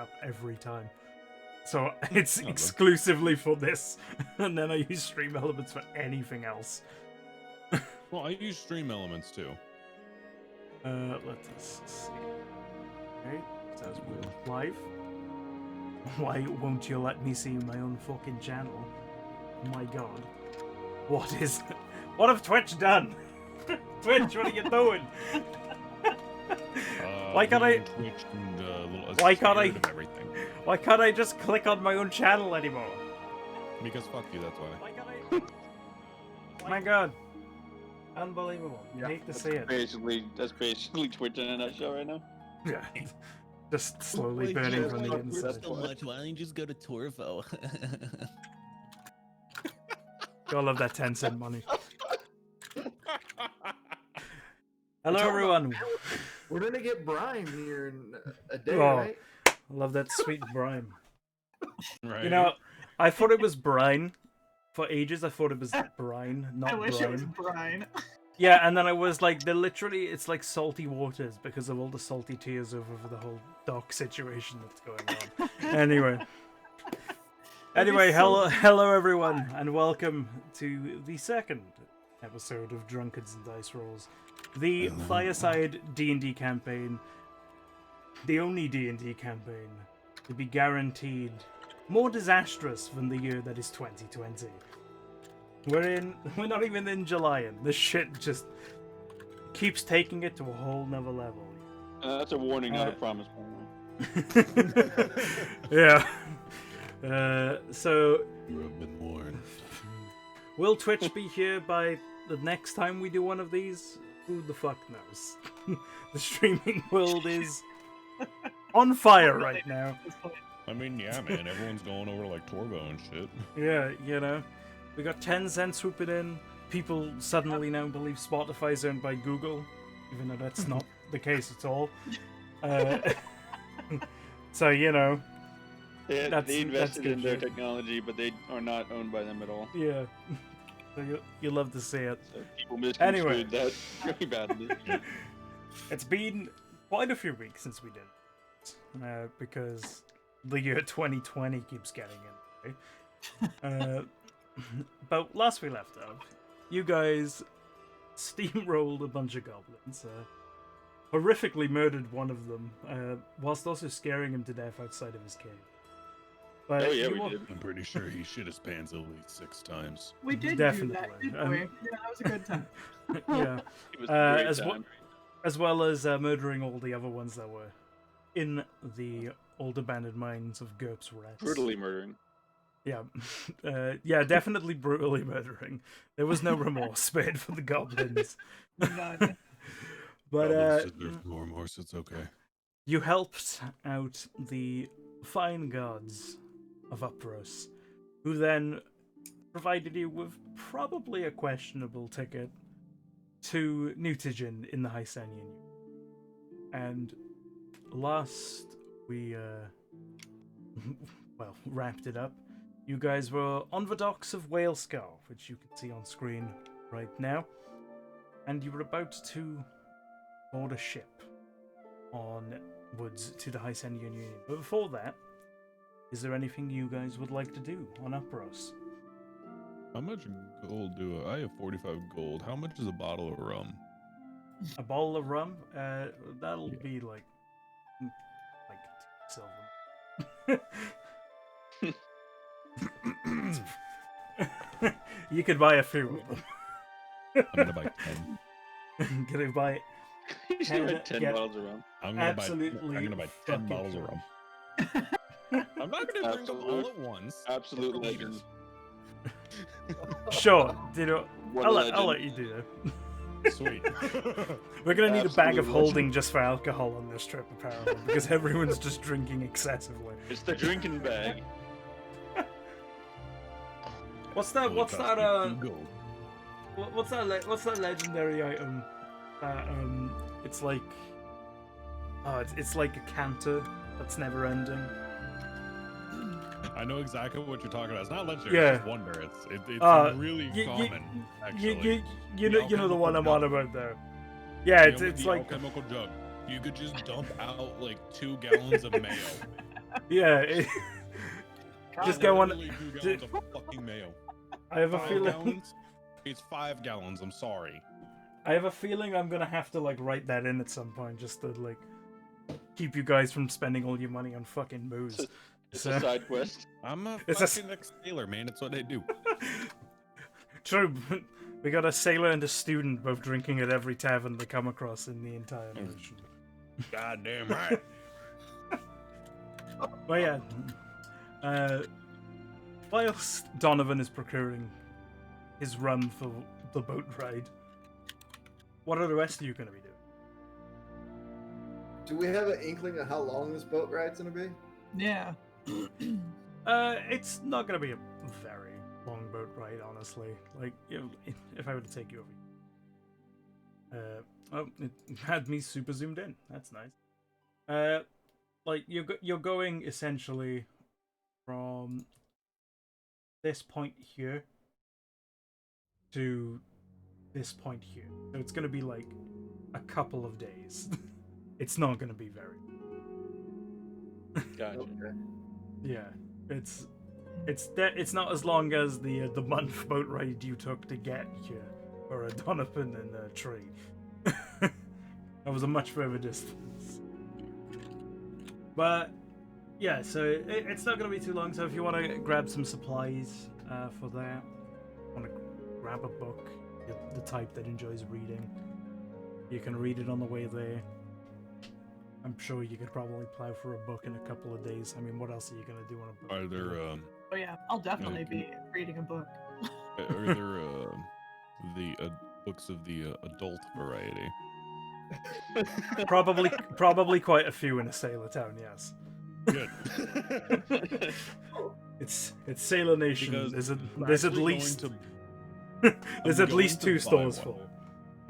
up every time. So it's exclusively for this, and then I use Stream Elements for anything else. Well, I use Stream Elements too. Let us see. Okay, says we're live. Why won't you let me see my own fucking channel? My god. What have Twitch done? Twitch, what are you doing? Why can't I? Twitch and, why can't I? Everything. Why can't I just click on my own channel anymore? Because fuck you, that's why. Why can't I? My god. Unbelievable. You hate to see it. That's basically Twitch in a nutshell right now. Yeah. Just slowly burning from the inside. So much. Why don't you just go to Torvo? Gotta love that 10-cent money. Hello, everyone. We're gonna get Brime here in a day, Oh, right? I love that sweet brine. Right. You know, I thought it was brine. For ages, I thought it was brine, not I wish brine. it was brine. Yeah, and then I was like, it's like salty waters because of all the salty tears over the whole dock situation that's going on. Anyway, hello everyone, and welcome to the second episode of Drunkards and Dice Rolls, the Fireside D&D campaign, the only D&D campaign to be guaranteed more disastrous than the year that is 2020. We're not even in July, and this shit just keeps taking it to a whole nother level. That's a warning, not a promise. Yeah. So You have been warned. will Twitch be here by the next time we do one of these? Who the fuck knows? The streaming world is on fire right now. I mean, yeah, man, everyone's going over like Torvo and shit. Yeah, you know. We got 10 cents swooping in. People suddenly now believe Spotify is owned by Google, even though that's not the case at all. So, you know. They invested that's in their good shit. technology, but they are not owned by them at all. Yeah. So you love to see it. So people misconstrued Anyway. that really badly. It's been quite a few weeks since we did it. Because the year 2020 keeps getting in the way. But last we left off, you guys steamrolled a bunch of goblins, horrifically murdered one of them, whilst also scaring him to death outside of his cave. But Oh yeah, you we wa- did. I'm pretty sure he shit his pants at least 6 times. We did Definitely. do that, didn't we? Yeah, that was a good time. Yeah, It was a great as time. as well as murdering all the other ones that were in the old abandoned mines of GURPS rats. Brutally murdering. Yeah, yeah, definitely brutally murdering. There was no remorse spared for the goblins. None. But There's no remorse, it's okay. you helped out the fine gods of Upros, who then provided you with probably a questionable ticket to Newtigen in the Hysanian. And last we well, wrapped it up, you guys were on the docks of Whalescow, which you can see on screen right now, and you were about to board a ship onwards to the Hysanian Union. But before that, is there anything you guys would like to do on Upros? How much gold do I have? 45 gold. How much is a bottle of rum? A bottle of rum? That'll be like 2 silver. You could buy a few of them. I'm gonna buy 10. Gonna buy You should have 10 Yeah. bottles around. I'm Absolutely gonna buy 10 fucking bottles of rum. I'm not gonna drink them all at once. Absolute Just for legends. Sure, What a I'll legend. let you do that. liters. Sweet. We're gonna need a bag of Absolute holding just for alcohol on this trip, apparently, because everyone's just drinking excessively. It's the drinking bag. What's that? Only What's cost that? me 2 gold. What's that legendary item? That it's like, it's like a canter that's never ending. I know exactly what you're talking about. It's not legendary. Yeah. It's just wonder. It's really you- common. Actually, You know the one I'm on alchemical about though. Yeah, You know, it's the like alchemical jug. You could just dump out like 2 gallons of mayo. Yeah, just go on. Literally 2 gallons of fucking mayo. I have a 5 feeling. gallons? It's 5 gallons. I'm sorry. I have a feeling I'm gonna have to like write that in at some point, just to like keep you guys from spending all your money on fucking booze. It's So- a side quest. I'm a It's a fucking ex-sailor, man. That's what I do. True. We got a sailor and a student both drinking at every tavern they come across in the entire ocean. Goddamn right. But yeah, whilst Donovan is procuring his run for the boat ride, what are the rest of you going to be doing? Do we have an inkling of how long this boat ride's gonna be? Yeah. It's not going to be a very long boat ride, honestly. Like, if I were to take you over. Oh, it had me super zoomed in. That's nice. Like you're going essentially from this point here to this point here. So it's going to be like a couple of days. It's not going to be very. Gotcha. Okay. Yeah, it's not as long as the month boat ride you took to get here for a Donovan and a tree. That was a much further distance. But yeah, so it's not going to be too long. So if you want to grab some supplies for that, want to grab a book, you're the type that enjoys reading, you can read it on the way there. I'm sure you could probably plow for a book in a couple of days. I mean, what else are you gonna do on a book? Are there Oh yeah, I'll definitely be reading a book. are there the books of the adult variety? Probably quite a few in a sailor town. Yes, Good. it's Sailor Nation. Because There's at actually going least to- there's I'm at least going 2 to buy stores one. full.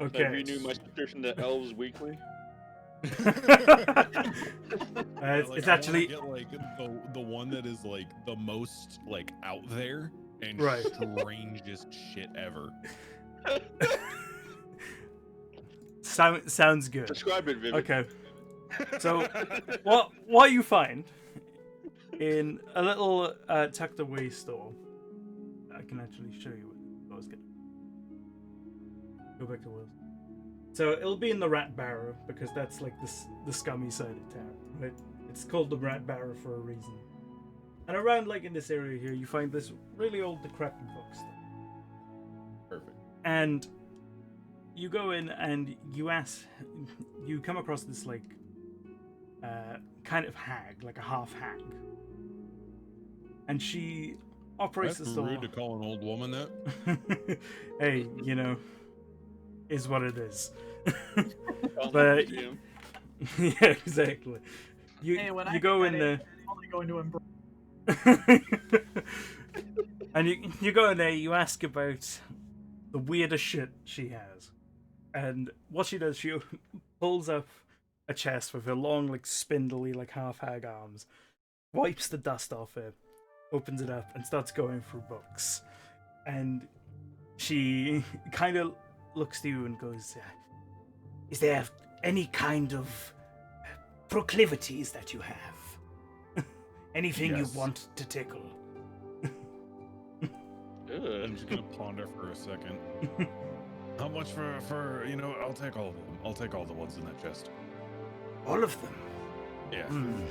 I Okay. renew my subscription to Elves Weekly. It's Like, I wanna actually get like the one that is like the most like out there and Right. strangest shit ever. sounds good. Describe it, Vivid. Okay. So what you find in a little tucked away store, I can actually show you what I was getting. Go back to Will. So it'll be in the Rat Barrow because that's like the scummy side of town, right? It's called the Rat Barrow for a reason. And around like in this area here, you find this really old decrepit bookstore. Perfect. And you go in and you come across this like kind of hag, like a half hag, and she operates That's the store. rude to call an old woman that. Hey, is what it is. Sounds But- like GM. Yeah, exactly. Hey, when I You go get in it, there. I'm only going to embrace. And you go in there, you ask about the weirdest shit she has. And what she does, she pulls up a chest with her long, like, spindly, like, half-hag arms, wipes the dust off it, opens it up, and starts going through books. And she kind of looks to you and goes, is there any kind of proclivities that you have? Anything Yes. you want to tickle? I'm Good. just gonna ponder for a second. How much for I'll take all of them. I'll take all the ones in that chest. All of them? Yeah. Hmm.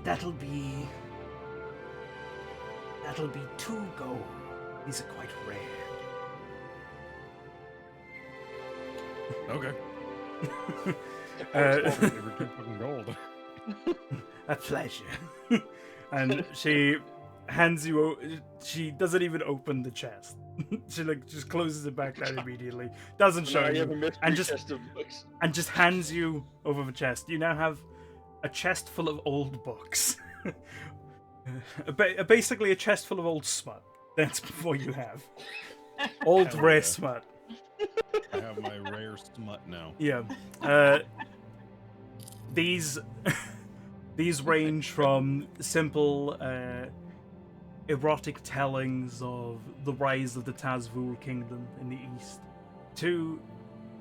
That'll be 2 gold. These are quite rare. Okay. Uh, They were 2 fucking gold. A pleasure. And she hands you. She doesn't even open the chest. She like just closes it back down immediately. Doesn't show Now you you, have a mystery and just chest of books. and just hands you over the chest. You now have a chest full of old books. Basically, a chest full of old smut. That's what you have. Old Hell rare yeah. smut. I have my rare smut now. Yeah. These range from simple erotic tellings of the rise of the Tazvul kingdom in the east to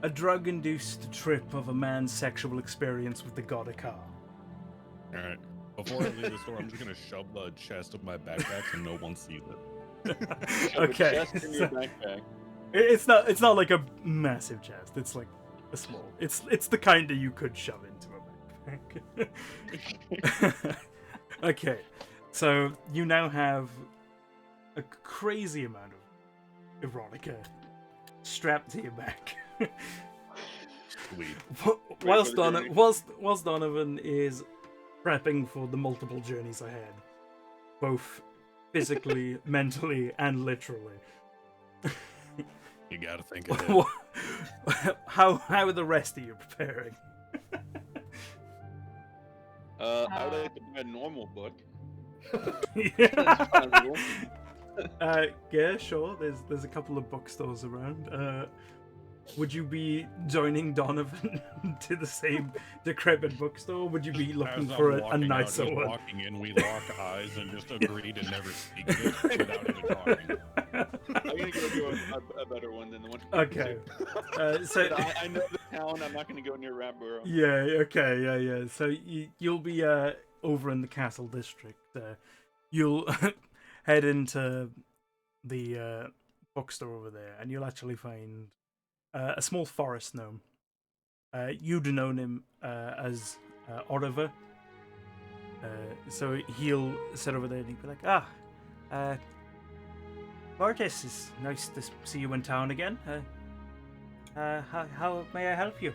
a drug-induced trip of a man's sexual experience with the god Akar. All right. Before I leave the store, I'm just gonna shove the chest of my backpack so no one sees it. Shove a Okay, chest in your so- backpack. It's not like a massive chest. It's like a small. It's the kind that you could shove into a backpack. Okay, so you now have a crazy amount of erotica strapped to your back. Sweet. whilst, for the journey. whilst Donovan is prepping for the multiple journeys ahead, both physically, mentally, and literally. You gotta think ahead. How are the rest of you preparing? I would like to buy a normal book. Yeah. Possible. Yeah, sure. There's a couple of bookstores around. Would you be joining Donovan to the same decrepit bookstore? Would you be looking As for I'm a walking out, nicer just one? walking in, we lock eyes and just agree to never speak to it without even talking. I'm gonna go do a better one than the one. Okay. So But I know the town. I'm not gonna go near Ratborough. yeah, okay, yeah. So you'll be over in the castle district. You'll head into the bookstore over there, and you'll actually find a small forest gnome. You'd known him as Oliver. So he'll sit over there and he'll be like, Mortis, it's nice to see you in town again. How may I help you?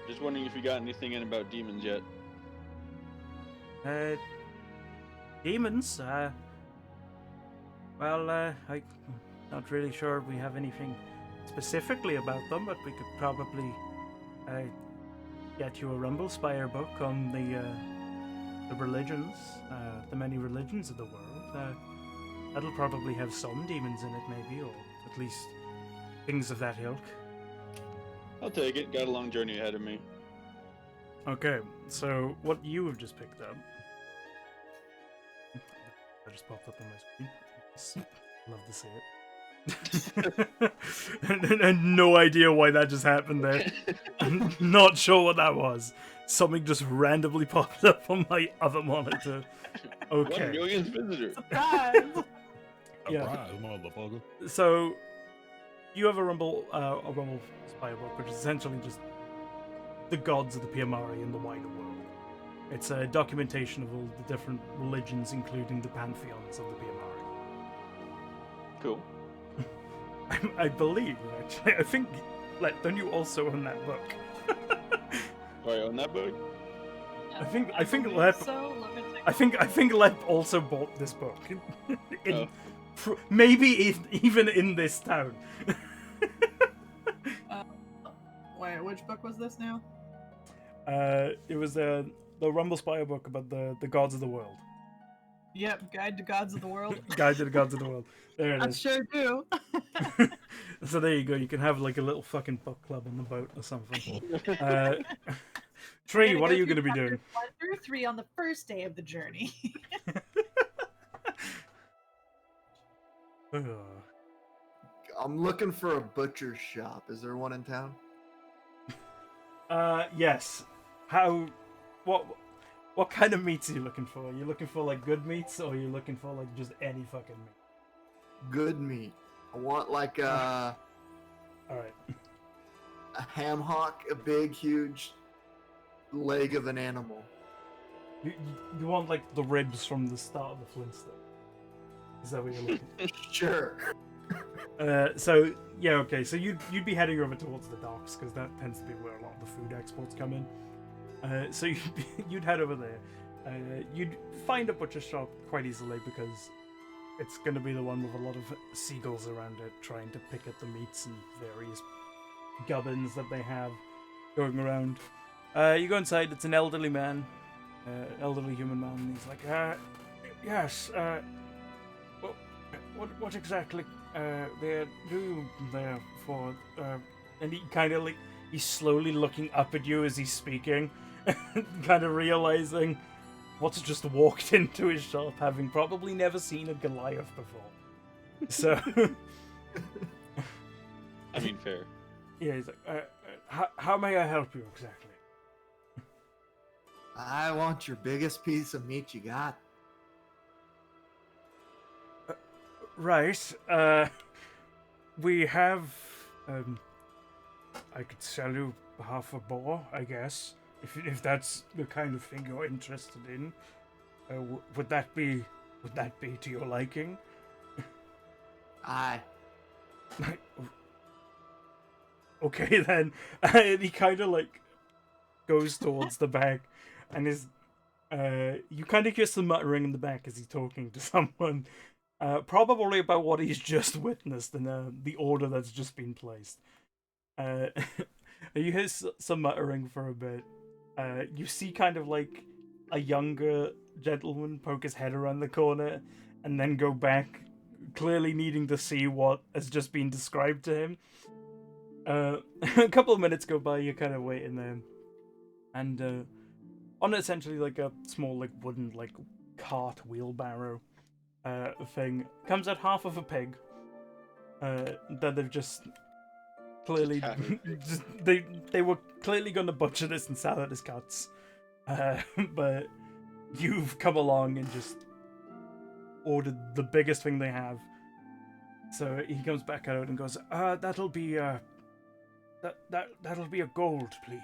Just wondering if you got anything in about demons yet. Demons? Well, I'm not really sure we have anything specifically about them, but we could probably get you a Rumblespire book on the religions, the many religions of the world. That'll probably have some demons in it, maybe, or at least things of that ilk. I'll take it. Got a long journey ahead of me. Okay, so what you have just picked up. I just popped up on my screen. Love to see it. and no idea why that just happened there. I'm not sure what that was. Something just randomly popped up on my other monitor. 1 Okay. millionth visitor. Surprise! Yeah. Surprise, motherfucker. So you have a Rumble Spire book, which is essentially just the gods of the Piamari in the wider world. It's a documentation of all the different religions, including the pantheons of the Piamari. Cool. I believe, actually. I think, don't you also own that book? Sorry, on that book. I think believe Lep- so. Let me take I think Lep also bought this book. Oh. Maybe even in this town. Wait, which book was this now? It was the Rumblespire book about the gods of the world. Yep, Guide to Gods of the World. Guide to the Gods of the World. There it I is. sure do. So there you go. You can have like a little fucking book club on the boat or something. Tree, what are you going to be doing? 1 through 3 on the first day of the journey. I'm looking for a butcher shop. Is there one in town? Yes. What kind of meats are you looking for? Are you looking for like good meats, or are you looking for like just any fucking meat? Good meat. I want like All right. a ham hock, a big, huge leg of an animal. You want like the ribs from the start of the Flintstone? Is that what you're looking? Sure. So yeah, okay. So you'd be heading over towards the docks because that tends to be where a lot of the food exports come in. So you'd head over there. You'd find a butcher shop quite easily because it's going to be the one with a lot of seagulls around it trying to pick at the meats and various gubbins that they have going around. You go inside. It's an elderly man, elderly human man. And he's like, yes. What exactly do you there for? And he kind of like he's slowly looking up at you as he's speaking, kind of realizing what's just walked into his shop, having probably never seen a Goliath before. So, I mean, fair. yeah, he's like, how may I help you exactly? I want your biggest piece of meat you got. Right. We have. I could sell you half a boar, I guess, if that's the kind of thing you're interested in. Would that be to your liking? Aye. Okay then. And he kind of like goes towards the back, and you kind of hear some muttering in the back as he's talking to someone, probably about what he's just witnessed and the order that's just been placed. You hear some muttering for a bit. You see kind of like a younger gentleman poke his head around the corner and then go back, clearly needing to see what has just been described to him. A couple of minutes go by, you're kind of waiting there, and on essentially like a small like wooden like cart wheelbarrow thing comes out half of a pig that they've just clearly just they were clearly going to butcher this and sell it as cuts, but you've come along and just ordered the biggest thing they have. So he comes back out and goes, that'll be that'll be a gold, please.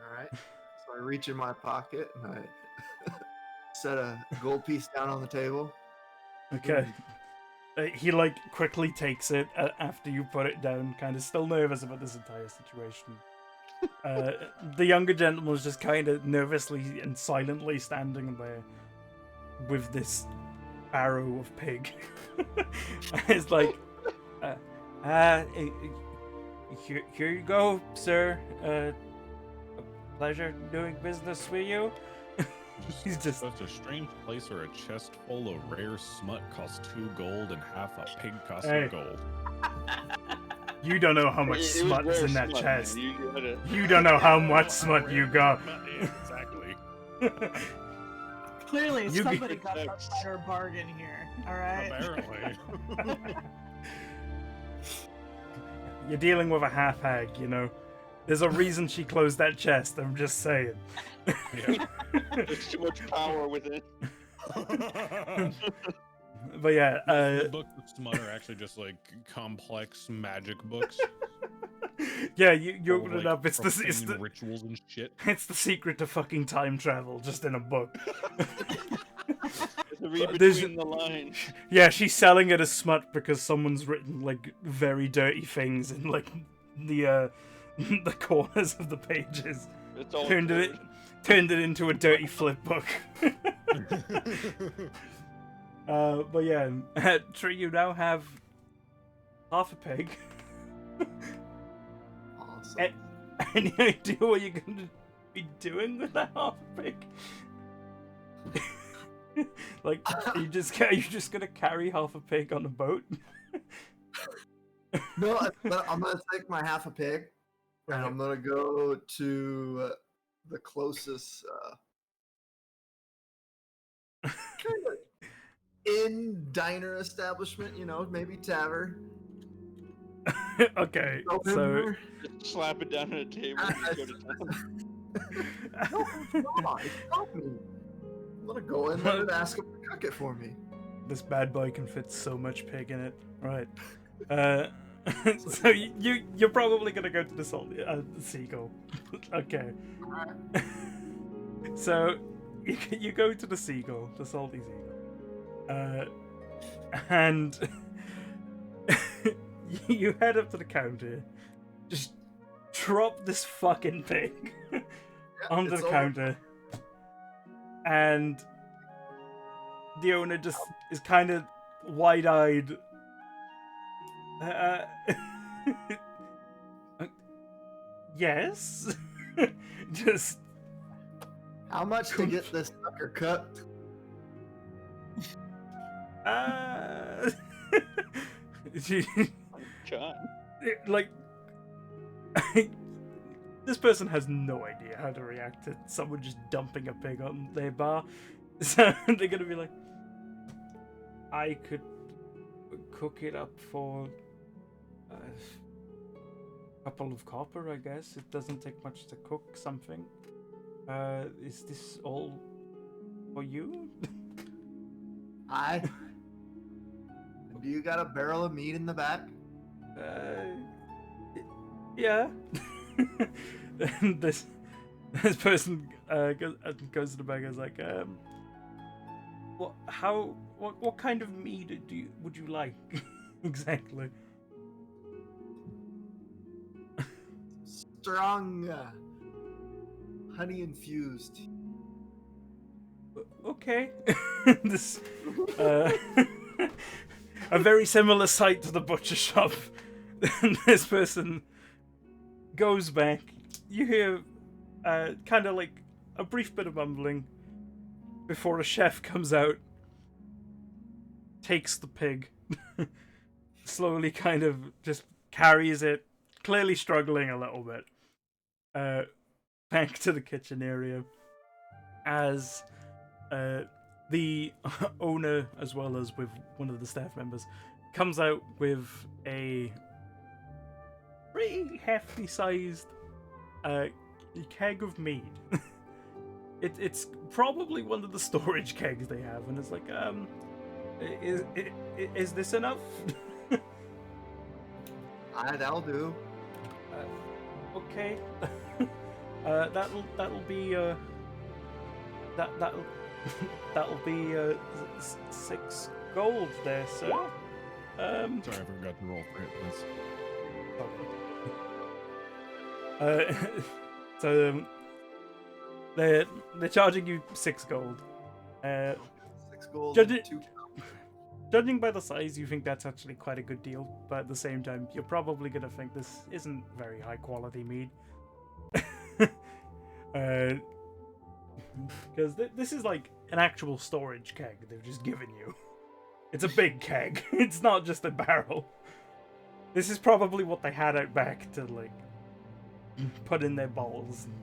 All right. So I reach in my pocket and I set a gold piece down on the table. Okay. He like quickly takes it after you put it down, kind of still nervous about this entire situation. The younger gentleman was just kind of nervously and silently standing there with this barrow of pig. It's like, here you go, sir. A pleasure doing business with you. He's just such a strange place where a chest full of rare smut costs 2 gold and half a pig costs Hey. gold. You don't know how much It was smut is rare in that smut, chest. man. You gotta- You don't know how much smut you got. Yeah, exactly. Clearly, You somebody get- got a better bargain here. All right. Apparently. You're dealing with a half hag, you know. There's a reason she closed that chest. I'm just saying. Yeah. There's too much power within. But yeah, The books of smut are actually just like complex magic books. yeah. You full of, open it like, up. It's profane the rituals and shit. it's the secret to fucking time travel, just in a book. To read There's- between the lines. Yeah, she's selling it as smut because someone's written like very dirty things in like the the corners of the pages. It's all Turned it into a dirty flip book. But yeah, Tree, you now have half a pig. Awesome. Any idea what you're going to be doing with that half a pig? Like, are you just gonna carry half a pig on a boat? No, I'm gonna take my half a pig and I'm gonna go to the closest kind of inn diner establishment, you know, maybe tavern. Okay, Go in so there. Just slap it down on a table and just go to town. No, stop me. I'm gonna go in there and ask him to cook it for me. this bad boy can fit so much pig in it, right? So you're probably gonna go to the seagull. Okay. So you go to the seagull, the salty seagull, and you head up to the counter, just drop this fucking pig onto it's the over. counter, and the owner just is kind of wide-eyed. Yes. Just How much to get this sucker cooked? she, God. like this person has no idea how to react to someone just dumping a pig on their bar, so they're gonna be like, I could cook it up for a couple of copper, I guess. It doesn't take much to cook something. Is this all for you? Hi. Do you got a barrel of meat in the back? Yeah. And this person goes to the bag and is like, what kind of meat would you like exactly? Strong, honey infused. Okay. This a very similar sight to the butcher shop. This person goes back. You hear kind of like a brief bit of mumbling before a chef comes out, takes the pig, slowly kind of just carries it, clearly struggling a little bit, back to the kitchen area as the owner, as well as with one of the staff members, comes out with a pretty hefty sized keg of mead. It's probably one of the storage kegs they have, and it's like, is this enough? That'll do. Okay. That'll be that'll be 6 gold there, sir. Sorry, I forgot to roll for it, please. So they're charging you 6 gold. 6 gold. Judge and it- 2 Judging by the size, you think that's actually quite a good deal, but at the same time, you're probably gonna think this isn't very high quality mead. Because this is like an actual storage keg they've just given you. It's a big keg. It's not just a barrel. This is probably what they had out back to like put in their bowls and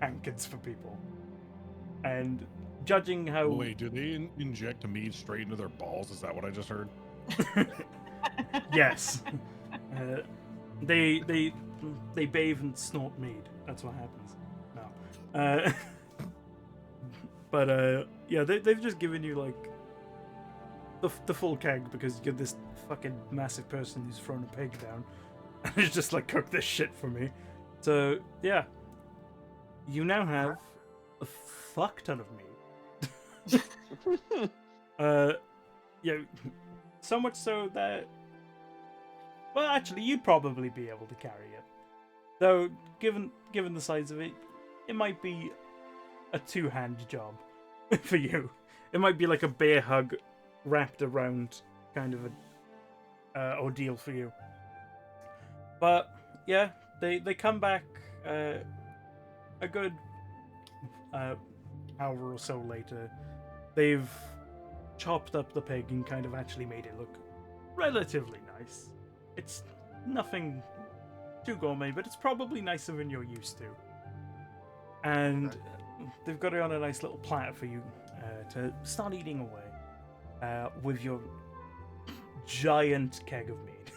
tankards for people. And judging how Wait, do they inject mead straight into their balls? Is that what I just heard? yes, they bathe and snort mead. That's what happens. No, but yeah, they've just given you like the full keg because you're this fucking massive person who's thrown a pig down and it's just like, cook this shit for me. So yeah, you now have a fuck ton of meat. Yeah, so much so that, well, actually, you'd probably be able to carry it. Though, given the size of it, it might be a 2-hand job for you. It might be like a bear hug wrapped around kind of a ordeal for you. But yeah, they come back a good hour or so later. They've chopped up the pig and kind of actually made it look relatively nice. It's nothing too gourmet, but it's probably nicer than you're used to. And they've got it on a nice little platter for you to start eating away with your giant keg of mead.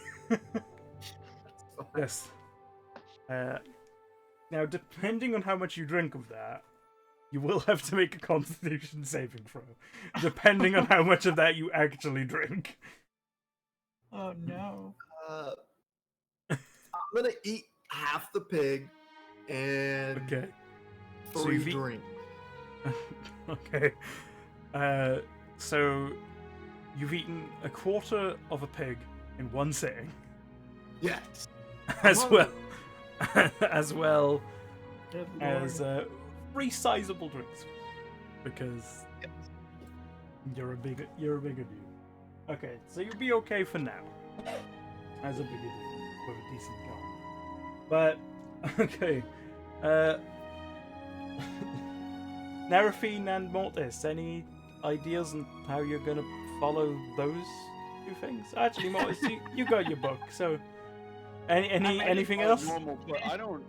Yes. Now, depending on how much you drink of that, you will have to make a Constitution saving throw, depending on how much of that you actually drink. Oh no. I'm gonna eat half the pig and Okay. 3 So you've drinks. Okay. So you've eaten a quarter of a pig in one sitting, Yes. as hungry. well as well Good as lord. 3 sizable drinks, because you're a bigger dude. Okay, so you'll be okay for now, as a bigger dude with a decent gun. But okay, Narafine and Mortis, any ideas on how you're gonna follow those 2 things? Actually, Mortis, you got your book, so anything else? Normal, but I don't.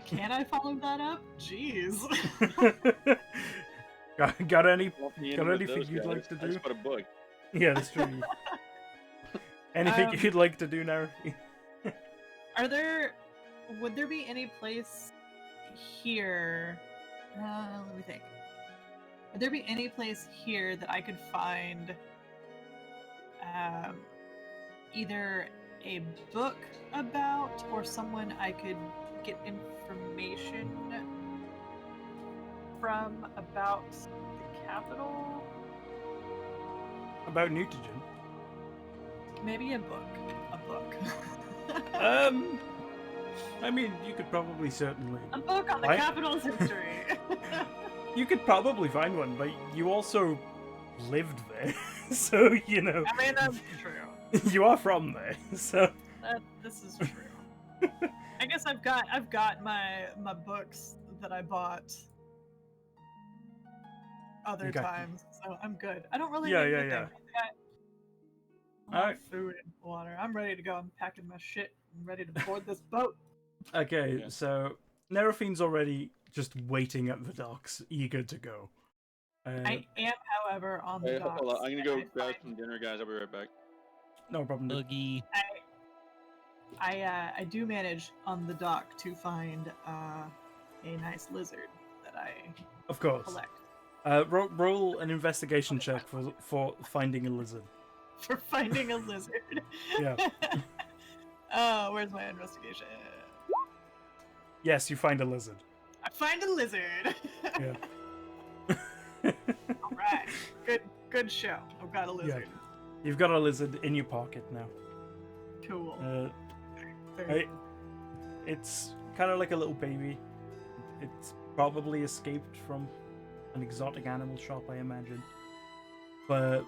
Can I follow that up? Jeez. got any? want me in Got with anything those you'd guys. like to I do? just put a book. Yeah, that's true. Anything you'd like to do, Narafine? Would there be any place here Let me think. Would there be any place here that I could find either a book about or someone I could get information from about the capital? About Newtogen. Maybe a book. A book. I mean, you could probably certainly. A book on the Right? capital's history. You could probably find one, but you also lived there, so you know. I mean, that's true. You are from there, so. This is true. I guess I've got my books that I bought other You got- times, so I'm good. I don't really Yeah, need yeah, anything. yeah. I got Alright. food and water. I'm ready to go. I'm packing my shit. I'm ready to board this boat. Okay, Yeah. so Neraphine's already just waiting at the docks, eager to go. I am, however, on the Hey, docks. hold on. I'm gonna and go I grab find- some dinner, guys. I'll be right back. No problem. Dude. Boogie. I do manage on the dock to find a nice lizard that I Of course. collect. Roll an investigation check for finding a lizard. For finding a lizard. Yeah. Oh, where's my investigation? Yes, you find a lizard. I find a lizard. Yeah. All right. Good show. I've got a lizard. You've got a lizard in your pocket now. Cool. Hey. Very It's kind of like a little baby. It's probably escaped from an exotic animal shop, I imagine. But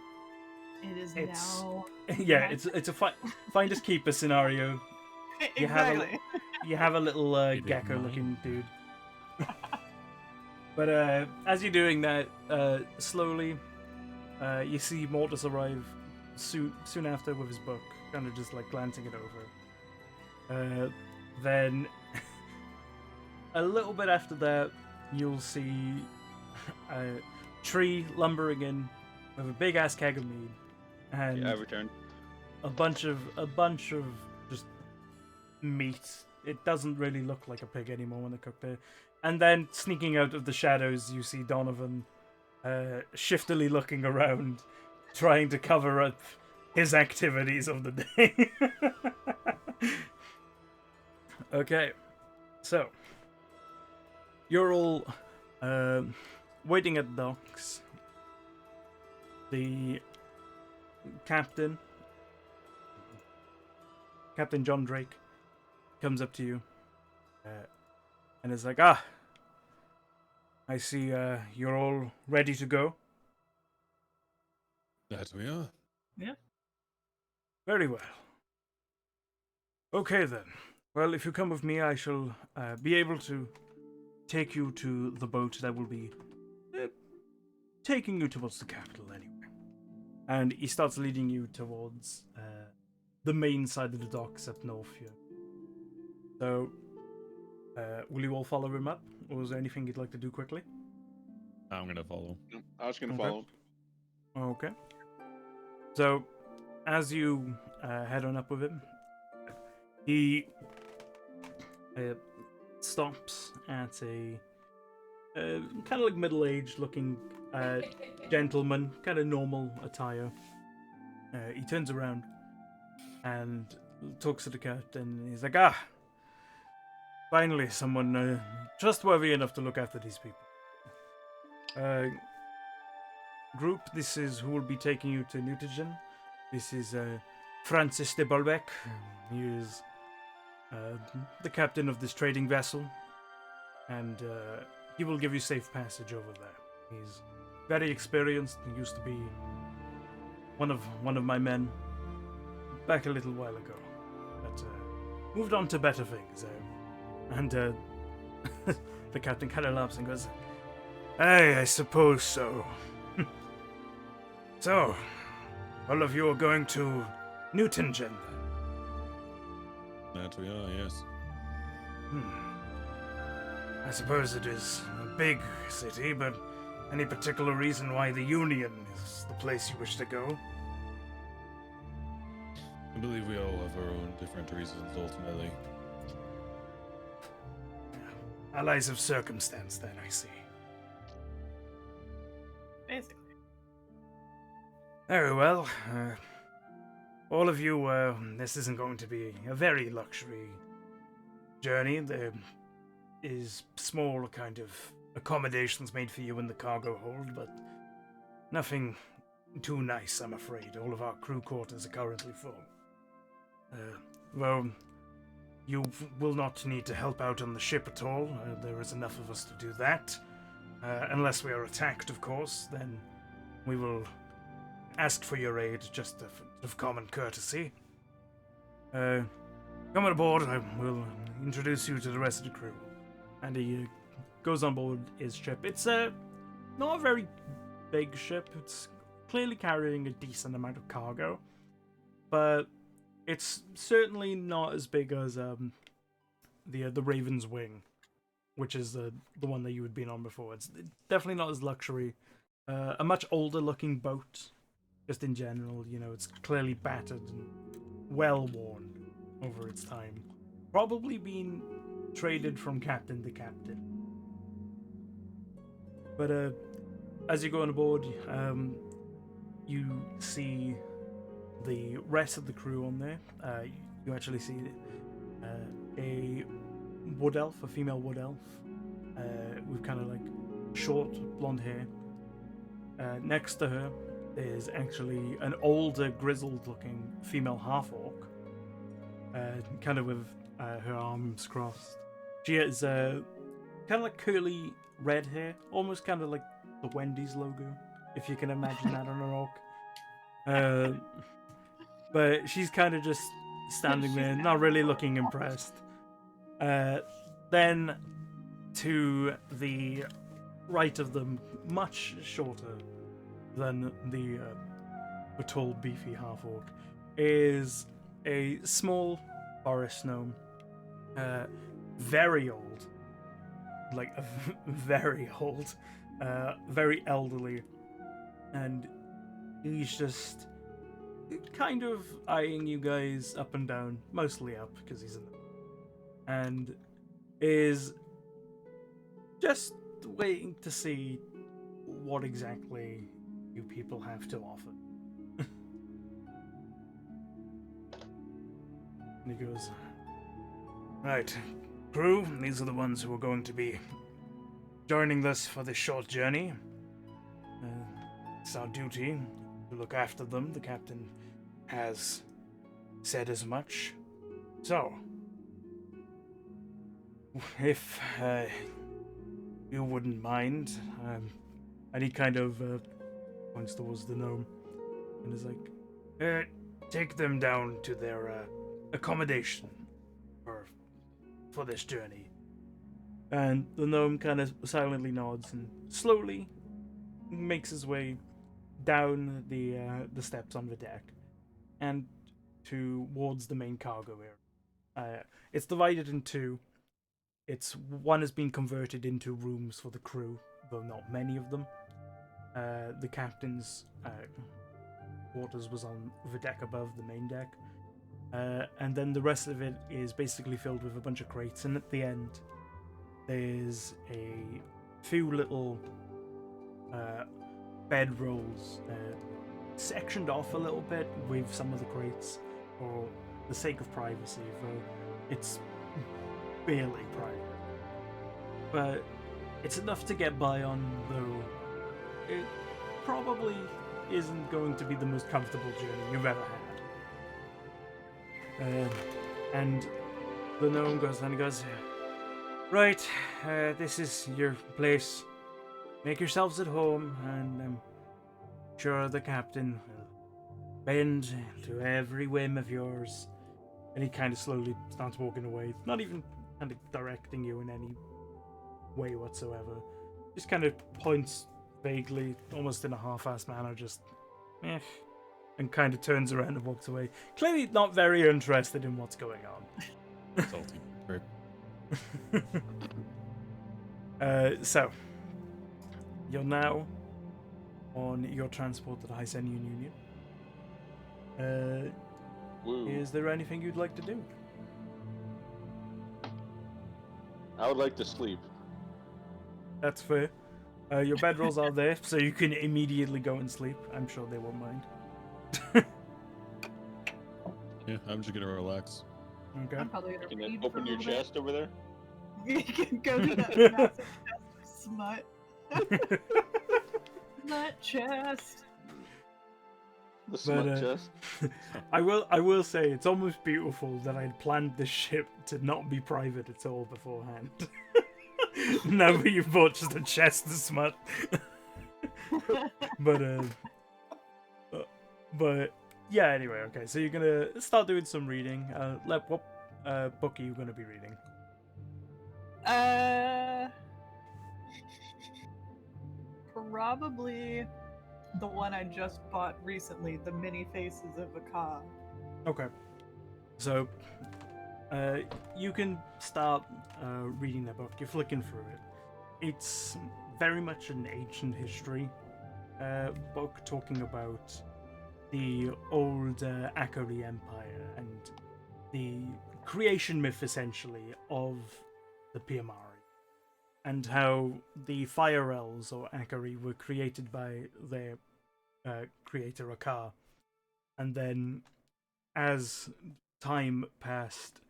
It is it's- now. yeah, it's a finders keeper scenario. You have a- Exactly. You have a little didn't gecko-looking dude. But as you're doing that, slowly, you see Mortis arrive soon after with his book, kind of just like glancing it over. Then, a little bit after that, you'll see a tree lumbering in with a big ass keg of mead, and Yeah, I returned. a bunch of just meat. It doesn't really look like a pig anymore when they cooked it. And then sneaking out of the shadows, you see Donovan shiftily looking around, trying to cover up his activities of the day. Okay, so you're all waiting at the docks. The captain, Captain John Drake, comes up to you and is like, I see you're all ready to go. That we are. Very well. Okay then. Well, if you come with me, I shall be able to take you to the boat that will be taking you towards the capital anyway. And he starts leading you towards the main side of the docks up north here. So, will you all follow him up? Or is there anything you'd like to do quickly? I'm gonna follow. I was gonna Okay. follow. Okay. So, as you head on up with him, he stops at a kind of like middle-aged looking gentleman, kind of normal attire. He turns around and talks to the captain. He's like, finally someone trustworthy enough to look after these people. Group, this is who will be taking you to Newtogen. This is Francis de Bolbec. He is the captain of this trading vessel, and he will give you safe passage over there. He's very experienced. He used to be one of my men back a little while ago, but moved on to better things. And the captain kind of laughs and goes, "Aye, I suppose so." So, all of you are going to Newtogen then? That we are, yes. I suppose it is a big city, but any particular reason why the Union is the place you wish to go? I believe we all have our own different reasons, ultimately. Allies of circumstance, then, I see. Basically. Very well. All of you, this isn't going to be a very luxury journey. There is small kind of accommodations made for you in the cargo hold, but nothing too nice, I'm afraid. All of our crew quarters are currently full. Well, you will not need to help out on the ship at all. There is enough of us to do that. Unless we are attacked, of course, then we will ask for your aid, just of common courtesy. Come on aboard, I will introduce you to the rest of the crew. And he goes on board his ship. It's not a very big ship. It's clearly carrying a decent amount of cargo. But it's certainly not as big as the Raven's Wing, which is the one that you had been on before. It's definitely not as luxury. A much older looking boat, just in general. You know, it's clearly battered and well worn over its time. Probably been traded from captain to captain. But as you go on board, you see the rest of the crew on there. You actually see a wood elf, a female wood elf, with kind of like short blonde hair. Next to her is actually an older, grizzled-looking female half-orc, kind of with her arms crossed. She has kind of like curly red hair, almost kind of like the Wendy's logo, if you can imagine that on an orc. But she's kind of just standing there, not really looking impressed. Then, to the right of them, much shorter than the tall, beefy half-orc, is a small forest gnome. Very old. Like, very old. Very elderly. And he's just kind of eyeing you guys up and down, mostly up because he's in the... and is just waiting to see what exactly you people have to offer. And he goes, right, crew, these are the ones who are going to be joining us for this short journey. It's our duty to look after them. The captain has said as much. So, if you wouldn't mind, and he kind of points towards the gnome and is like, take them down to their accommodation for this journey. And the gnome kind of silently nods and slowly makes his way down the steps on the deck and towards the main cargo area. It's divided in two. One has been converted into rooms for the crew, though not many of them. The captain's quarters was on the deck above the main deck. And then the rest of it is basically filled with a bunch of crates, and at the end there's a few little bedrolls sectioned off a little bit with some of the crates for the sake of privacy, though it's barely private. But it's enough to get by on, though it probably isn't going to be the most comfortable journey you've ever had. And the gnome goes, and he goes, right, this is your place. Make yourselves at home, and I'm sure the captain will bend to every whim of yours. And he kind of slowly starts walking away, not even kind of directing you in any way whatsoever. Just kind of points vaguely, almost in a half-assed manner, just, and kind of turns around and walks away. Clearly not very interested in what's going on. Salty prick. So, you're now on your transport to the Hysenian Union. Woo. Is there anything you'd like to do? I would like to sleep. That's fair. Your bedrolls are there, so you can immediately go and sleep. I'm sure they won't mind. Yeah, I'm just gonna relax. Okay. I'm probably gonna Can read you for a open your little bit. chest over there? You can go to that massive chest of smut. Smut chest. The smut But, chest? I will say it's almost beautiful that I'd planned this ship to not be private at all beforehand. Now that you've bought just a chest of smut. But yeah. Anyway, okay. So you're gonna start doing some reading. What book are you gonna be reading? Probably the one I just bought recently, The Many Faces of Aka. Okay. So, you can start reading the book. You're flicking through it. It's very much an ancient history book talking about the old Akari Empire and the creation myth, essentially, of the Piamari, and how the Fire Elves, or Akari, were created by their creator Aka, and then as time passed,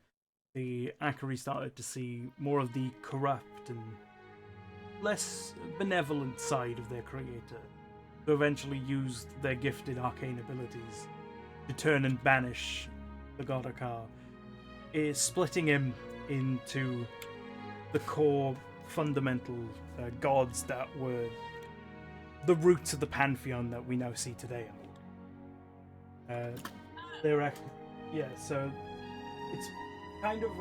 the Akari started to see more of the corrupt and less benevolent side of their creator, who eventually used their gifted arcane abilities to turn and banish the god Aka, splitting him into the core fundamental gods that were the roots of the pantheon that we now see today. Yeah, so it's kind of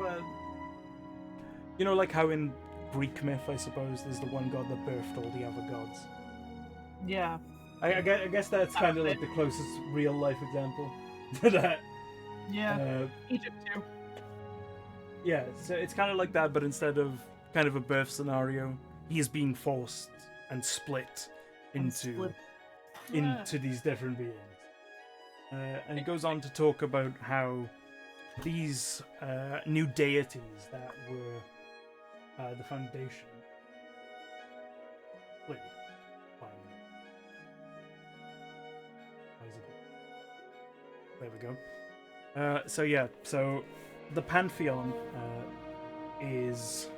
like how in Greek myth, I suppose, there's the one god that birthed all the other gods. Yeah. I guess that's kind of like the closest real life example to that. Yeah. Egypt too. Yeah, so it's kind of like that, but instead of kind of a birth scenario, he is being forced and split into these different beings. And it goes on to talk about how these new deities that were the foundation. Wait, fine. Why is it? There we go. So the pantheon is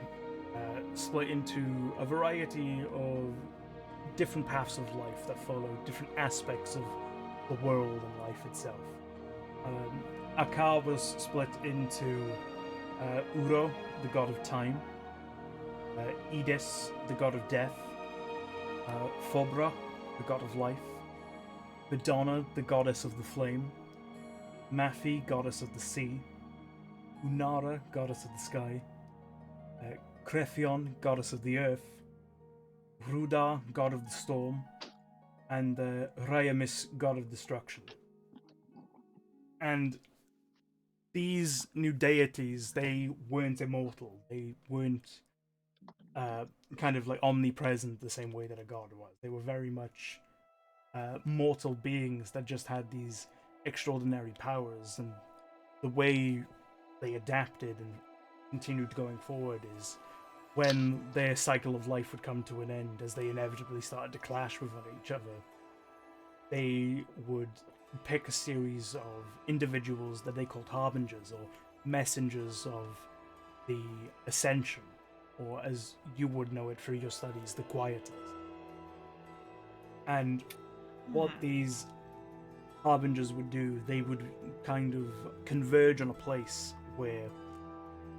split into a variety of different paths of life that follow different aspects of the world and life itself. Aka was split into Uro, the god of time, Edis, the god of death, Phobra, the god of life, Madonna, the goddess of the flame, Mafi, goddess of the sea, Unara, goddess of the sky, Krephion, goddess of the earth, Ruda, god of the storm, and Ryamis, god of destruction. And these new deities, they weren't immortal. They weren't kind of like omnipresent the same way that a god was. They were very much mortal beings that just had these extraordinary powers, and the way they adapted and continued going forward is when their cycle of life would come to an end, as they inevitably started to clash with each other, they would pick a series of individuals that they called harbingers, or messengers of the ascension, or as you would know it through your studies, the quieters. And what these harbingers would do, they would kind of converge on a place where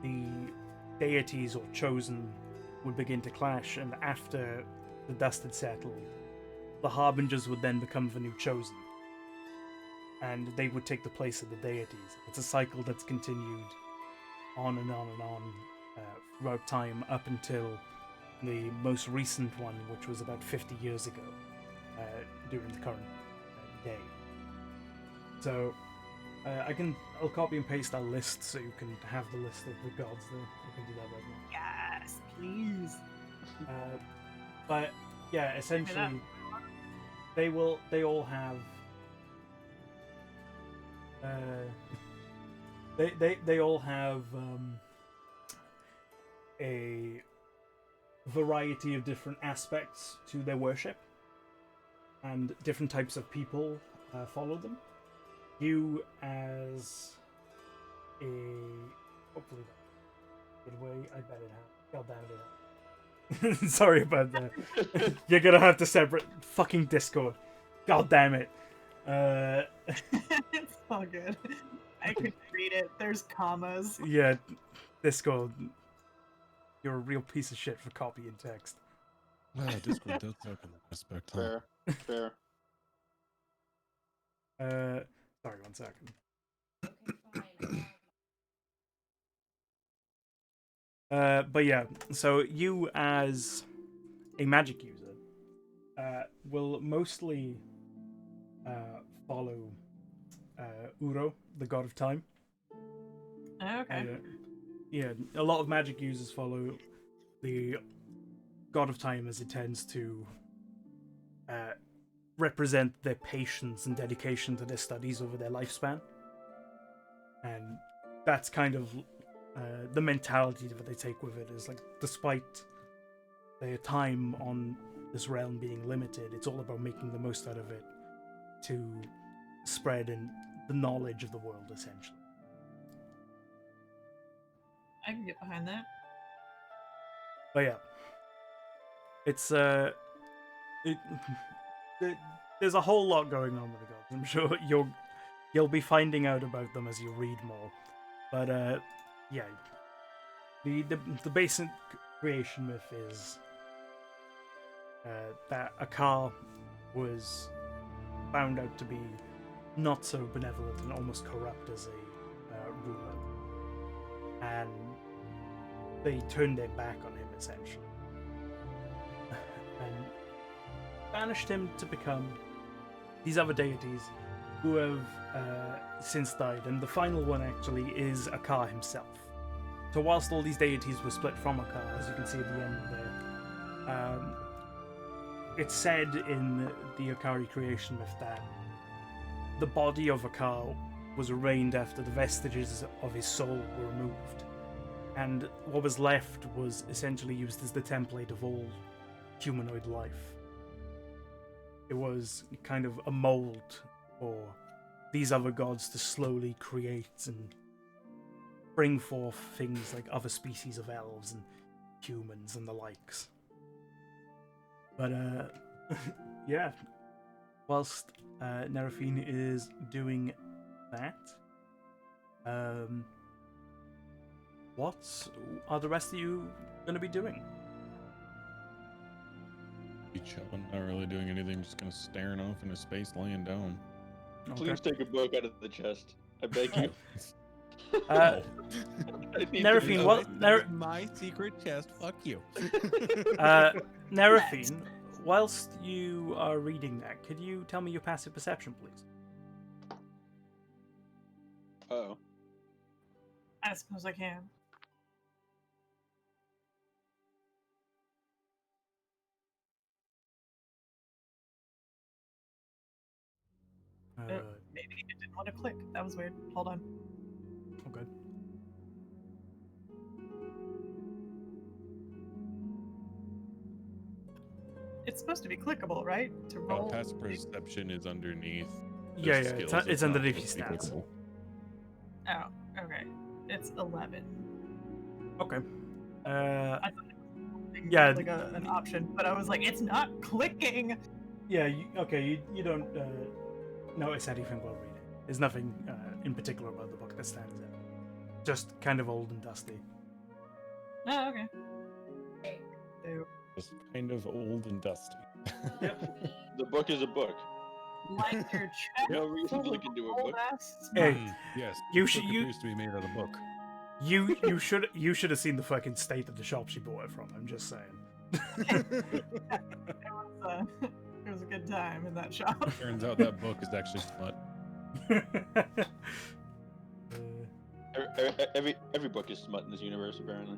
the deities or chosen would begin to clash, and after the dust had settled, the harbingers would then become the new chosen, and they would take the place of the deities. It's a cycle that's continued on and on and on throughout time, up until the most recent one, which was about 50 years ago, during the current day. So I'll copy and paste that list so you can have the list of the gods there. I can do that right now. Yes, please. But yeah, essentially, they all have they all have variety of different aspects to their worship, and different types of people follow them. You, as a hopefully good way, I bet it has. God damn it! Sorry about that. You're gonna have to separate fucking Discord. God damn it. It's all good. I could read it. There's commas. Yeah, Discord. You're a real piece of shit for copying text. Discord does suck in that aspect, huh? Fair. Sorry, 1 second. But yeah, so you as a magic user will mostly follow Uro, the god of time. Okay. Yeah, a lot of magic users follow the god of time as it tends to represent their patience and dedication to their studies over their lifespan. And that's kind of the mentality that they take with it, is like, despite their time on this realm being limited, it's all about making the most out of it to spread the knowledge of the world, essentially. I can get behind that. But yeah, it's there's a whole lot going on with the gods. I'm sure you'll be finding out about them as you read more. But yeah, the basic creation myth is that Akar was found out to be not so benevolent and almost corrupt as a ruler, and they turned their back on him, essentially, and banished him to become these other deities who have since died. And the final one actually is Akar himself. So whilst all these deities were split from Akar, as you can see at the end there, it's said in the Akari creation myth that the body of Akar was arraigned after the vestiges of his soul were removed, and what was left was essentially used as the template of all humanoid life. It was kind of a mold for these other gods to slowly create and bring forth things like other species of elves and humans and the likes. But yeah, whilst Nerafine is doing that, what are the rest of you going to be doing? Be chilling, not really doing anything, just kind of staring off into space, laying down. Please take a book out of the chest. I beg you. Uh, I need to Nerafine, know. what? My secret chest. Fuck you. Nerafine, whilst you are reading that, could you tell me your passive perception, please? Oh. I suppose I can. Maybe it didn't want to click. That was weird. Hold on. Okay. It's supposed to be clickable, right? To roll. Passive perception is underneath. Yeah, the yeah, skills, it's not underneath your supposed to be stats. clickable. Oh, okay. It's 11. Okay. I thought it was Yeah. like an option, but I was like, it's not clicking. Yeah, you don't notice anything while reading. There's nothing in particular about the book that stands out. Just kind of old and dusty. Oh, okay. Ew. Just kind of old and dusty. The book is a book. Like your chest. No reason to look into a book. Hey, Yes. you book should- appears to be made out of book. you should have seen the fucking state of the shop she bought it from. I'm just saying. It was a good time in that shop. Turns out that book is actually Smut. Every book is smut in this universe, apparently.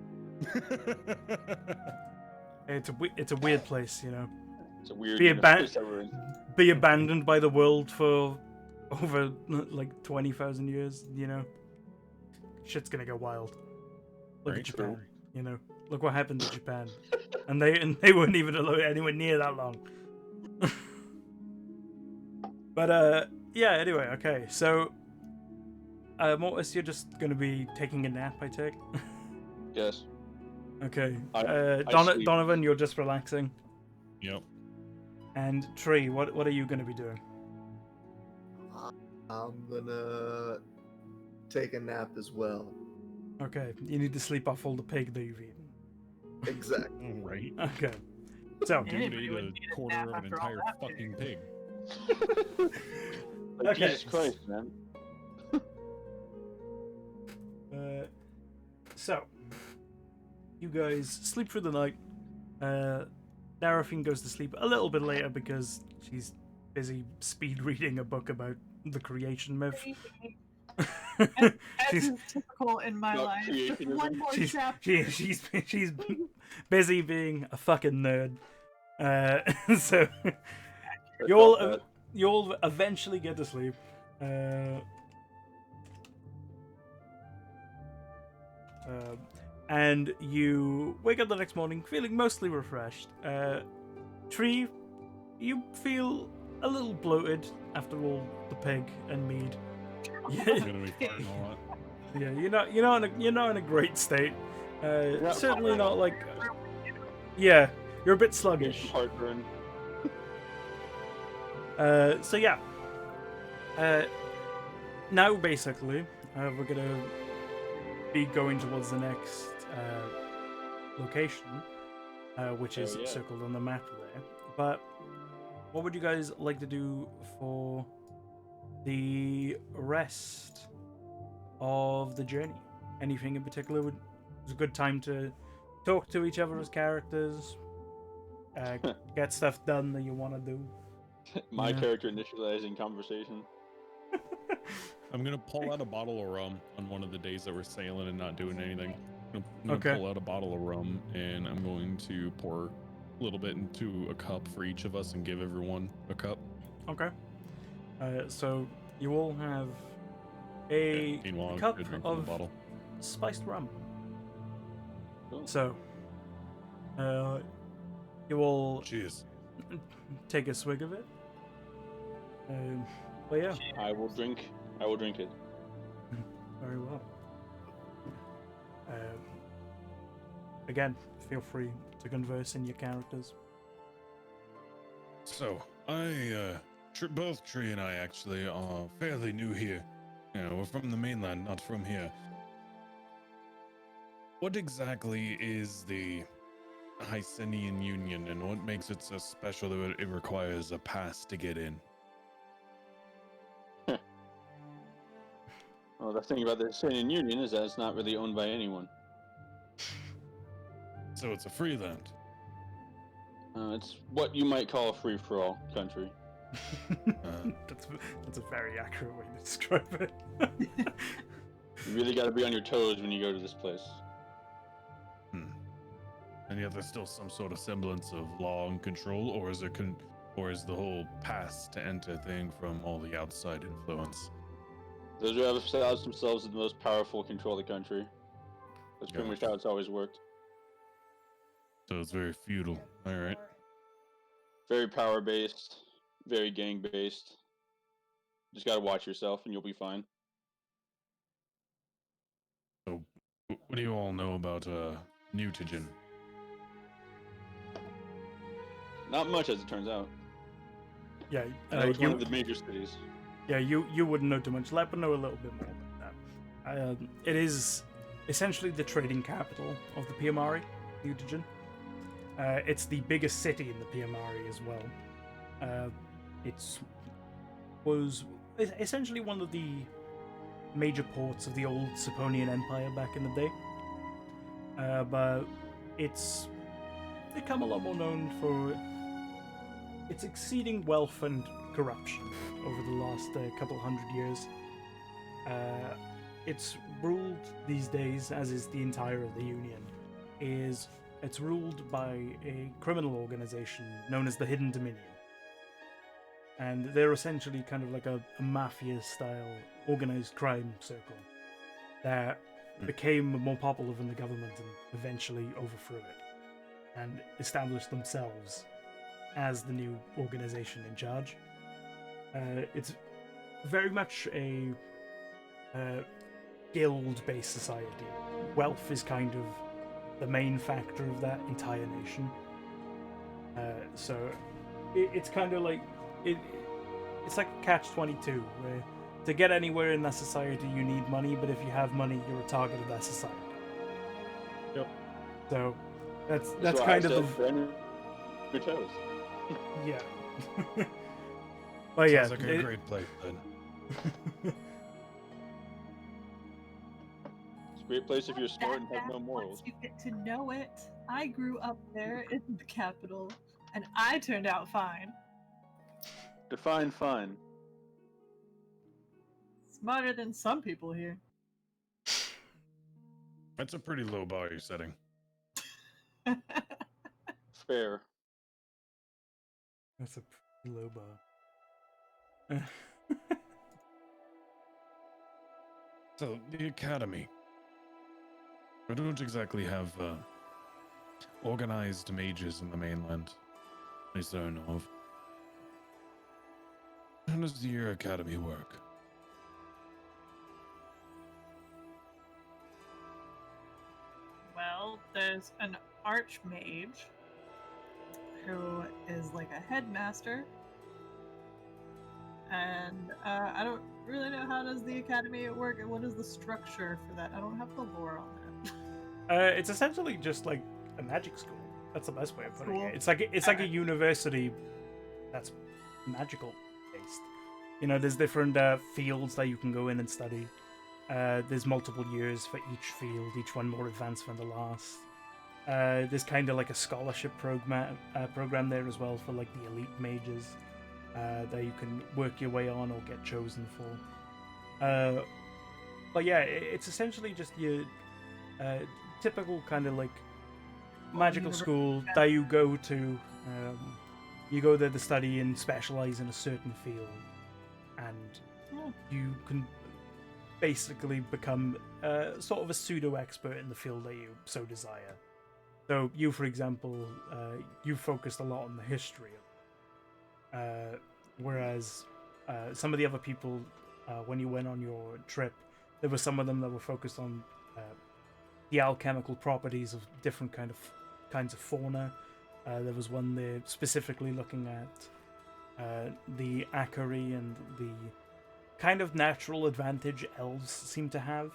It's a weird place, you know. It's a weird Be universe that we're in. Be abandoned by the world for over like 20,000 years, you know. Shit's gonna go wild. Look Very at Japan, true. you know. Look what happened to Japan, and they weren't even anywhere near that long. But yeah. Anyway, okay. So, Mortis, you're just gonna be taking a nap, I take. Yes. Okay. I sleep. Donovan, you're just relaxing. Yep. And Tree, what are you gonna be doing? I'm gonna take a nap as well. Okay, you need to sleep off all the pig that you've eaten. Exactly. Right. Okay. So, Dude Anybody ate would a need a quarter nap of an after all entire that fucking pig. Like, Okay. Jesus Christ, man. So you guys sleep through the night. Darafine goes to sleep a little bit later because she's busy speed reading a book about the creation myth. As she's is typical in my About life. Just creationism. one more she's chapter. she's busy being a fucking nerd. So you'll eventually get to sleep. And you wake up the next morning feeling mostly refreshed. Tree, you feel a little bloated after all the pig and mead. I'm Yeah, gonna be farting a lot. yeah, you're not in a great state. not Certainly fine. not like. Yeah, you're a bit Get sluggish. some heartburn. So yeah. Now basically, we're gonna be going towards the next location, which is Oh, yeah. circled on the map there. But what would you guys like to do for the rest of the journey? Anything in particular was a good time to talk to each other as characters, get stuff done that you want to do. My Yeah. character initializing conversation. I'm gonna pull out a bottle of rum on one of the days that we're sailing and not doing anything. I'm gonna Okay. pull out a bottle of rum and I'm going to pour a little bit into a cup for each of us and give everyone a cup. Okay. So you all have a Meanwhile, I'm cup gonna drink from the of bottle. spiced rum. Cool. So, you all Cheers. take a swig of it. But yeah, I will drink it. very well. Again, feel free to converse in your characters. So, both Tree and I actually are fairly new here. You know, we're from the mainland, not from here. What exactly is the Hysenian Union, and what makes it so special that it requires a pass to get in? Well, the thing about the Hysenian Union is that it's not really owned by anyone. So it's a free land. It's what you might call a free-for-all country. That's a very accurate way to describe it. You really got to be on your toes when you go to this place. And yet there's still some sort of semblance of law and control, or is or is the whole pass to enter thing from all the outside influence? Those who have established themselves as the most powerful control the country. That's pretty much how it's always worked. So it's very feudal. All right. Very power-based, very gang-based. Just gotta watch yourself and you'll be fine. So, what do you all know about Mutagen? Not much, as it turns out. Yeah, I know it's one of the major cities. yeah, you wouldn't know too much. Let me know a little bit more about that. It is essentially the trading capital of the PMRI, Mutagen. It's the biggest city in the PMRI as well. It was essentially one of the major ports of the old Saponian Empire back in the day. But it's become a lot more known for its exceeding wealth and corruption over the last couple hundred years. It's ruled these days, as is the entire of the Union, it's ruled by a criminal organization known as the Hidden Dominion. And they're essentially kind of like a mafia-style organized crime circle that became more popular than the government and eventually overthrew it and established themselves as the new organization in charge. It's very much a guild-based society. Wealth is kind of the main factor of that entire nation. So it's kind of like it's like a catch-22, where to get anywhere in that society you need money, but if you have money, you're a target of that society. Yep. So that's why kind I of said the friend your toes. yeah. But yeah, Sounds like a great place then. It's a great place if you're smart and have no Once morals. you get to know it, I grew up there in the capital, and I turned out fine. Define fine. Smarter than some people here. That's a pretty low bar you're setting. Fair. that's a pretty low bar. So, the academy. We don't exactly have organized mages in the mainland. At least I know of. How does your academy work? Well, there's an archmage who is like a headmaster, and I don't really know how does the academy work and what is the structure for that. I don't have the lore on that. It's essentially just like a magic school. That's the best way of putting Cool. it. It's like a Alright. university that's magical based. You know, there's different fields that you can go in and study. There's multiple years for each field, each one more advanced than the last. There's kind of like a scholarship program there as well for like the elite mages that you can work your way on or get chosen for. But yeah, it's essentially just your typical kind of like magical school that you go to. You go there to study and specialize in a certain field, and you can basically become sort of a pseudo expert in the field that you so desire. So you, for example, you focused a lot on the history of it. Whereas some of the other people, when you went on your trip, there were some of them that were focused on the alchemical properties of different kinds of fauna. There was one there specifically looking at the Akari and the kind of natural advantage elves seem to have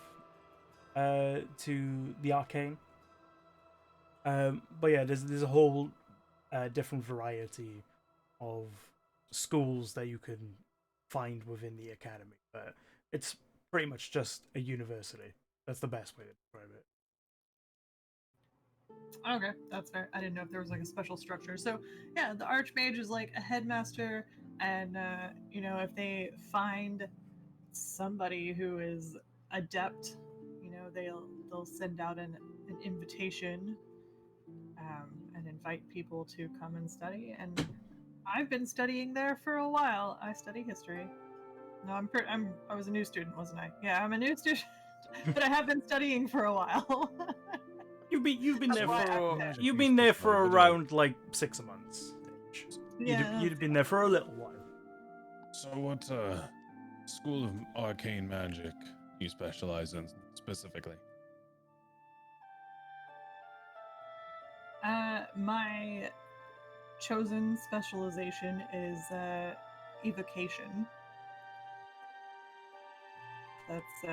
to the arcane. But yeah, there's a whole different variety of schools that you can find within the academy. But it's pretty much just a university. That's the best way to describe it. Okay, that's fair. I didn't know if there was like a special structure. So yeah, the archmage is like a headmaster, and you know, if they find somebody who is adept, you know, they'll send out an invitation and invite people to come and study. And I've been studying there for a while. I study history. No, I was a new student, wasn't I? Yeah, I'm a new student, but I have been studying for a while. You've been That's there why for I'm you've been there for around like 6 months. Yeah. You'd been there for a little while. So, what school of arcane magic you specialize in specifically? My chosen specialization is evocation. That's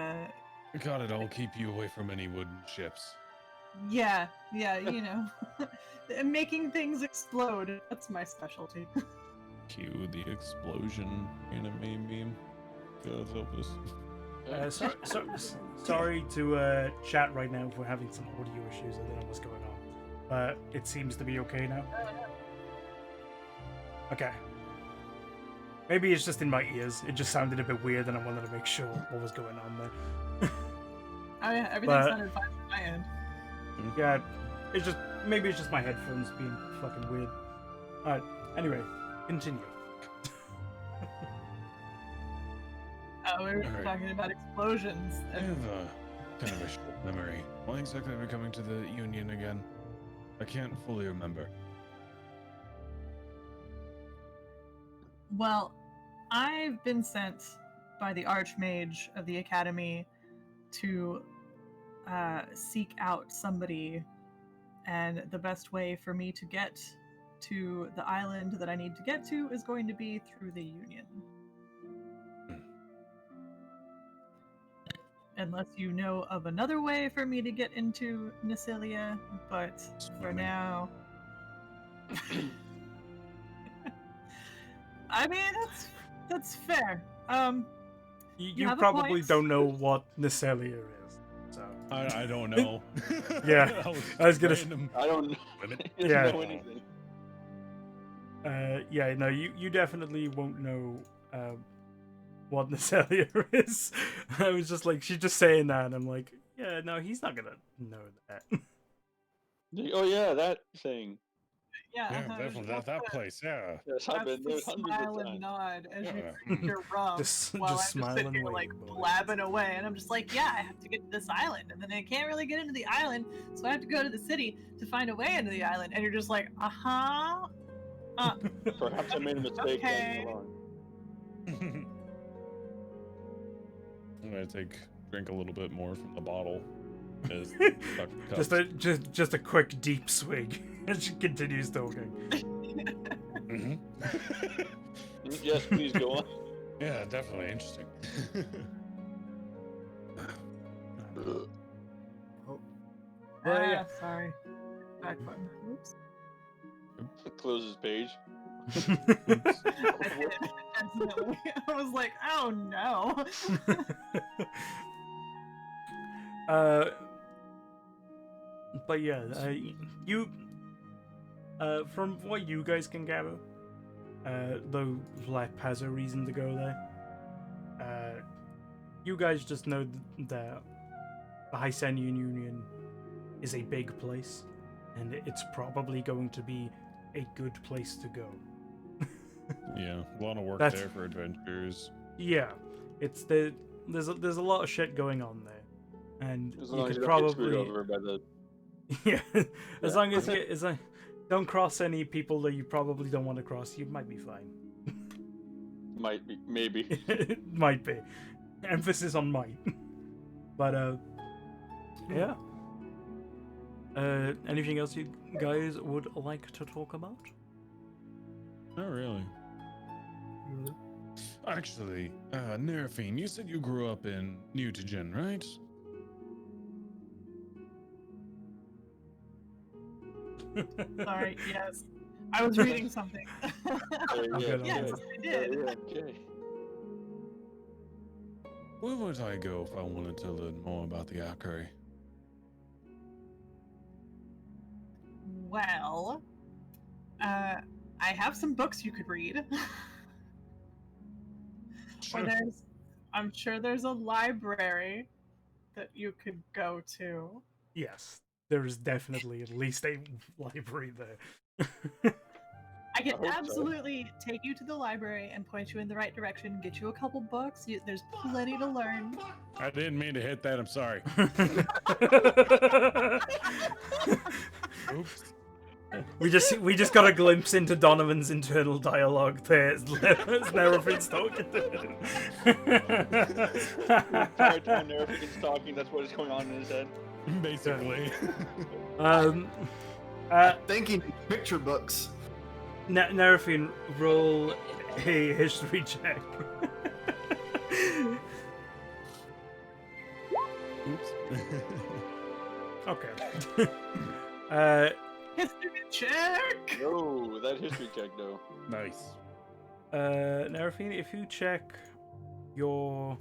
Got it. I'll keep you away from any wooden ships. yeah, you know, making things explode. That's my specialty. Cue the explosion anime meme. God help us. Sorry to chat right now if we're having some audio issues. I don't know what's going on, but it seems to be okay now. Okay. Maybe it's just in my ears. It just sounded a bit weird, and I wanted to make sure what was going on there. Oh yeah, everything But- sounded fine from my end. Yeah, maybe it's just my headphones being fucking weird. Anyway, continue. Oh, we were Alright. talking about explosions. I have a kind of a ship memory. Why exactly are we coming to the Union again? I can't fully remember. Well, I've been sent by the Archmage of the Academy to seek out somebody, and the best way for me to get to the island that I need to get to is going to be through the Union. Unless you know of another way for me to get into Nicilia, but for Swimming. now... I mean, that's fair. You have a probably point. don't know what Necelia is. So I don't know. Yeah, I was gonna random. I don't Yeah. know anything. yeah, no, you definitely won't know what Necelia is. I was just like, she's just saying that, and I'm like, yeah, no, he's not gonna know that. Oh yeah, that thing. Yeah, Yeah, uh-huh, definitely that place. Yeah. Yes, I've been there that's the hundreds smile of and times. nod as you Yeah. drink your rum Just while I'm just smile sitting and here wave, like boys. blabbing away, and I'm just like, yeah, I have to get to this island, and then I can't really get into the island, so I have to go to the city to find a way into the island, and you're just like, Perhaps I made a mistake. Okay. Hold on. I'm gonna drink a little bit more from the bottle. As just a quick deep swig as she continues talking. Mhm. Yes, please go on. Yeah, definitely interesting. But yeah. sorry. Back button. Oops. Closes page. I did it accidentally. I was like, oh no. But yeah, you from what you guys can gather, though Lep has a reason to go there, you guys just know that the Hysenian Union is a big place, and it's probably going to be a good place to go. Yeah, a lot of work That's- there for adventurers. Yeah, there's a lot of shit going on there, and As you long as could you don't get screwed probably over by the. yeah, as Yeah. long as you don't cross any people that you probably don't want to cross, you might be fine. Might be, maybe. It might be. Emphasis on might. But yeah. Anything else you guys would like to talk about? Not really. Actually, Nerfine, you said you grew up in Mutagen, right? Sorry, yes. I was reading something. Yeah, Yes, I did. Okay. Where would I go if I wanted to learn more about the Akari? Well, I have some books you could read. Or I'm sure there's a library that you could go to. Yes, there is definitely at least a library there. I can I hope so. absolutely take you to the library and point you in the right direction, get you a couple books. There's plenty to learn. I didn't mean to hit that, I'm sorry. Oops. We just got a glimpse into Donovan's internal dialogue there as Nerfin's talking to him. Every time Nerfin's talking, that's what is going on in his head. Basically. Thinking picture books. Nerfin, roll a history check. Oops. Okay. History check! No, that history check though. Nice. Nerfin, if you check your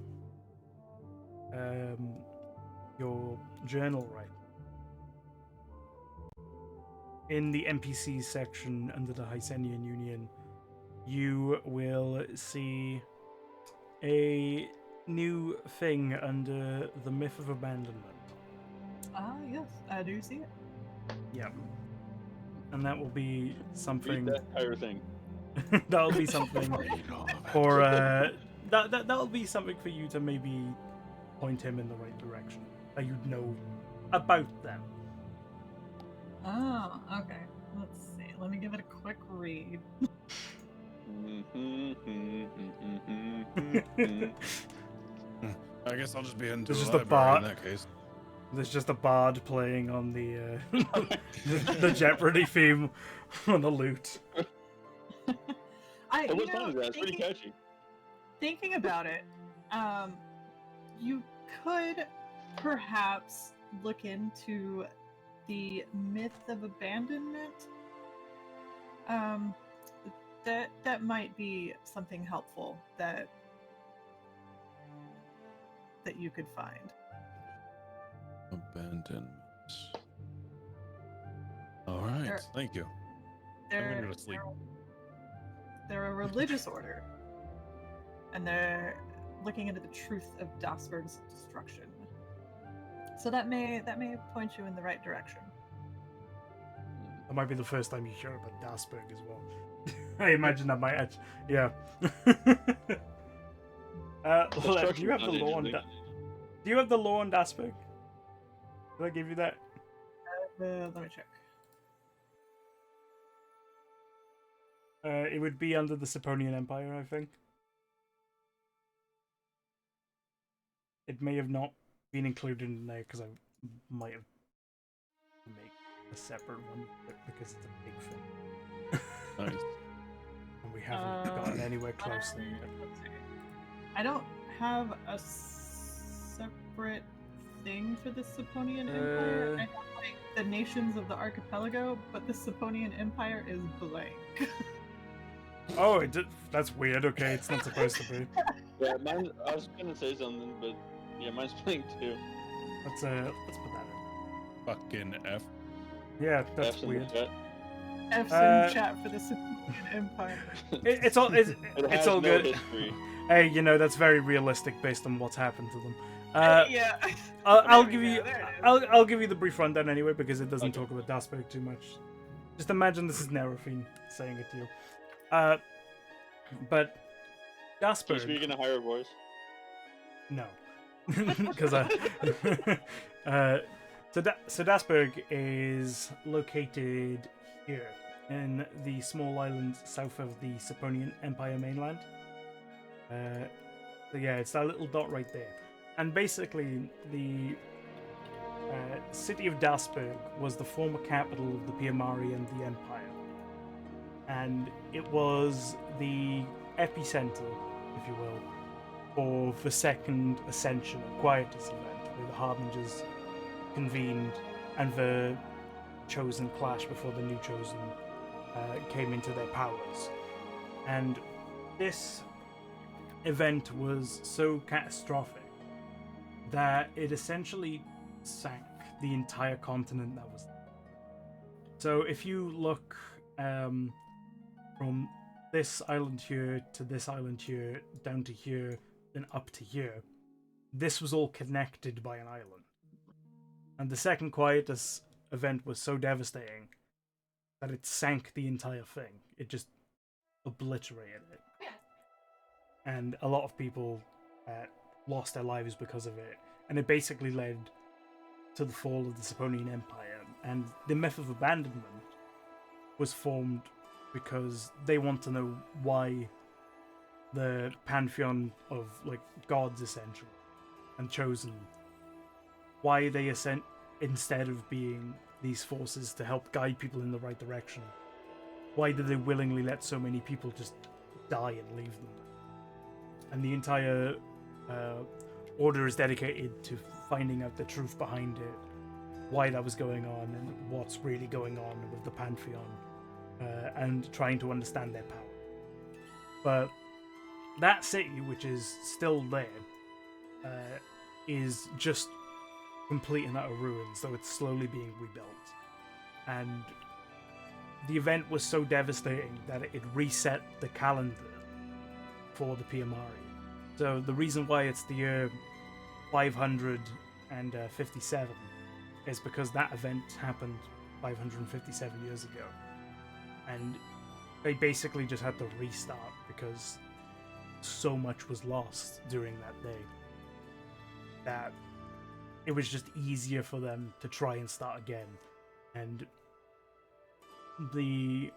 journal right in the NPC section under the Hysenian Union, you will see a new thing under the myth of abandonment. Ah, yes, I do see it. Yep. And that will be something. Read that entire thing. That'll be something for that'll be something for you to maybe point him in the right direction. that you'd know about them. Oh, okay. Let's see. Let me give it a quick read. I guess I'll just be into There's the just a library bar. in that case. There's just a bard playing on the the Jeopardy theme on the lute. Hey, what song is that? It's pretty catchy. Thinking about it, you could perhaps look into the myth of abandonment. That might be something helpful that you could find. Abandonment. All right, There- thank you. I'm gonna go to sleep. They're a religious order, and they're looking into the truth of Dasberg's destruction. So that may point you in the right direction. That might be the first time you hear about Dasberg as well. I imagine that might actually, yeah. Lev, do you have the law on Do you have the law on Dasberg? Did I give you that? Let me check. It would be under the Saponian Empire, I think. It may have not been included in there because I might have made a separate one because it's a big thing. Nice. And we haven't gotten anywhere close to it. Let's see. I don't have a separate thing for the Saponian Empire. I have like the nations of the archipelago, but the Saponian Empire is blank. Oh, that's weird. Okay, it's not supposed to be. Yeah, mine. I was gonna say something, but yeah, mine's playing too. Let's put that in. Fucking F. Yeah, that's F's in the weird. chat. F's in chat for the Saponian Empire. It's all It it's has all no good. history. Hey, that's very realistic based on what's happened to them. Yeah. I'll There give we you go, there it is. I'll give you the brief rundown anyway because it doesn't Okay. talk about Dasberg too much. Just imagine this is Nerafine saying it to you. But Can you Dasberg, speak in a higher voice? no, because so Dasberg is located here in the small island south of the Saponian Empire mainland. So yeah, it's that little dot right there. And basically, the city of Dasberg was the former capital of the Piamari and the Empire. And it was the epicenter, if you will, for the second Ascension or Quietus event, where the Harbingers convened and the Chosen clash before the new Chosen came into their powers. And this event was so catastrophic that it essentially sank the entire continent that was there. So if you look from this island here to this island here, down to here, then up to here, this was all connected by an island. And the second Quietus event was so devastating that it sank the entire thing. It just obliterated it. And a lot of people lost their lives because of it. And it basically led to the fall of the Saponian Empire. And the myth of abandonment was formed because they want to know why the pantheon of gods essentially and chosen, why they instead of being these forces to help guide people in the right direction, why did they willingly let so many people just die and leave them? And the entire order is dedicated to finding out the truth behind it, why that was going on, and what's really going on with the pantheon, and trying to understand their power. But that city, which is still there, is just complete and utter ruins, though it's slowly being rebuilt. And the event was so devastating that it reset the calendar for the Piamari. So the reason why it's the year 557 is because that event happened 557 years ago. And they basically just had to restart because so much was lost during that day that it was just easier for them to try and start again. And the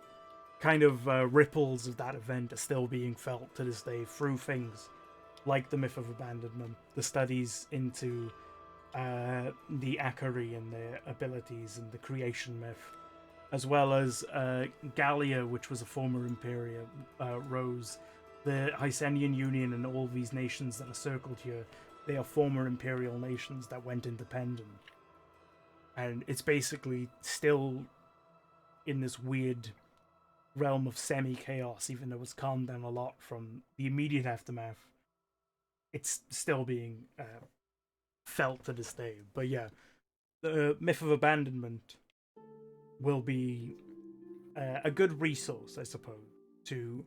kind of ripples of that event are still being felt to this day through things like the myth of abandonment, the studies into the Akari and their abilities, and the creation myth, as well as Gallia, which was a former Imperia, rose. The Hysenian Union and all these nations that are circled here, they are former imperial nations that went independent. And it's basically still in this weird realm of semi-chaos, even though it's calmed down a lot from the immediate aftermath. It's still being felt to this day. But yeah, the myth of abandonment will be a good resource, I suppose, to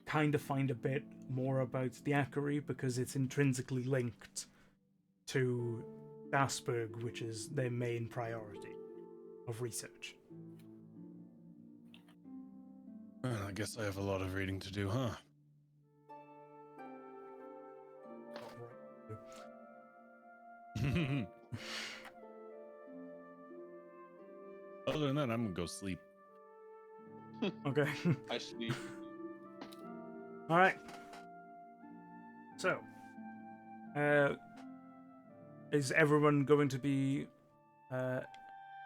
kind of find a bit more about the Akari, because it's intrinsically linked to Asperg, which is their main priority of research. Well, I guess I have a lot of reading to do, huh? Other than that, I'm gonna go sleep. Okay. I sleep. All right. So, is everyone going to be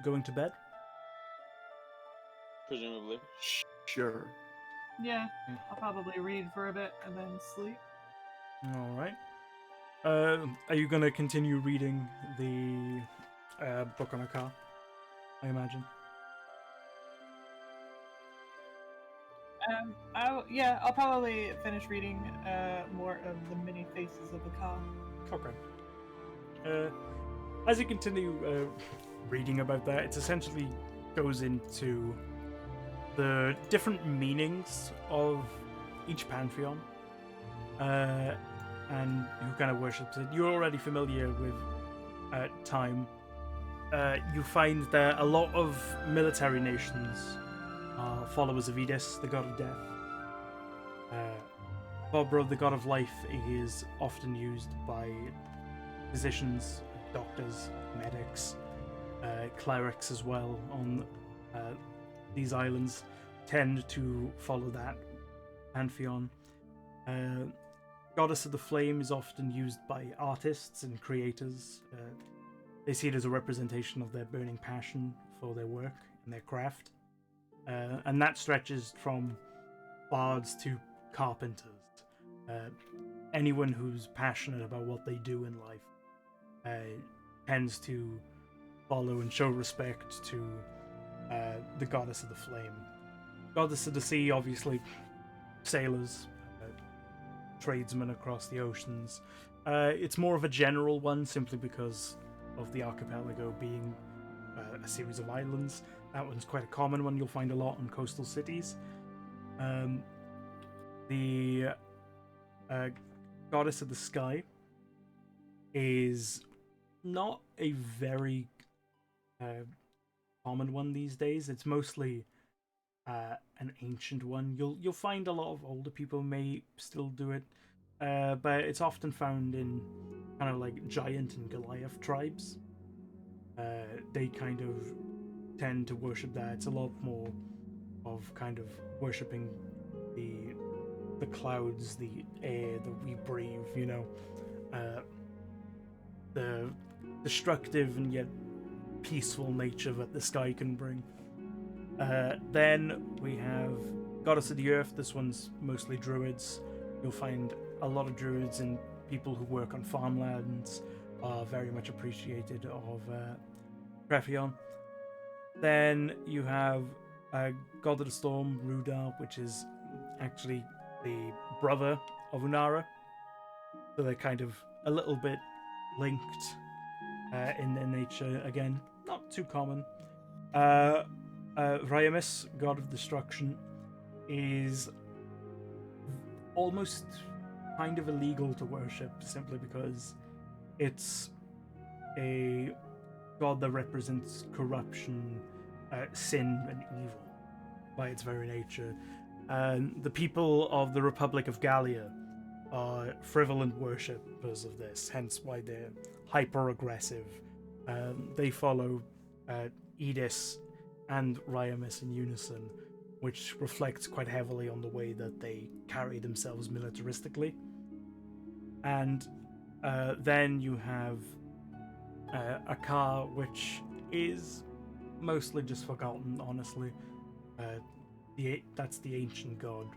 going to bed? Presumably. Sure. Yeah, I'll probably read for a bit and then sleep. All right. Are you going to continue reading the book on a car? I imagine. I'll probably finish reading more of the many faces of the Ka. Okay. As you continue reading about that, it essentially goes into the different meanings of each pantheon and who kind of worships it. You're already familiar with time. You find that a lot of military nations are followers of Edis, the god of death. Bobro, the god of life, is often used by physicians, doctors, medics, clerics as well on these islands tend to follow that pantheon. Goddess of the Flame is often used by artists and creators. They see it as a representation of their burning passion for their work and their craft. And that stretches from bards to carpenters. Anyone who's passionate about what they do in life tends to follow and show respect to the Goddess of the Flame. Goddess of the Sea, obviously, sailors, tradesmen across the oceans. It's more of a general one, simply because of the archipelago being a series of islands. That one's quite a common one. You'll find a lot in coastal cities. The Goddess of the Sky is not a very common one these days. It's mostly an ancient one. You'll find a lot of older people may still do it, but it's often found in kind of like Giant and Goliath tribes. They kind of tend to worship that. It's a lot more of kind of worshipping the clouds, the air that we breathe, you know, the destructive and yet peaceful nature that the sky can bring. Then we have Goddess of the Earth. This one's mostly druids. You'll find a lot of druids and people who work on farmlands are very much appreciated of Grephion. Then you have God of the Storm, Rudar, which is actually the brother of Unara. So they're kind of a little bit linked in their nature. Again, not too common. Ryamis, God of Destruction, is almost kind of illegal to worship simply because it's a god that represents corruption, sin, and evil by its very nature. The people of the Republic of Gallia are frivolent worshippers of this, hence why they're hyper-aggressive. They follow Edis and Ryamis in unison, which reflects quite heavily on the way that they carry themselves militaristically. And then you have Akar, which is mostly just forgotten, honestly. That's the ancient god.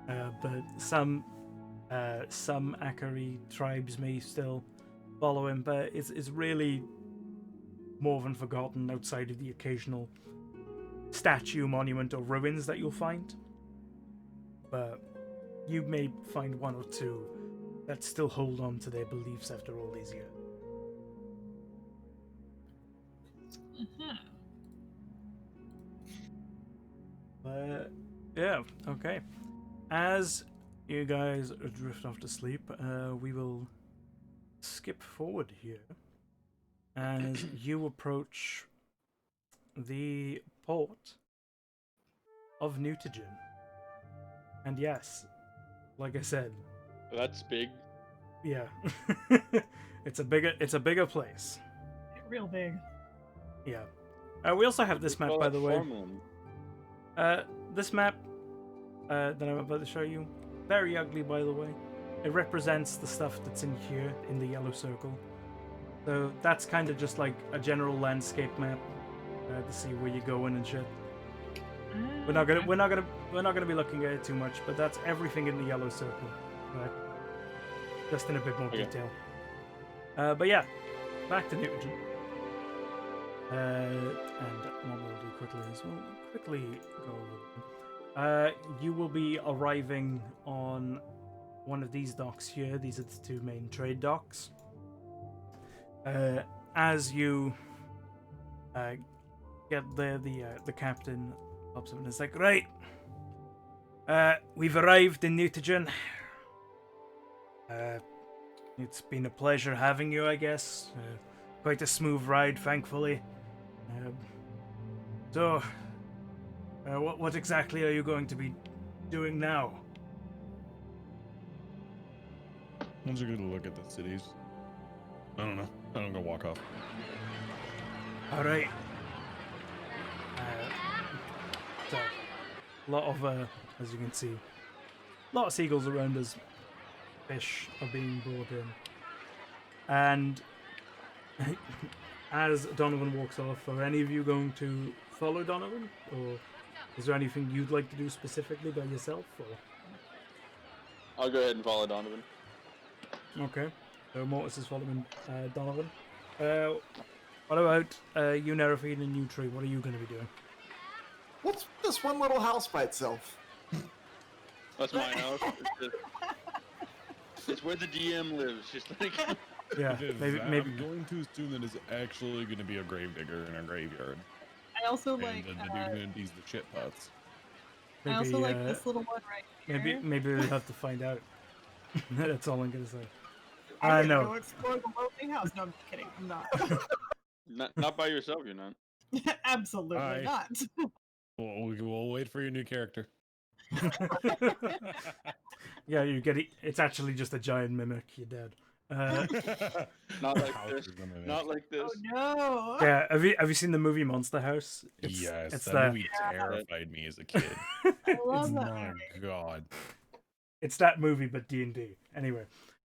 But some Akari tribes may still follow him, but it's really more than forgotten outside of the occasional statue, monument, or ruins that you'll find. But you may find one or two that still hold on to their beliefs after all these years. Yeah, okay. As you guys drift off to sleep, we will skip forward here as you approach the port of Newtogen. And yes, like I said, That's big. yeah, it's a bigger place. Real big. Yeah. We also have this map, by the way. This map that I'm about to show you, very ugly, by the way. It represents the stuff that's in here in the yellow circle. So that's kind of just like a general landscape map to see where you're going and shit. We're not gonna be looking at it too much, but that's everything in the yellow circle, right? Just in a bit more detail. But yeah, back to Newtogen. And what we'll do quickly is we'll quickly go over them. You will be arriving on one of these docks here. These are the two main trade docks. As you get there, the captain pops up and is like, "Right, we've arrived in Newtogen. It's been a pleasure having you, I guess. Quite a smooth ride, thankfully. So, what exactly are you going to be doing now?" Once you get a look at the cities, I don't know. I'm gonna walk off. All right. So, a lot of, as you can see, a lot of seagulls around us. Fish are being brought in, and as Donovan walks off, are any of you going to follow Donovan, or is there anything you'd like to do specifically by yourself? Or? I'll go ahead and follow Donovan. Okay, so Mortis is following Donovan. What about you, Nerafine, and you, Tree? What are you going to be doing? What's this one little house by itself? That's my house. It's where the DM lives. Just like Yeah, maybe. I'm going to assume that it's actually going to be a gravedigger in a graveyard. I also And like. the dude going to use the shit pots. I also like this little one right here. Maybe we'll have to find out. That's all I'm going to say. I know. Go explore the lonely house. No, I'm just kidding. I'm not. not by yourself. You're not. Absolutely Hi. not. We'll wait for your new character. Yeah, you get it. It's actually just a giant mimic. You're dead. Not like this. Not like this. Oh no. Yeah, have you seen the movie Monster House? Yes, it's that movie terrified me as a kid. I love that. My God. It's that movie, but D&D. Anyway,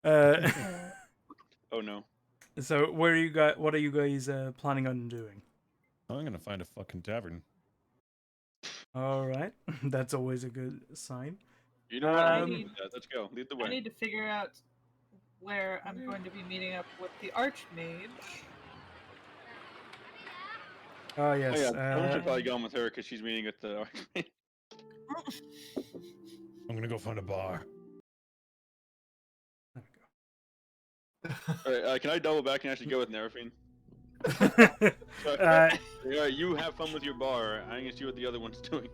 Oh no. so where are you guys? What are you guys planning on doing? I'm gonna find a fucking tavern. All right, that's always a good sign. You know what? I'm Um, good with that. Let's go. Lead the I way. need to figure out where I'm going to be meeting up with the Archmage. Oh yes. Oh yeah, I should probably go with her because she's meeting with the Archmage. I'm gonna go find a bar. Alright, can I double back and actually go with Nerafine? Alright, Alright, you have fun with your bar. I'm gonna see what the other one's doing.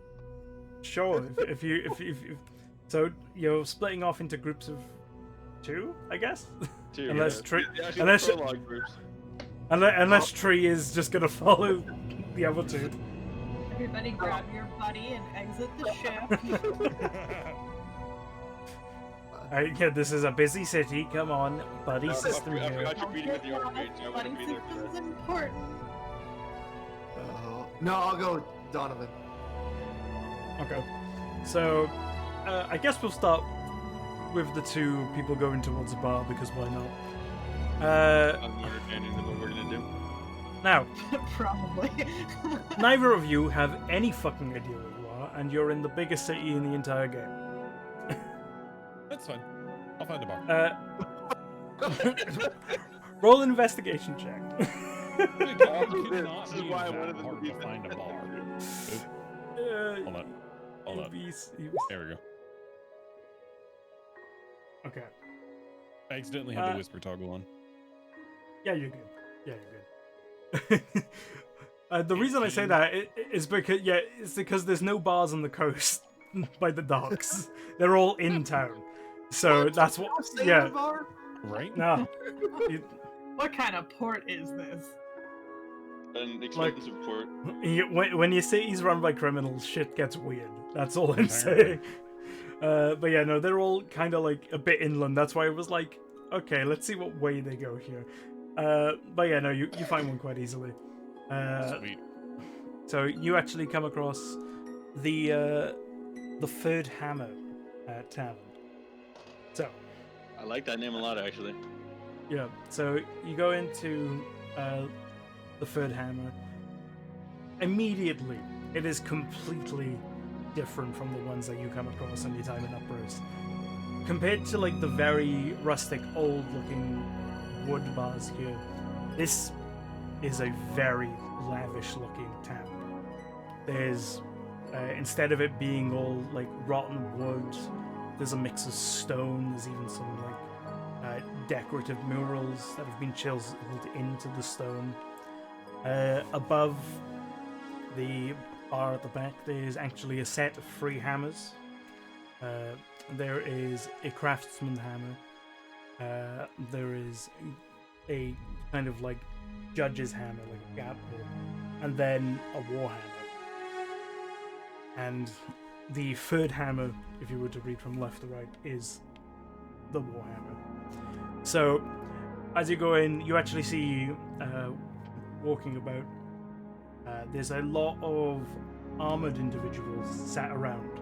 sure. If you so you're splitting off into groups of two, I guess. Two, Unless yeah. Tree- Actually, the unless- prologue groups. Unless Tree is just gonna follow the other two. Everybody grab your buddy and exit the ship. Yeah, this is a busy city. Come on, buddy I system here. forgot you're Don't meeting with get the lost. Archmage. I want Buddy to be there for system's that. important. No, I'll go Donovan. Okay. So, I guess we'll start with the two people going towards the bar because why not? I'm understanding of what we're gonna do. Now, Probably. neither of you have any fucking idea where you are, and you're in the biggest city in the entire game. That's fine. I'll find a bar. Roll an investigation check. It cannot This is be why I that wanted them to hard be to find a bar. Oop, hold up. Hold up. There we go. Okay. I accidentally had the whisper toggle on. Yeah, you're good. Yeah, you're good. The reason I say that is because it's because there's no bars on the coast by the docks. They're all in town, so that's what. Yeah, Bar? Right? no. What kind of port is this? An expensive port. When your city's run by criminals, shit gets weird. That's all I'm Apparently. saying. But yeah, no, they're all kind of like a bit inland. That's why it was like, okay, let's see what way they go here. But yeah, no, you find one quite easily. Sweet. So you actually come across the Third Hammer Tavern. So I like that name a lot, actually. yeah, so you go into the Third Hammer. Immediately, it is completely different from the ones that you come across on your time in Upburst. Compared to like the very rustic, old-looking wood bars here, this is a very lavish-looking town. There's instead of it being all like rotten wood, there's a mix of stone. There's even some like decorative murals that have been chiseled into the stone. Above the bar at the back, there's actually a set of 3 hammers. There is a craftsman hammer. There is a kind of like judge's hammer, like a gap hammer, and then a war hammer. And the third hammer, if you were to read from left to right, is the war hammer. So, as you go in, you actually see walking about. There's a lot of armored individuals sat around.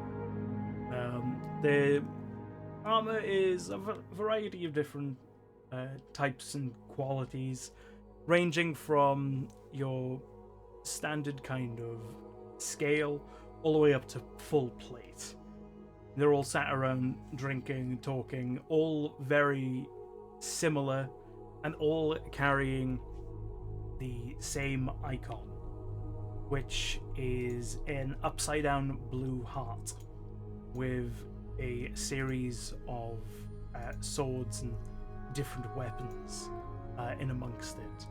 The armor is a variety of different types and qualities, ranging from your standard kind of scale all the way up to full plate. They're all sat around drinking, talking, all very similar, and all carrying the same icon, which is an upside down blue heart with a series of swords and different weapons in amongst it.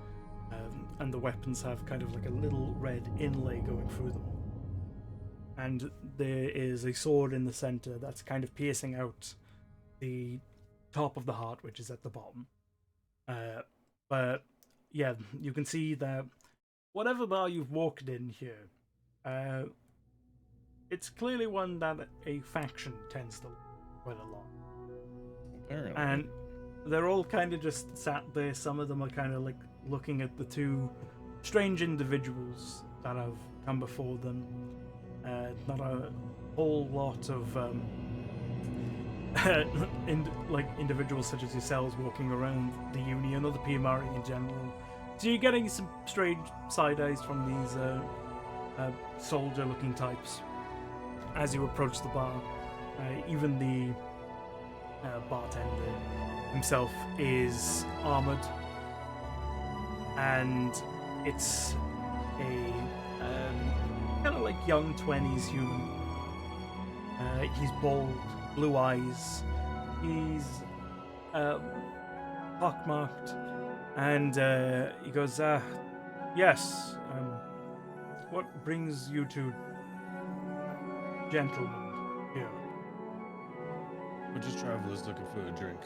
And the weapons have kind of like a little red inlay going through them. And there is a sword in the center that's kind of piercing out the top of the heart, which is at the bottom. But yeah, you can see that whatever bar you've walked in here, it's clearly one that a faction tends to quite a lot. Apparently. And they're all kind of just sat there. Some of them are kind of like looking at the two strange individuals that have come before them. Not a whole lot of individuals such as yourselves walking around the Union or the PMRE in general. So you're getting some strange side eyes from these soldier-looking types as you approach the bar. Even the bartender himself is armored, and it's a kind of like young 20s human. He's bald, blue eyes. He's pockmarked, and he goes, "Yes. What brings you to gentlemen here?" We're just travelers looking for a drink.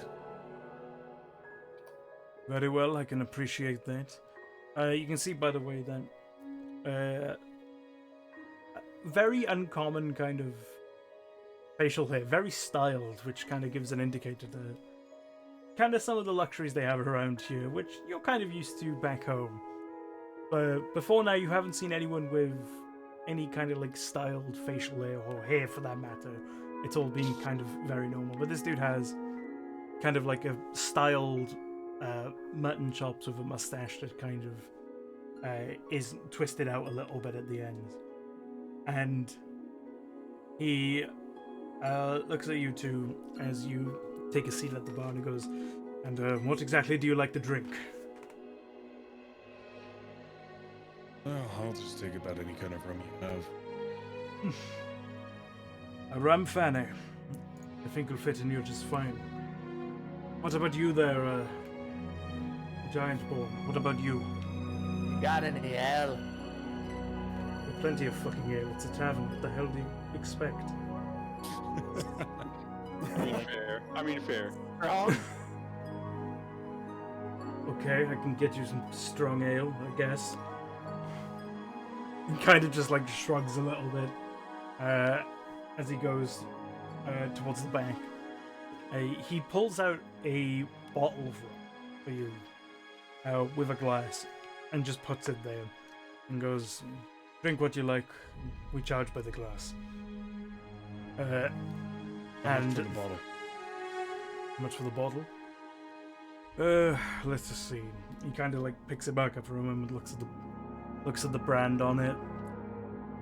Very well, I can appreciate that. You can see, by the way, that very uncommon kind of facial hair, very styled, which kind of gives an indicator to kind of some of the luxuries they have around here, which you're kind of used to back home. But before now, you haven't seen anyone with any kind of like styled facial hair or hair for that matter. It's all been kind of very normal. But this dude has kind of like a styled mutton chops with a mustache that kind of is twisted out a little bit at the end. And he looks at you two as you take a seat at the bar and he goes, and what exactly do you like to drink? Well, I'll just take about any kind of rum you have. A rum fanny. I think will fit in you just fine. What about you there, giant born? What about you? Got any ale? Plenty of fucking ale. It's a tavern. What the hell do you expect? I mean, fair. Strong? Okay, I can get you some strong ale, I guess. He kind of just like shrugs a little bit as he goes towards the back. He pulls out a bottle of rum for you with a glass and just puts it there and goes, drink what you like, we charge by the glass. And For the bottle. how much for the bottle? Let's just see. He kind of like picks it back up for a moment, looks at the brand on it,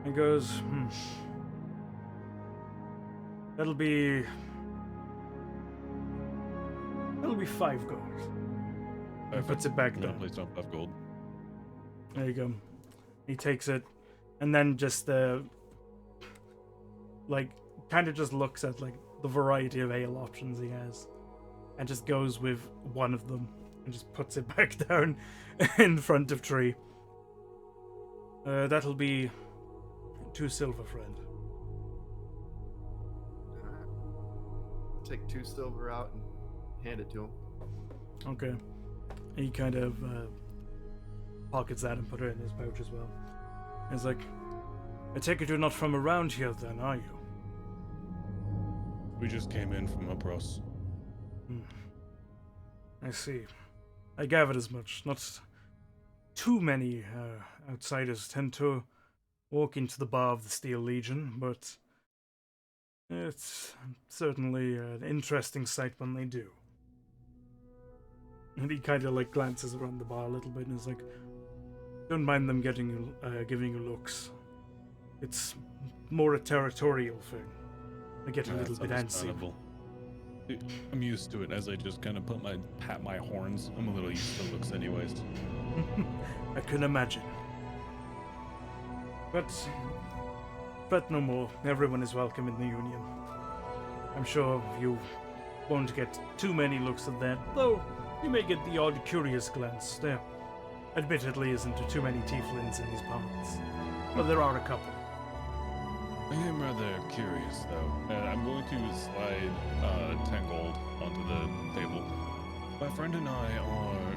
and goes, That'll be 5 gold. And puts it back No, down. please don't have gold. There you go. He takes it, and then just like kind of just looks at like the variety of ale options he has, and just goes with one of them and just puts it back down in front of Tree. That'll be 2 silver, friend. Take 2 silver out and hand it to him. Okay. He kind of pockets that and put it in his pouch as well. He's like, I take it you're not from around here then, are you? We just came in from across. I see. I gathered as much. Not too many outsiders tend to walk into the bar of the Steel Legion, but it's certainly an interesting sight when they do. And he kind of like glances around the bar a little bit and is like, don't mind them giving you looks. It's more a territorial thing. They get a little bit antsy. understandable. I'm used to it as I just kind of pat my horns. I'm a little used to looks anyways. I can imagine. But no more. Everyone is welcome in the Union. I'm sure you won't get too many looks at that, though you may get the odd curious glance. There admittedly isn't too many tieflings in these parts, but there are a couple. I am rather curious though, and I'm going to slide 10 gold onto the table. My friend and I are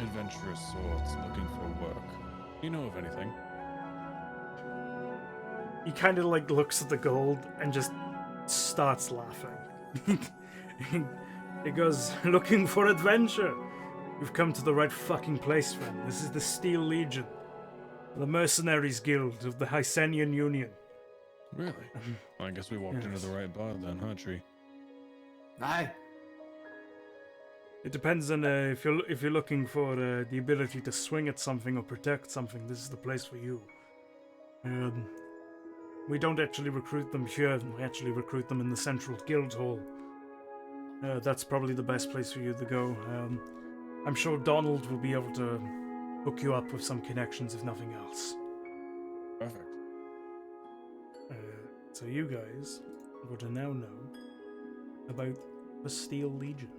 adventurous sorts looking for work. Do you know of anything? He kind of like looks at the gold and just starts laughing. He goes, looking for adventure. You've come to the right fucking place, friend. This is the Steel Legion, the Mercenaries Guild of the Hysenian Union. Really? Well, I guess we walked into Yes. the right bar then, huh, Tree? Aye. It depends on if you're looking for the ability to swing at something or protect something. This is the place for you. We don't actually recruit them here. We actually recruit them in the Central Guild Hall. That's probably the best place for you to go. I'm sure Donald will be able to hook you up with some connections, if nothing else. Perfect. So you guys would now know about the Steel Legion.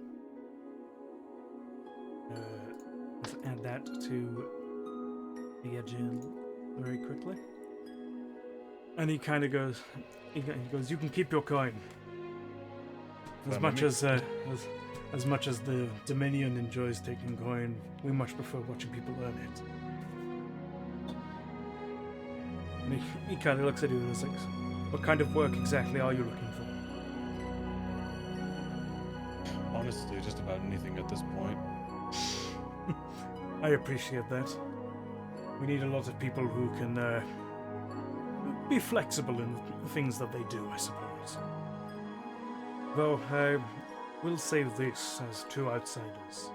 Let's add that to the agenda very quickly. And he kind of goes, he goes, you can keep your coin. As much as the Dominion enjoys taking coin, we much prefer watching people earn it. And he kind of looks at you and is like, what kind of work exactly are you looking for? honestly just about anything at this point. I appreciate that. We need a lot of people who can be flexible in the things that they do, I suppose. Though I will say this as two outsiders.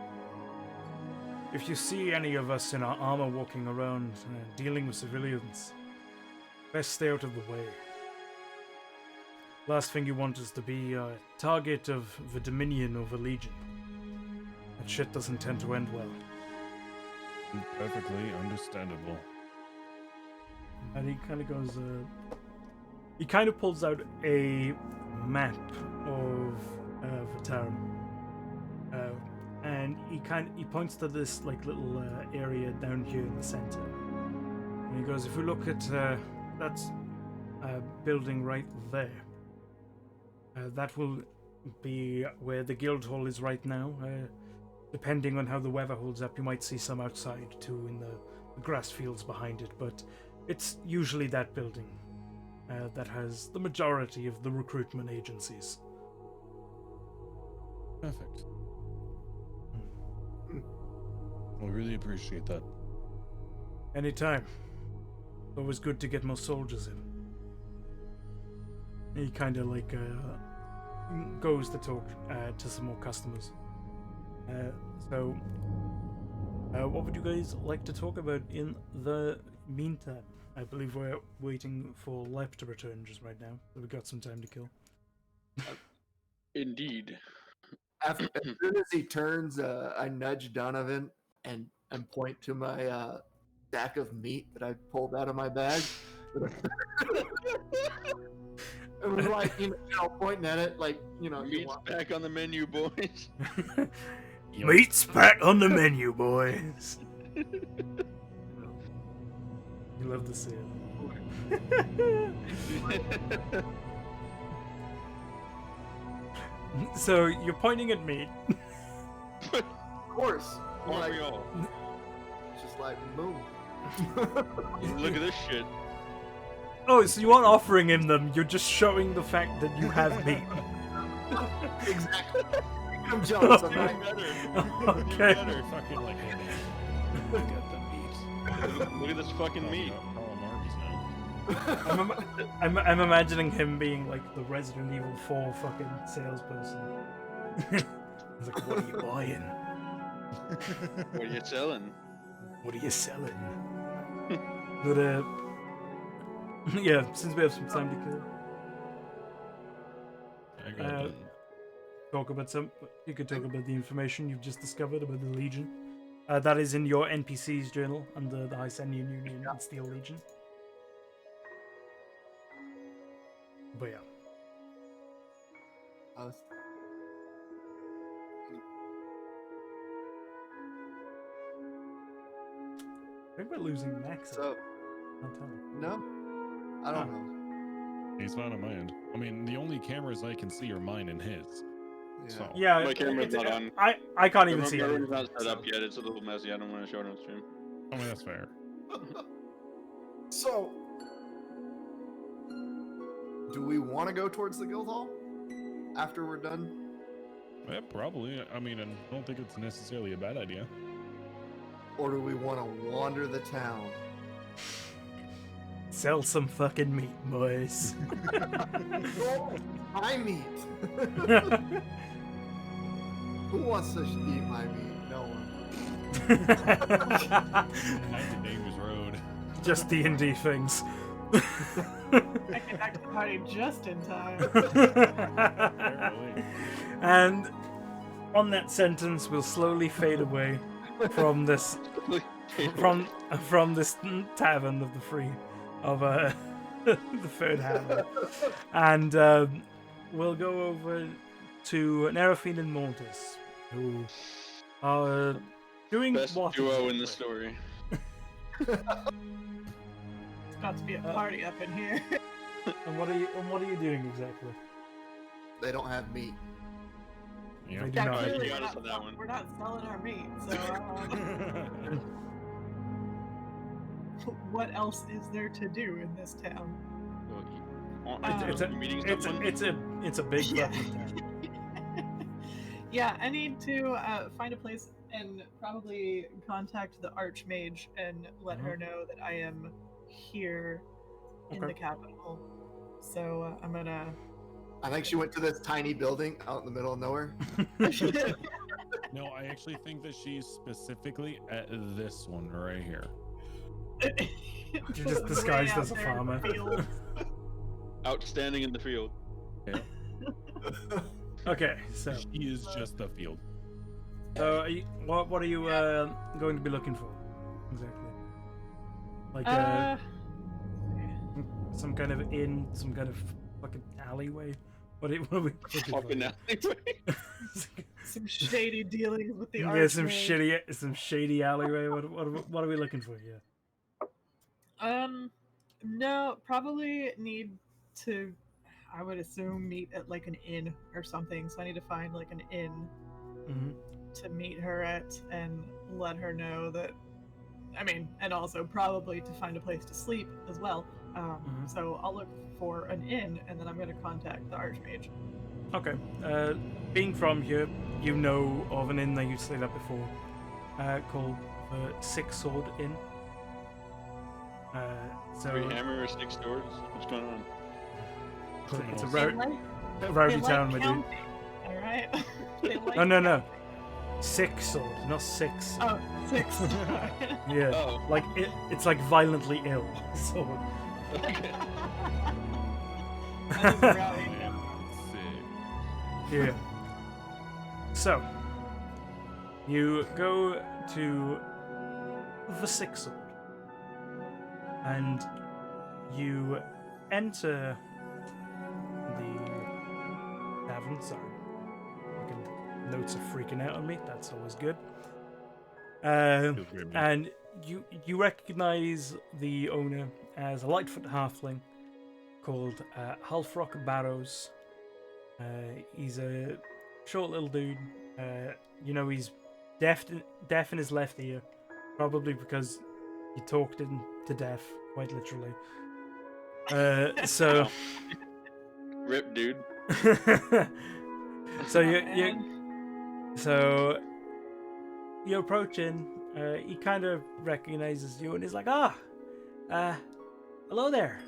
If you see any of us in our armor walking around dealing with civilians, best stay out of the way. Last thing you want is to be a target of the Dominion or the Legion. That shit doesn't tend to end well. Perfectly understandable. And he kind of goes, he kind of pulls out a map of the town. And he points to this like little area down here in the center. And he goes, if we look at that building right there, that will be where the guild hall is right now. Depending on how the weather holds up, you might see some outside too in the grass fields behind it, but it's usually that building that has the majority of the recruitment agencies. Perfect. I really appreciate that. Anytime. Always good to get more soldiers in. He kind of like goes to talk to some more customers. What would you guys like to talk about in the meantime? I believe we're waiting for Lep to return just right now, so we've got some time to kill. Indeed. As soon as he turns, I nudge Donovan and point to my stack of meat that I pulled out of my bag. It was like, pointing at it, like, you Meat's want. back on the menu, boys. Meat's back on the menu, boys. You love to see it. So you're pointing at me. Of course. Aren't Like, we all? just like, boom. Look at this shit. Oh, so you aren't offering him them, you're just showing the fact that you have meat. Exactly. I'm jealous. I'm Even like, better. Okay. Even better. Fucking like, hey man, look at the meat. Look at this fucking meat. Call him Arby's now. I'm imagining him being like the Resident Evil 4 fucking salesperson. He's like, what are you buying? What are you selling? What are you selling? But yeah, since we have some time to kill, I got it. you could talk about the information you've just discovered about the Legion. That is in your NPC's journal under the Hysenian Union and Steel Legion. But yeah. I think we're losing Max. So, Can't tell. no, I don't know. He's fine on my end. I mean, the only cameras I can see are mine and his. Yeah. So, Yeah, My camera's not on. I can't even see My it. room's not set up yet. It's a little messy. I don't want to show it on stream. I mean, that's fair. So, do we want to go towards the guild hall after we're done? Yeah, probably. I mean, I don't think it's necessarily a bad idea. Or do we want to wander the town? Sell some fucking meat, boys. My meat. Who wants to eat my meat? No one. That's a dangerous road. Just D&D things. I get back to the party just in time. Apparently. And on that sentence, we'll slowly fade away from this from this tavern of the free of the third hand, and we'll go over to Nerafine and Mortis, who are doing Best what duo in the story. It's about to be a party up in here. And what are you doing exactly? They don't have meat. Yeah. They do Yeah, not. Alright, clearly be we're honest not, on that one. we're not selling our meat, so what else is there to do in this town? It's a big Yeah. fucking town. Yeah, I need to find a place and probably contact the Archmage and let her know that I am here in Okay. the capital. So I'm gonna. I think she went to this tiny building out in the middle of nowhere. No, I actually think that she's specifically at this one right here. You're just Way disguised out as a there in the farmer. fields. Outstanding in the field. Yeah. Okay, so She is just the field. are you, what are you going to be looking for exactly? Like some kind of inn, some kind of fucking alleyway. What are we looking for? Fucking alleyway. Some shady dealings with the Yeah, Archmage. some shady alleyway. What are we looking for here? No, probably need to. I would assume meet at like an inn or something. So I need to find like an inn Mm-hmm. to meet her at and let her know that. I mean, and also probably to find a place to sleep as well. So I'll look for an inn and then I'm going to contact the Archmage. Okay. Being from here, you know of an inn that you stayed at before, called Six Sword Inn. So 3 hammer or 6 swords? What's going on? it's a They like, rowdy they town, like my dude. counting, all right? They like No. counting. Six sword, not six. Oh, 6. Yeah, Oh. like it's like violently ill. So Okay. That is rowdy. Sick. yeah. So you go to the Six Sword, and you enter the tavern. Sorry, fucking notes are freaking out on me. That's always good. Feels great, man. And you recognize the owner as a Lightfoot halfling called Halfrock Barrows. He's a short little dude. You know, he's deaf in his left ear, probably because you talked him to death, quite literally. So, Rip, dude. so Man. so you approach in. He kind of recognizes you, and he's like, hello there.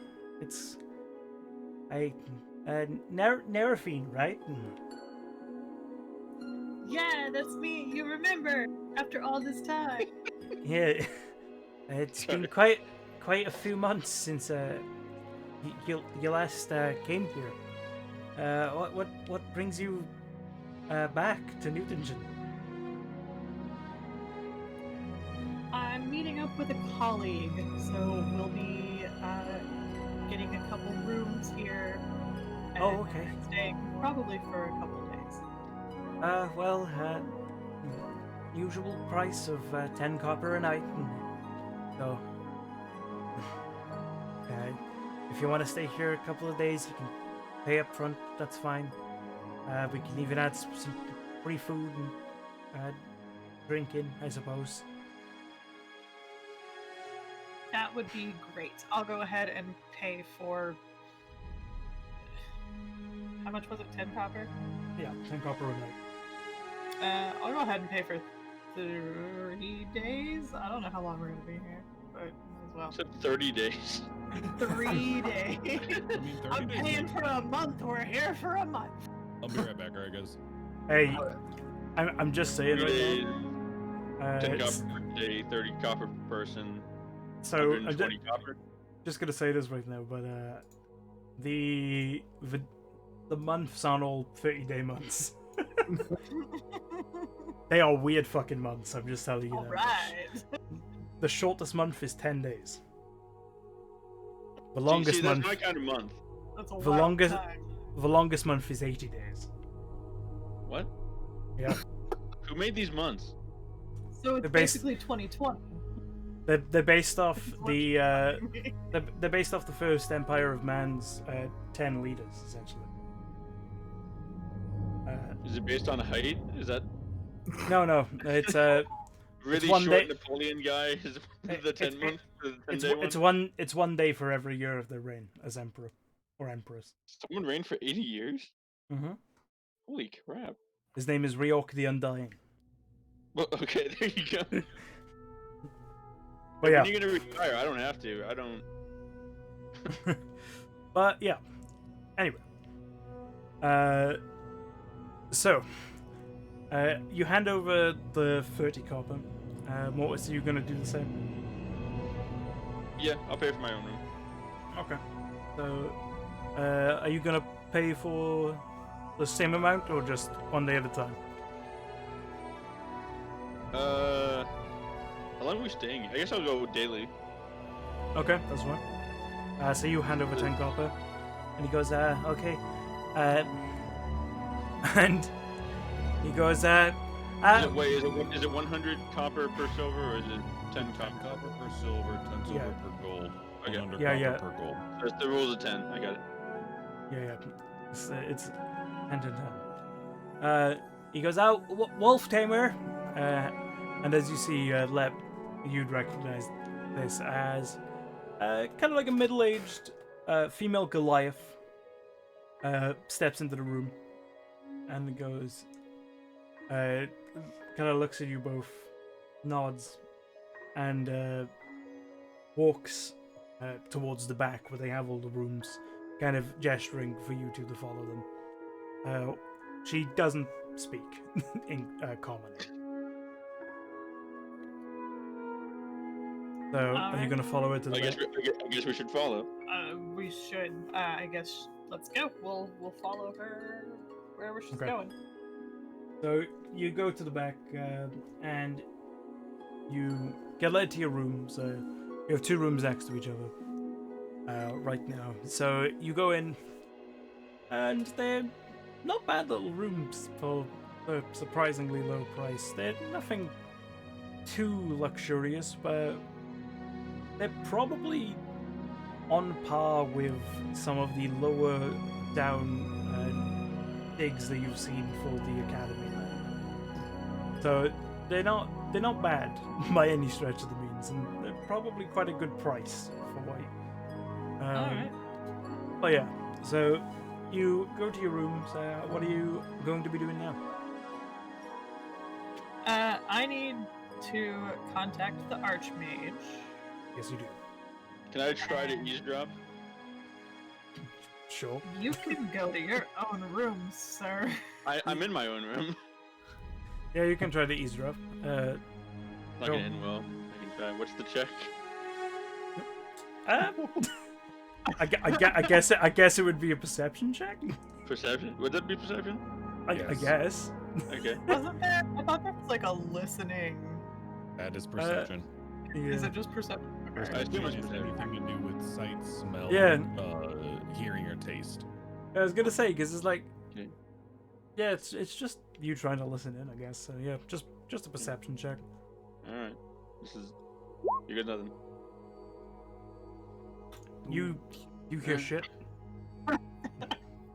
It's Nerafine, right? Yeah, that's me. You remember after all this time. Yeah, it's been quite a few months since you last came here. What brings you back to Newtingen? I'm meeting up with a colleague, so we'll be getting a couple rooms here. And Oh, okay. Staying probably for a couple days. Well, usual price of 10 copper a night. So, if you want to stay here a couple of days, you can pay up front. That's fine. We can even add some free food and drinking, I suppose. That would be great. I'll go ahead and pay for. How much was it? 10 copper? Yeah, 10 copper a night. I'll go ahead and pay for 3 days. I don't know how long we're gonna be here, but might as well. Said 30 days. 3 days. I mean, 30 I'm days. paying for a month. We're here for a month. I'll be right back, alright, guys. Hey, I'm just saying 3 right days, now. 10 It's- copper per day, 30 copper per person, so I'm 120 copper. just gonna say this right now, but the months aren't all 30-day months. They are weird fucking months. I'm just telling you All that. right. The shortest month is 10 days. The See, longest that's month, my kind of month. That's a The wild longest- time. the longest month is 80 days. What? Yeah, Who made these months? So it's They're based- basically 2020. they're based off is what the you're telling me. they're based off the first Empire of Man's 10 leaders, essentially. Is it based on height? Is that No, it's really one short day- Napoleon guy? Is the 10 month? The 10 it's day one? it's one day for every year of their reign as emperor or empress. Someone reigned for 80 years? Mm-hmm. Holy crap. His name is Ryok the Undying. Well, okay, there you go. But yeah. When are you gonna retire? I don't have to. I don't. But yeah. Anyway. So, you hand over the 30 copper. Mortis, are you gonna do the same? Yeah, I'll pay for my own room. Okay. So, are you gonna pay for the same amount or just one day at a time? How long are we staying? I guess I'll go daily. Okay, that's fine. So you hand over 10 copper, and he goes, okay. And he goes, Is it 100 copper per silver, or is it 10 copper? Copper per silver, 10 silver Yeah. per gold. Okay. 100 Yeah, copper yeah. per gold. That's the rules of 10. I got it. yeah, it's 10 to 10. He goes out, Wolf Tamer, and as you see, Lep, you'd recognize this as kind of like a middle-aged female Goliath. Steps into the room and goes, kind of looks at you both, nods, and walks towards the back where they have all the rooms, kind of gesturing for you two to follow them. She doesn't speak in common. So, are you going to follow her to the I back? guess we should follow. We should. I guess. Let's go. We'll follow her wherever she's Okay. going. So you go to the back and you get led to your room. So you have 2 rooms next to each other right now. So you go in, and they're not bad little rooms for a surprisingly low price. They're nothing too luxurious, but they're probably on par with some of the lower down digs that you've seen for the academy. So they're not bad by any stretch of the means, and they're probably quite a good price for what. Alright. But yeah, so you go to your rooms. What are you going to be doing now? I need to contact the Archmage. Yes, you do. Can I try to eavesdrop? Sure. You can go to your own room, sir. I'm in my own room. Yeah, you can try to eavesdrop. Not Go. gonna end well. I can try. What's the check? I guess it would be a perception check. Perception? Would that be perception? I Yes. guess. Okay. Wasn't there? I thought there was like a listening. That is perception. Is Yeah. it just perception? I assume it's Perception is perception. anything to do with sight, smell, Yeah. hearing, or taste. I was gonna say because it's like, Okay. yeah, it's just you trying to listen in, I guess. So yeah, just a perception check. All right. This is. You got nothing. You hear shit.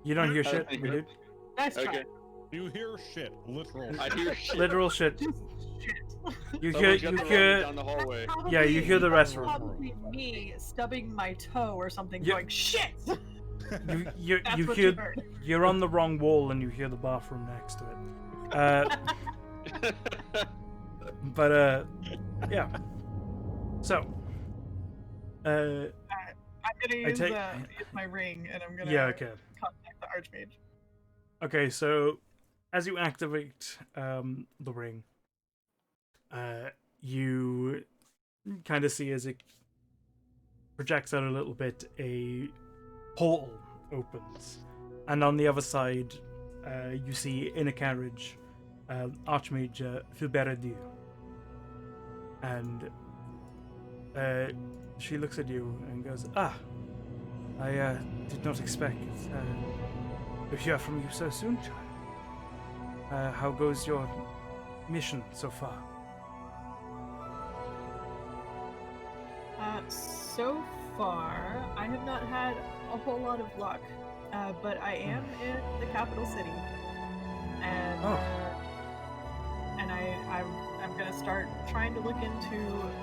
You don't hear shit, think you so. dude. Nice try. Okay. You hear shit, literal. I hear shit. Literal shit. Just shit. You Someone's hear got the you rubber hear down the hallway. Yeah, you hear the That's restroom. Probably me stubbing my toe or something, Yeah. going shit. you That's what hear you heard. you're on the wrong wall and you hear the bathroom next to it. But yeah. So I'm gonna use, take- use my ring, and I'm gonna yeah, okay. contact the Archmage. Okay, so as you activate the ring, you kind of see as it projects out a little bit, a portal opens, and on the other side, you see in a carriage Archmage Filberdieu, and she looks at you and goes, "Ah, I did not expect to hear from you so soon, child. How goes your mission so far?" So far, I have not had a whole lot of luck, but I am in the capital city, and Oh. I'm gonna start trying to look into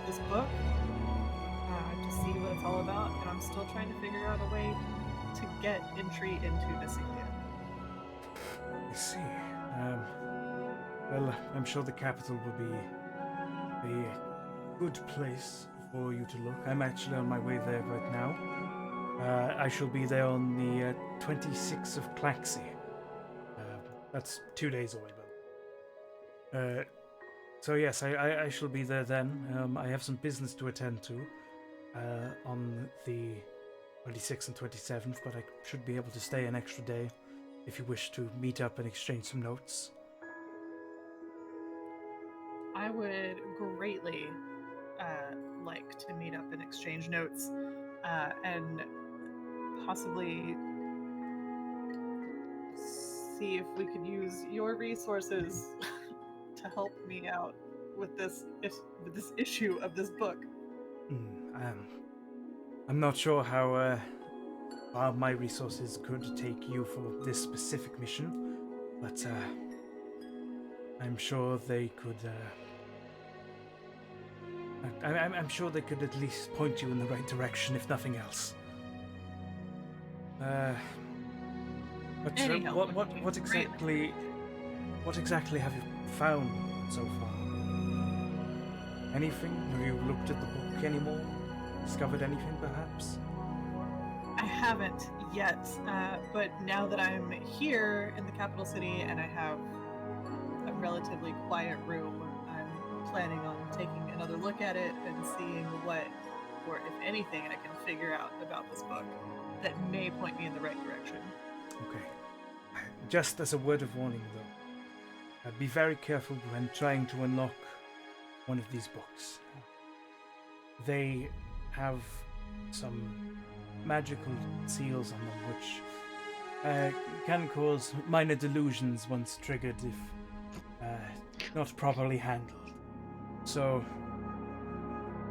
this book to see what it's all about, and I'm still trying to figure out a way to get entry into the city. I see. Well, I'm sure the capital will be a good place for you to look. I'm actually on my way there right now. I shall be there on the 26th of Claxi. That's 2 days away, but. So yes, I shall be there then. I have some business to attend to on the 26th and 27th, but I should be able to stay an extra day if you wish to meet up and exchange some notes. I would greatly like to meet up and exchange notes and possibly see if we could use your resources to help me out with this issue of this book. I'm not sure how far my resources could take you for this specific mission, but I'm sure they could. I'm sure they could at least point you in the right direction, if nothing else. But Any help would be what exactly have you found so far? Anything? Have you looked at the book anymore? Discovered anything, perhaps? I haven't yet, but now that I'm here in the capital city and I have a relatively quiet room, I'm planning on taking another look at it and seeing what, or if anything, I can figure out about this book that may point me in the right direction. Okay. Just as a word of warning, though, be very careful when trying to unlock one of these books. They have some magical seals on them, which can cause minor delusions once triggered if not properly handled. So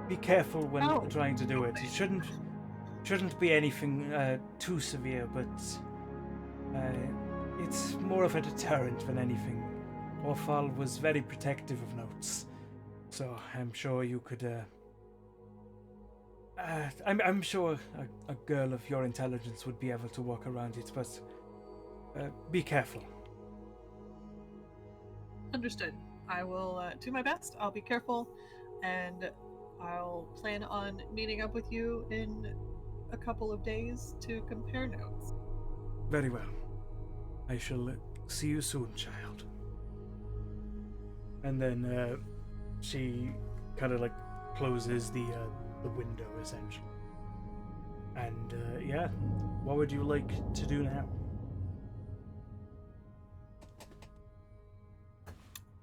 be careful when trying to do it. It shouldn't be anything too severe, but it's more of a deterrent than anything. Orfal was very protective of notes, so I'm sure you could. I'm sure a girl of your intelligence would be able to walk around it, but be careful. Understood. I will do my best. I'll be careful, and I'll plan on meeting up with you in a couple of days to compare notes. Very well. I shall see you soon, child. And then she kind of like closes the window, essentially. And yeah, what would you like to do now?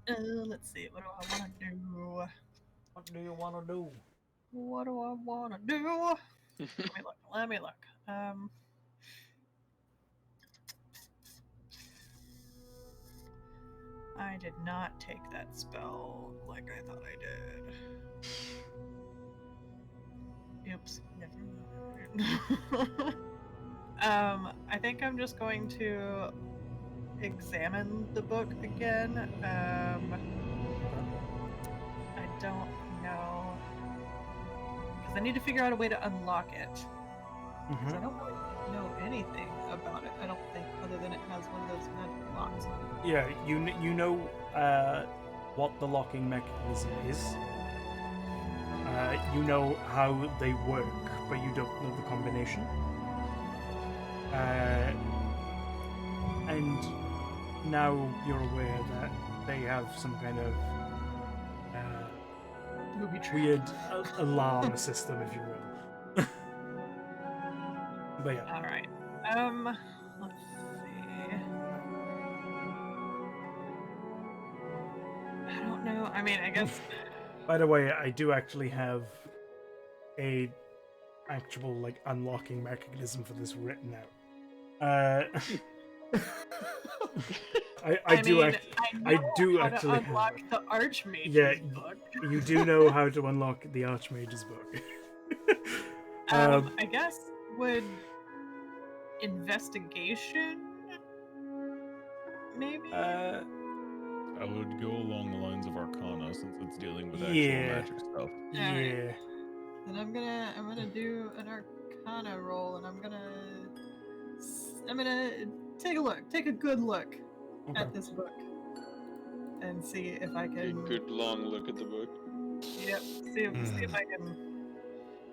Let's see. What do I want to do? What do you want to do? What do I want to do? Let me look. I did not take that spell like I thought I did. Oops. Never mind. I think I'm just going to examine the book again. I don't know. Because I need to figure out a way to unlock it. Because I don't really know anything about it, I don't think, other than it has one of those magic locks on it. Yeah, you know what the locking mechanism is. You know how they work, but you don't know the combination. And now you're aware that they have some kind of weird alarm system, if you will. But yeah. All right. Let's see. I don't know. I mean, I guess. By the way, I do actually have a actual like unlocking mechanism for this written out. I do actually unlock the Archmage's book. You do know how to unlock the Archmage's book. I guess would investigation maybe. I would go along the lines of Arcana since it's dealing with actual magic stuff. Yeah. Right. Then I'm gonna do an Arcana roll, and I'm gonna take a good look at this book. and see if I A can. good long look at the book. Yep. See if I can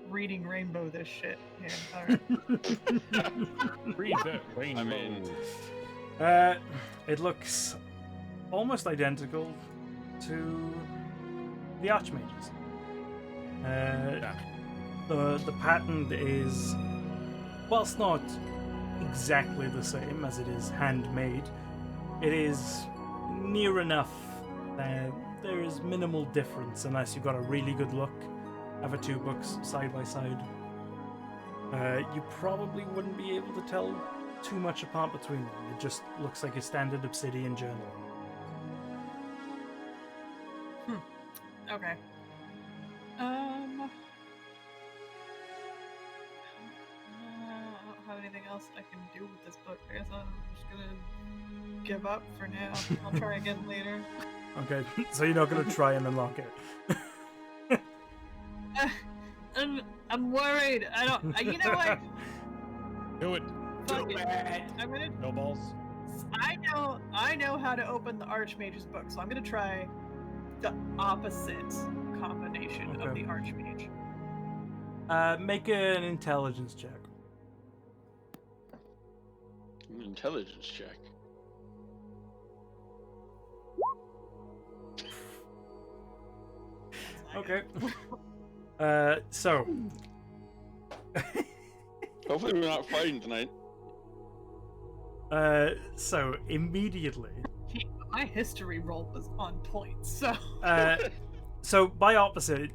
reading rainbow this shit. Yeah. All right. Read that rainbow. mean- It looks almost identical to the Archmages. The pattern is, whilst not exactly the same as it is handmade, it is near enough that there is minimal difference unless you've got a really good look at the two books side by side. You probably wouldn't be able to tell too much apart between them. It just looks like a standard Obsidian journal. Okay. I don't have anything else I can do with this book. I guess I'm just gonna give up for now. I'll try again later. Okay, so you're not going to try and unlock it. I'm worried. I don't. You know what? Do it. Fuck it. I'm gonna. No balls. I know how to open the Archmage's book, so I'm gonna try the opposite combination of Okay. the Archmage. Make an intelligence check. An intelligence check. Okay. So. Hopefully we're not fighting tonight. So immediately. My history roll was on point, so. So by opposite,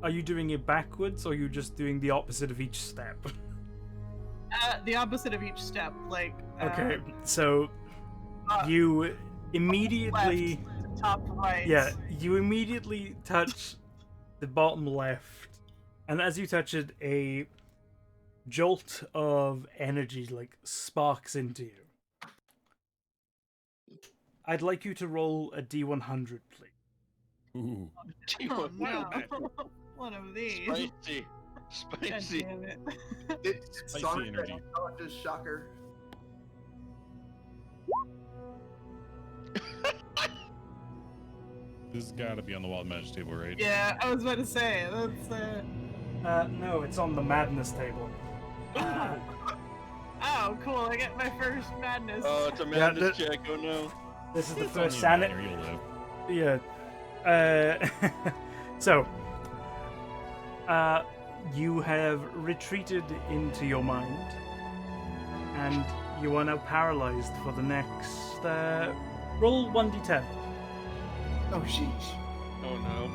are you doing it backwards or are you just doing the opposite of each step? The opposite of each step, like. Okay, so uh, you immediately. left, top right. Yeah, you immediately touch the bottom left, and as you touch it, a jolt of energy like sparks into you. I'd like you to roll a D100, please. Ooh. Oh, no. One of these. Spicy. God Spicy. damn it. It's Spicy Sonic energy. Technologist shocker. This has got to be on the Wild Magic table, right? Yeah, I was about to say, that's, No, it's on the madness table. Oh, cool, I get my first madness. Oh, it's a Yeah, madness check. Oh no. This is the It's first only a sanity. minor, you'll live. Yeah. So, you have retreated into your mind, and you are now paralyzed for the next. Roll 1d10. Oh, sheesh. Oh no.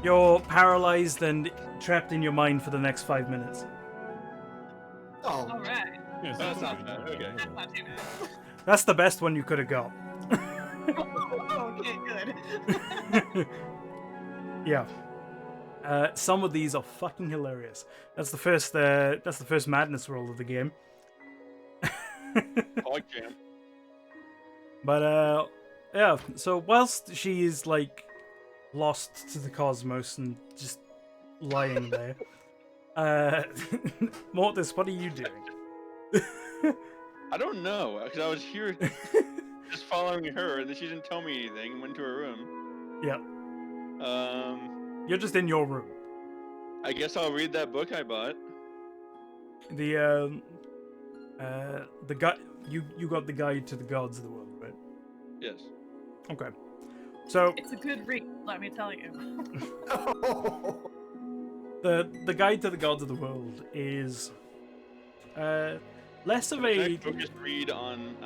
You're paralyzed and trapped in your mind for the next 5 minutes. Oh, Alright, Yeah, so That's it's not okay. bad, okay. that's not too bad. That's the best one you could have got. Okay, good. Yeah. Some of these are fucking hilarious. That's the first. That's the first madness roll of the game. Pog jam. But yeah. So whilst she is like lost to the cosmos and just lying there, Mortis, what are you doing? I don't know, because I was here just following her, and then she didn't tell me anything and went to her room. Yeah. Um, You're just in your room. I guess I'll read that book I bought. The guy you got the guide to the gods of the world, right? Yes. Okay. So It's a good read, let me tell you. the guide to the gods of the world is less of Can I a focus read on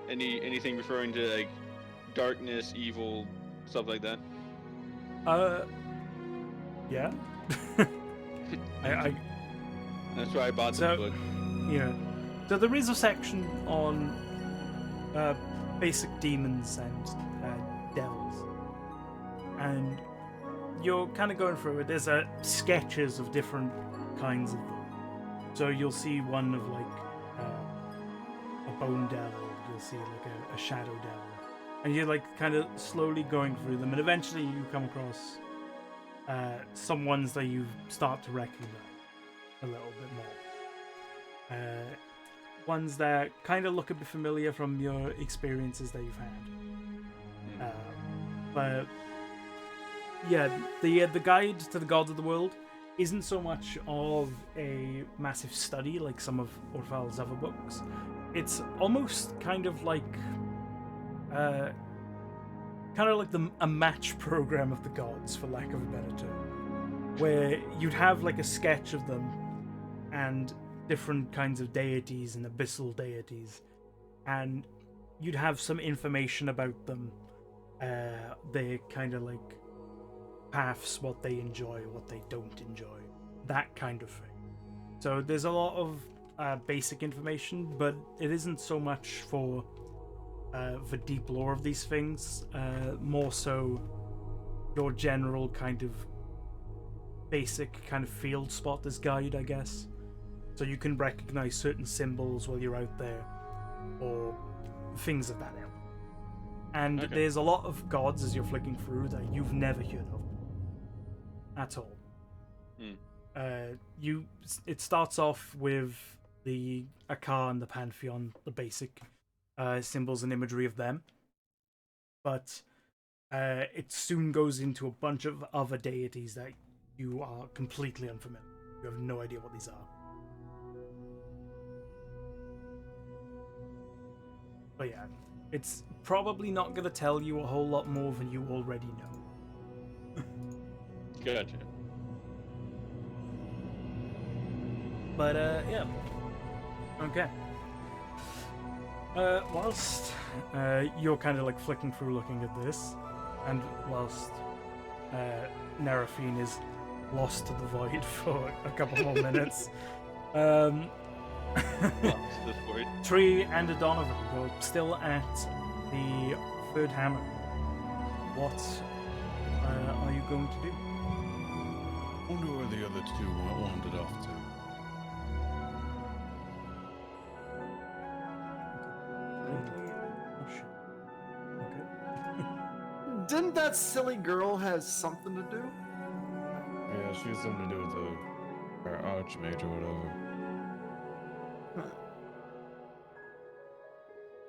anything referring to like darkness, evil, stuff like that? yeah. I That's why I bought So- this book. yeah. So there is a section on basic demons and devils, and you're kind of going through it. There's sketches of different kinds of them. So you'll see one of like a bone devil. You'll see like a shadow devil, and you're like kind of slowly going through them, and eventually you come across some ones that you start to recognize a little bit more. ones that kind of look a bit familiar from your experiences that you've had. But yeah, the guide to the gods of the world isn't so much of a massive study like some of Orphal's other books. It's almost kind of like a match program of the gods, for lack of a better term, where you'd have like a sketch of them and different kinds of deities and abyssal deities, and you'd have some information about them, their kind of like paths, what they enjoy, what they don't enjoy, that kind of thing. So there's a lot of basic information, but it isn't so much for the deep lore of these things, more so your general kind of basic kind of field spotter's guide, I guess. So you can recognize certain symbols while you're out there, or things of that ilk. And there's a lot of gods as you're flicking through that you've never heard of at all. It starts off with the Akar and the Pantheon, the basic symbols and imagery of them, but it soon goes into a bunch of other deities that you are completely unfamiliar. You have no idea what these are. But yeah, it's probably not going to tell you a whole lot more than you already know. Gotcha. But yeah. Okay. Whilst you're kind of like flicking through looking at this, and whilst Nerafine is lost to the void for a couple more minutes, Tree and Donovan go still at the third hammer. What are you going to do? I wonder where the other two wandered off to. Didn't that silly girl has something to do? Yeah, she has something to do with our archmage or whatever.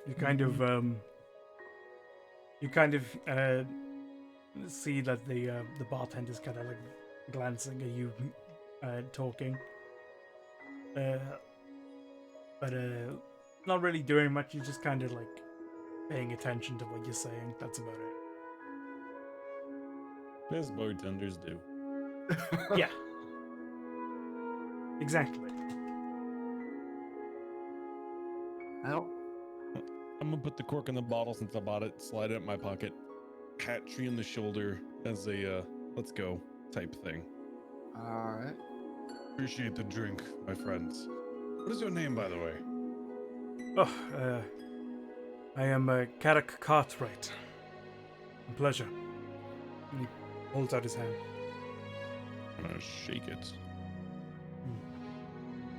You kind of see that the bartender's kind of like glancing at you, talking, but not really doing much. You're just kind of like paying attention to what you're saying. That's about it. As bartenders do. Yeah. Exactly. Well, I'm gonna put the cork in the bottle since I bought it, slide it in my pocket, pat Tree in the shoulder as a let's go type thing. alright. Appreciate the drink, my friends. What is your name, by the way? Oh, I am Carrick Cartwright. A pleasure. And he holds out his hand. I'm gonna shake it.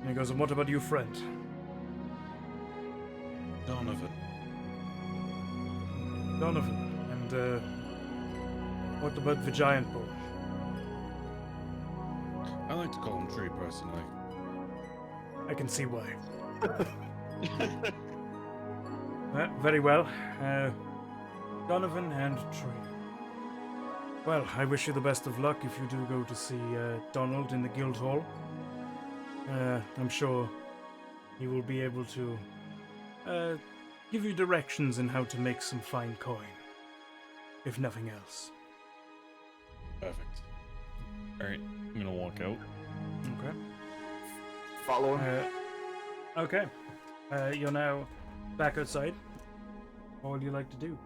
And he goes, and what about you, friend? Donovan. Donovan. And what about the giant boy? I like to call him Tree personally. I can see why. Very well. Donovan and Tree. Well, I wish you the best of luck if you do go to see Donald in the guild hall. I'm sure he will be able to give you directions in how to make some fine coin, if nothing else. Perfect. Alright, I'm gonna walk out. Okay. Follow him. Okay. You're now back outside. What would you like to do?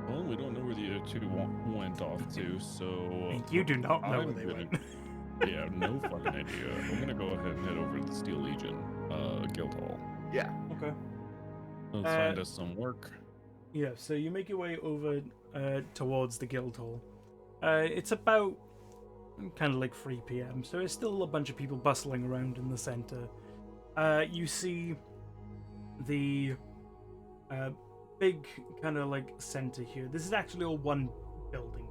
Well, we don't know where the other two went off to, so... You do not know where I'm they gonna- went. Yeah, no fucking idea. I'm gonna go ahead and head over to the Steel Legion, guild hall. Yeah. Okay. Let's find us some work. Yeah, so you make your way over towards the guild hall. It's about kind of like 3 p.m., so there's still a bunch of people bustling around in the center. You see the big kind of like center here. This is actually all one building.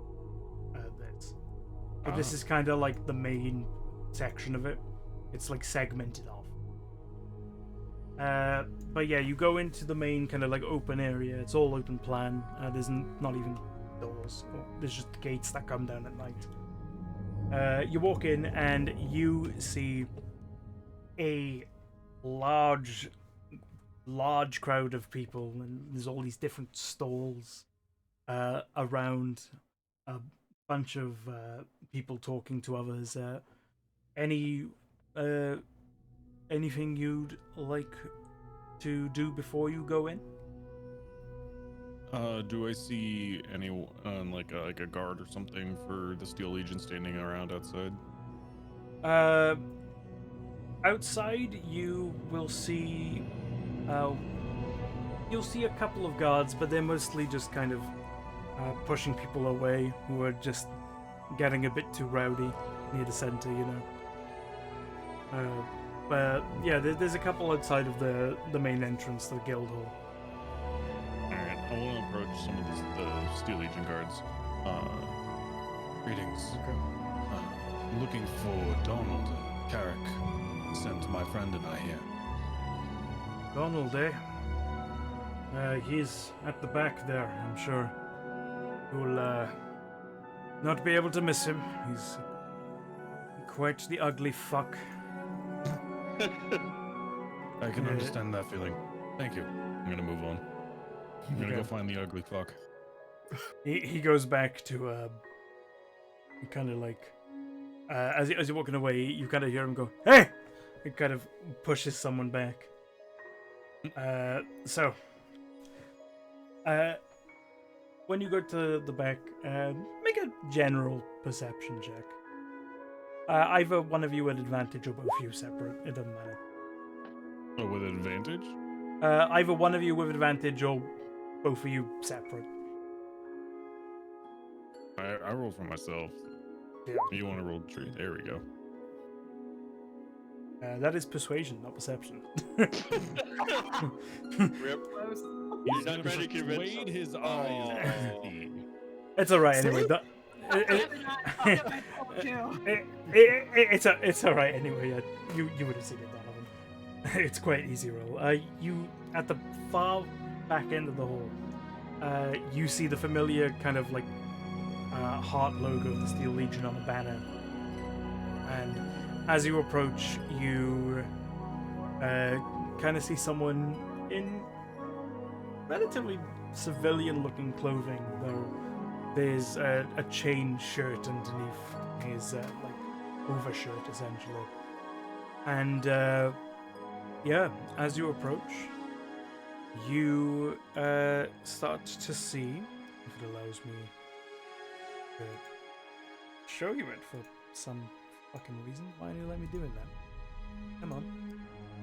But this is kind of like the main section of it. It's like segmented off. But yeah, you go into the main kind of like open area. It's all open plan. There's not even doors. There's just gates that come down at night. You walk in and you see a large crowd of people, and there's all these different stalls around. A bunch of people talking to others. Anything you'd like to do before you go in? Do I see anyone like a guard or something for the Steel Legion standing around outside? Outside, you will see. You'll see a couple of guards, but they're mostly just kind of pushing people away who are just getting a bit too rowdy near the center, you know. But yeah, there's a couple outside of the main entrance, the guild hall. Alright, I want to approach some of the Steel Legion guards. Greetings. Okay. I'm looking for Donald Carrick. Sent my friend and I here. Donald, eh? He's at the back there, I'm sure. You'll not be able to miss him. He's quite the ugly fuck. I can understand that feeling. Thank you. I'm gonna move on. I'm gonna go find the ugly fuck. He goes back to kind of like as you're walking away, you kind of hear him go, "Hey!" He kind of pushes someone back. So when you go to the back, make a general perception check. Either one of you at advantage or both of you separate. It doesn't matter. Oh, with advantage? Either one of you with advantage or both of you separate. I roll for myself. Yeah. You want to roll the tree? There we go. That is persuasion, not perception. Rip. Close. He's not trying to convince Persuade him. his eyes. It's alright anyway. It's alright anyway. You would have seen it, Donovan. It's quite easy roll. You at the far back end of the hall. You see the familiar kind of like heart logo of the Steel Legion on a banner, and as you approach, you kind of see someone in relatively civilian-looking clothing, though there's a chain shirt underneath his like overshirt, essentially. And yeah, as you approach, you start to see, if it allows me to show you it for some fucking reason. Why are you let me doing that? Come on.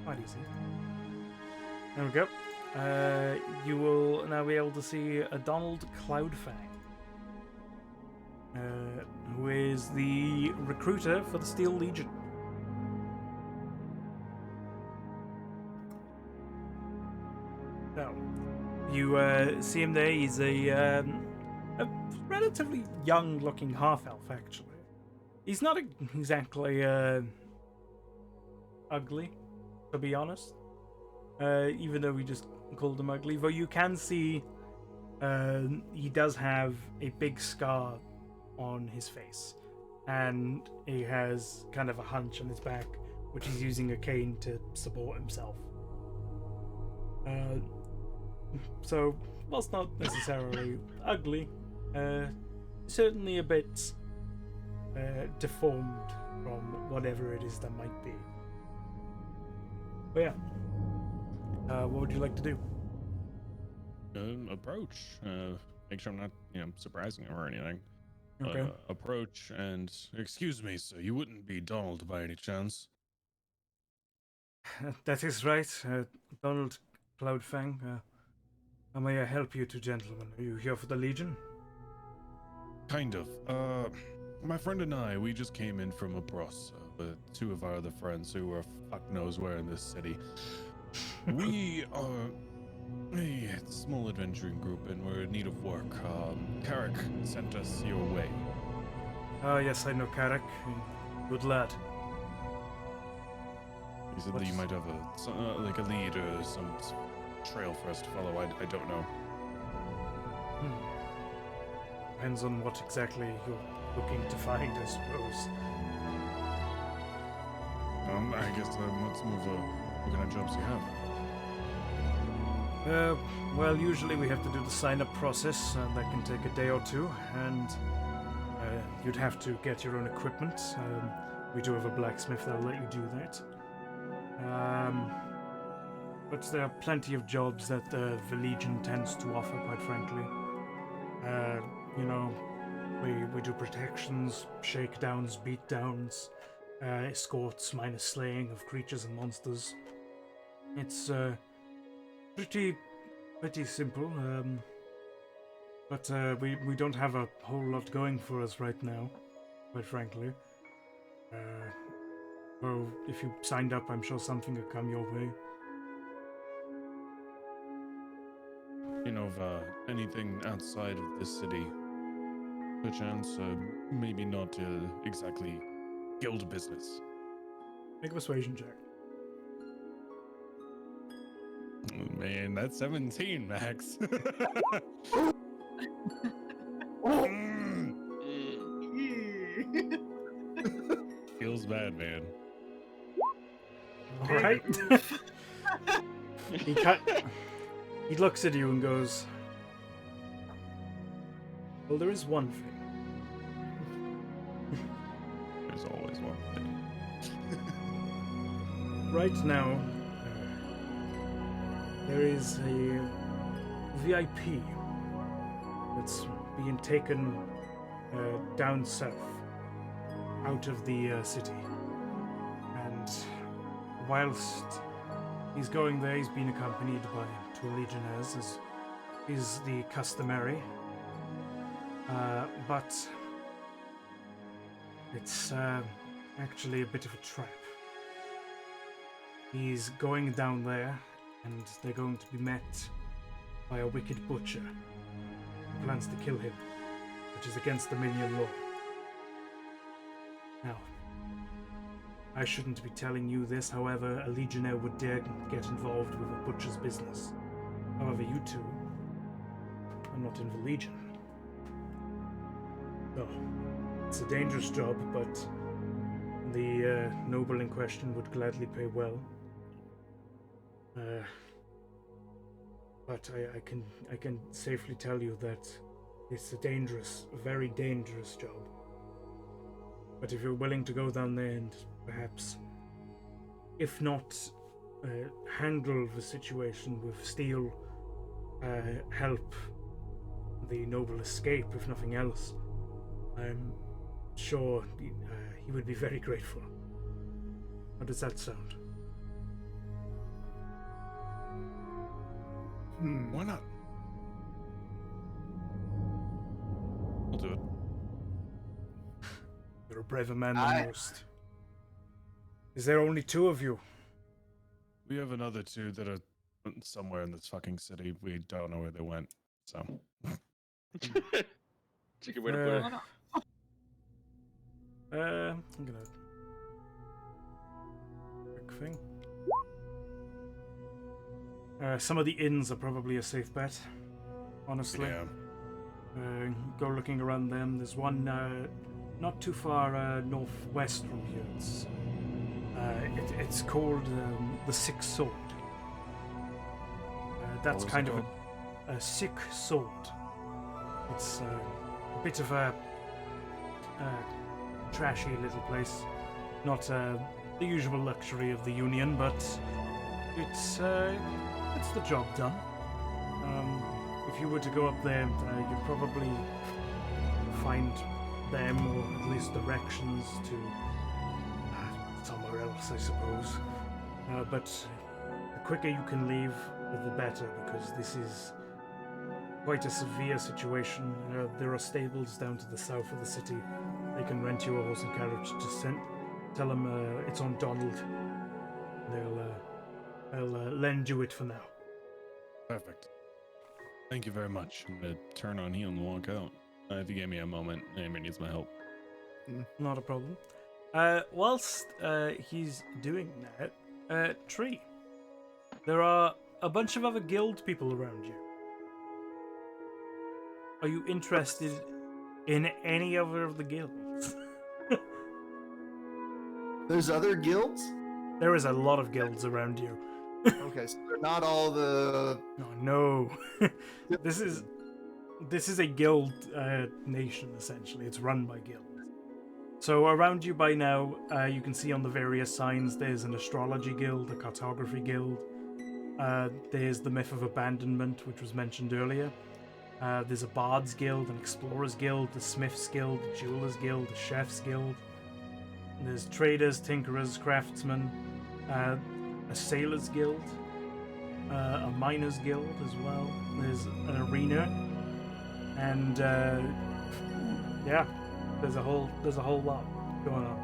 Quite easy. There we go. You will now be able to see a Donald Cloudfang, who is the recruiter for the Steel Legion. Now, you see him there. He's a relatively young-looking half-elf, actually. He's not exactly ugly, to be honest. Even though we just called him ugly, though you can see he does have a big scar on his face, and he has kind of a hunch on his back, which he's using a cane to support himself. So, whilst not necessarily ugly, certainly a bit deformed from whatever it is that might be. But yeah, what would you like to do? Approach. Make sure I'm not, surprising him or anything. Okay. Approach and excuse me, sir. You wouldn't be Donald by any chance? That is right, Donald Cloudfang. How may I help you two gentlemen? Are you here for the Legion? Kind of. My friend and I, we just came in from Abros with two of our other friends who are fuck knows where in this city. We are a small adventuring group and we're in need of work. Carrick sent us your way. Ah, yes, I know Carrick. Good lad. You said that you might have like a lead or some trail for us to follow. I don't know. Depends on what exactly you're looking to find, I suppose. I guess what's more of what kind of jobs you have? Well, usually we have to do the sign-up process, and that can take a day or two, and you'd have to get your own equipment. We do have a blacksmith that'll let you do that. But there are plenty of jobs that the Legion tends to offer, quite frankly. You know, we do protections, shakedowns, beatdowns, escorts, minor slaying of creatures and monsters. It's pretty simple, but we don't have a whole lot going for us right now, quite frankly. Well, if you signed up, I'm sure something would come your way. You know of anything outside of this city? Perchance, maybe not exactly guild business. Make a persuasion check. Man, that's 17, Max. Feels bad, man. All right. He looks at you and goes, well, there is one thing. There's always one thing. Right now, there is a VIP that's being taken down south, out of the city. And whilst he's going there, he's been accompanied by two legionnaires, as is the customary. But it's actually a bit of a trap. He's going down there, and they're going to be met by a wicked butcher who plans to kill him, which is against the Minion law. Now, I shouldn't be telling you this, however, a legionnaire would dare get involved with a butcher's business. However, you two are not in the Legion. So, it's a dangerous job, but the noble in question would gladly pay well. But I can safely tell you that it's a very dangerous job. But if you're willing to go down there and perhaps, if not handle the situation with steel, help the noble escape, if nothing else, I'm sure he would be very grateful. How does that sound? Why not? I'll do it. You're a braver man than most. Is there only two of you? We have another two that are somewhere in this fucking city. We don't know where they went, so. It's a good way to put it. I'm gonna quick thing. Some of the inns are probably a safe bet, honestly. Yeah. Go looking around them. There's one not too far northwest from here. It's called the Sick Sword. That's What was kind it of a sick sword. It's a bit of a trashy little place. Not the usual luxury of the Union, but it's the job done. If you were to go up there, you'd probably find them, or at least directions to somewhere else, I suppose. But the quicker you can leave, the better, because this is quite a severe situation. There are stables down to the south of the city. They can rent you a horse and carriage. Just tell them it's on Donald. They'll lend you it for now. Perfect. Thank you very much. I'm gonna turn on heel and walk out. If you give me a moment, Amber needs my help. Not a problem. Whilst he's doing that, Tree. There are a bunch of other guild people around you. Are you interested in any other of the guilds? There's other guilds? There is a lot of guilds around you. Okay, so they're not all the... Oh no. This is a guild nation, essentially. It's run by guilds. So around you by now, you can see on the various signs there's an astrology guild, a cartography guild. There's the Myth of Abandonment, which was mentioned earlier. There's a Bard's Guild, an Explorer's Guild, the Smith's Guild, the Jeweler's Guild, the Chef's Guild. There's Traders, Tinkerers, Craftsmen, a Sailor's Guild, a Miner's Guild as well. There's an Arena, and yeah, there's a whole lot going on.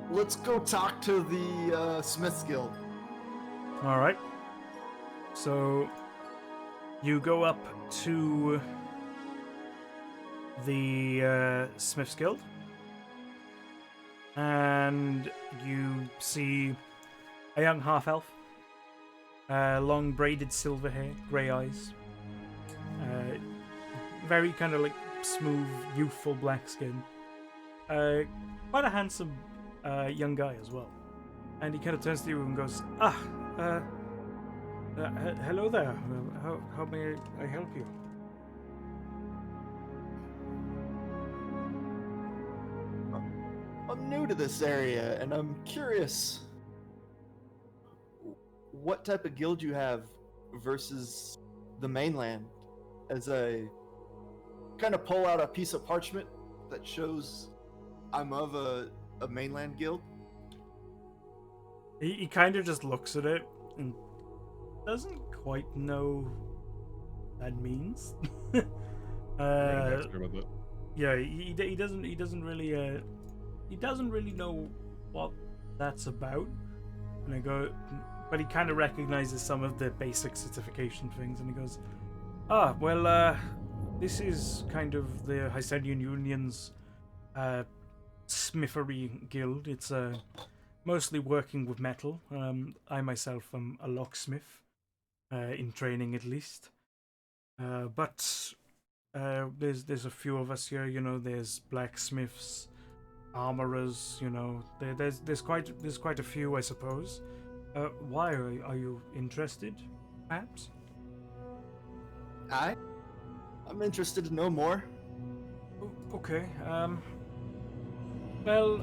Let's go talk to the Smith's Guild. All right. So you go up to the Smith's Guild, and you see a young half-elf, long braided silver hair, grey eyes, very kind of like smooth, youthful black skin, quite a handsome young guy as well. And he kind of turns to you and goes, hello there. How may I help you? I'm new to this area, and I'm curious what type of guild you have versus the mainland. As I kind of pull out a piece of parchment that shows I'm of a mainland guild. He kind of just looks at it and doesn't quite know what that means. Yeah, he doesn't really know what that's about. And I go, but he kind of recognizes some of the basic certification things, and he goes, this is kind of the Hysenian Union's smithery guild. It's mostly working with metal. I myself am a locksmith, in training at least. But there's a few of us here. You know, there's blacksmiths, armorers. You know, there's quite a few, I suppose. Why are you interested, perhaps? I'm interested to know more. Okay. Well,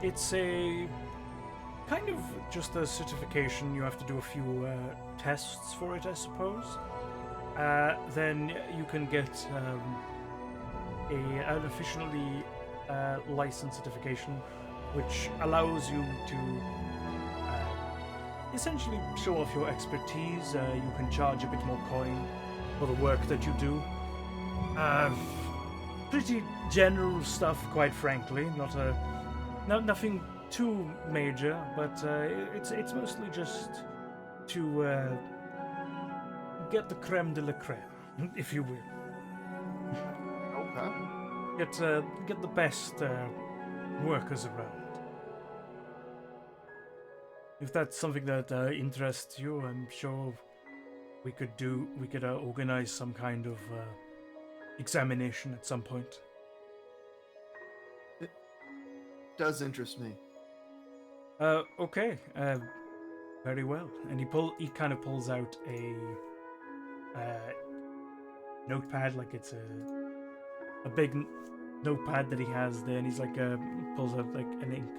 it's a kind of just a certification. You have to do a few tests for it, I suppose. Then you can get an officially licensed certification, which allows you to essentially show off your expertise. You can charge a bit more coin for the work that you do. Pretty general stuff, quite frankly. Nothing too major, but it's mostly just to get the creme de la creme, if you will. Okay. Get the best workers around. If that's something that interests you, I'm sure we could organize some kind of examination at some point. It does interest me. Okay. Very well. And he kind of pulls out a notepad, like it's a big notepad that he has there, and he's like pulls out like an ink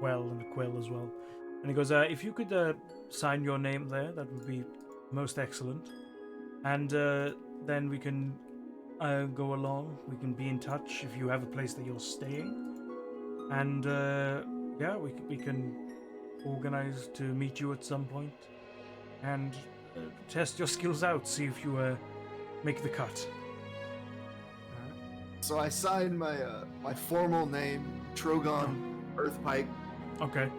well and a quill as well. And he goes, if you could sign your name there, that would be most excellent. And then we can go along. We can be in touch if you have a place that you're staying. And yeah, we can organize to meet you at some point and test your skills out, see if you make the cut. So I sign my my formal name, Trogon Earthpike. Okay.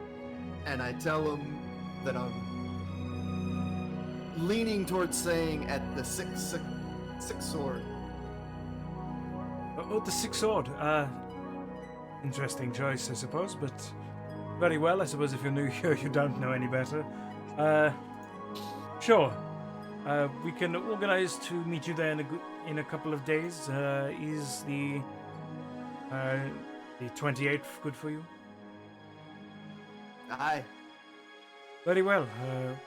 And I tell him that I'm leaning towards saying at the Six sword. Oh, the six sword. Interesting choice, I suppose, but very well. I suppose if you're new here, you don't know any better. Sure. We can organize to meet you there in a couple of days. Is the 28th good for you? Aye. Very well.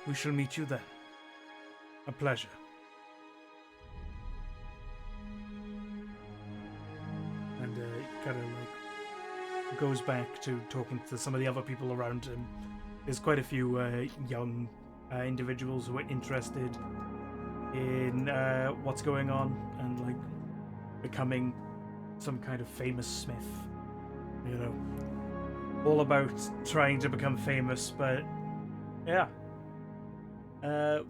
We shall meet you then. A pleasure. And kind of like goes back to talking to some of the other people around him. There's quite a few young individuals who are interested in what's going on and like becoming some kind of famous smith. You know, all about trying to become famous, but yeah.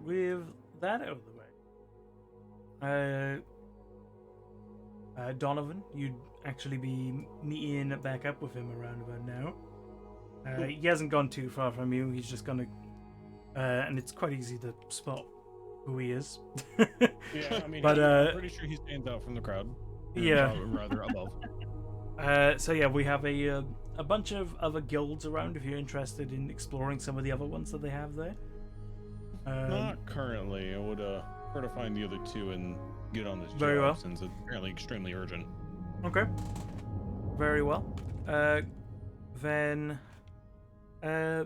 With that out of the way, Donovan, you'd actually be meeting back up with him around about now. He hasn't gone too far from you. He's just gonna, and it's quite easy to spot who he is. Yeah, I mean, But, I'm pretty sure he stands out from the crowd. Yeah. Rather above. So yeah, we have a bunch of other guilds around if you're interested in exploring some of the other ones that they have there. Not currently. I would prefer to find the other two and get on this Very job well. since it's apparently extremely urgent. Okay. Very well. Then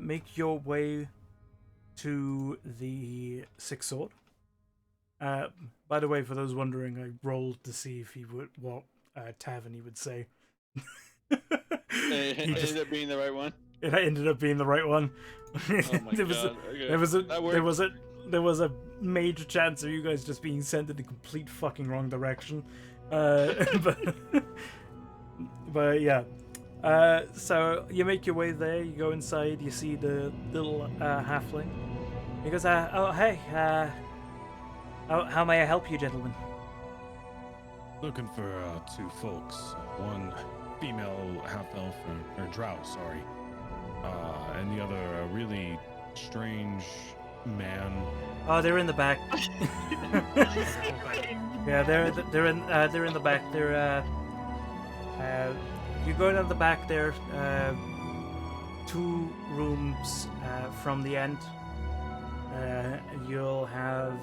make your way to the six sword. By the way, for those wondering, I rolled to see if he would what tavern he would say. It He just- ended up being the right one. It ended up being the right one. Oh my there was god. Okay. there was That there was a major chance of you guys just being sent in the complete fucking wrong direction. But yeah. So you make your way there. You go inside. You see the little halfling. He goes, "Oh hey, how may I help you, gentlemen?" Looking for two folks. One female half-elf or drow, sorry. And the other a really strange man. Oh, they're in the back. Yeah, they're in the back. They're you go down the back there, 2 rooms from the end. You'll have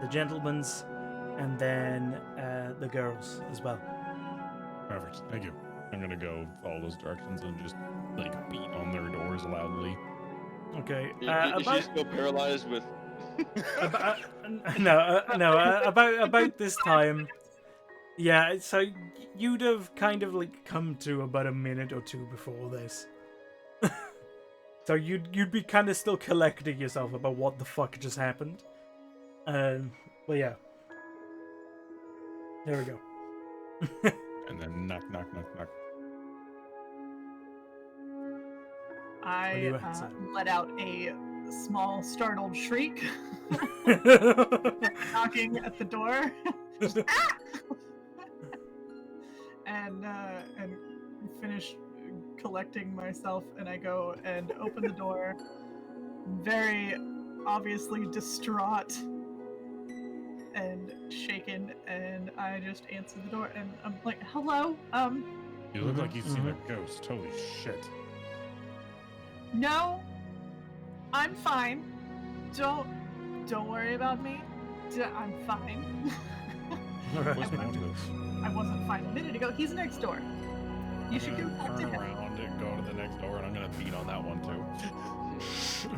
the gentlemen's and then the girls as well. Perfect. Thank you. I'm gonna go follow those directions and just like beat on their doors loudly. Okay. Is she still paralyzed with? About this time. Yeah, so you'd have kind of like come to about a minute or two before this. So you'd be kind of still collecting yourself about what the fuck just happened. But yeah. There we go. And then knock, knock, knock, knock. What do you I have to say? let out a small startled shriek, knocking at the door, and finish collecting myself. And I go and open the door, very obviously distraught and shaken, and I just answer the door, and I'm like, "Hello, You look like you've seen mhm. a ghost. Holy shit. no, I'm fine. Don't worry about me. I'm fine." Where's Montrose? I wasn't fine a minute ago. He's next door. You should go talk to turn him. around and go to the next door, and I'm gonna beat on that one too.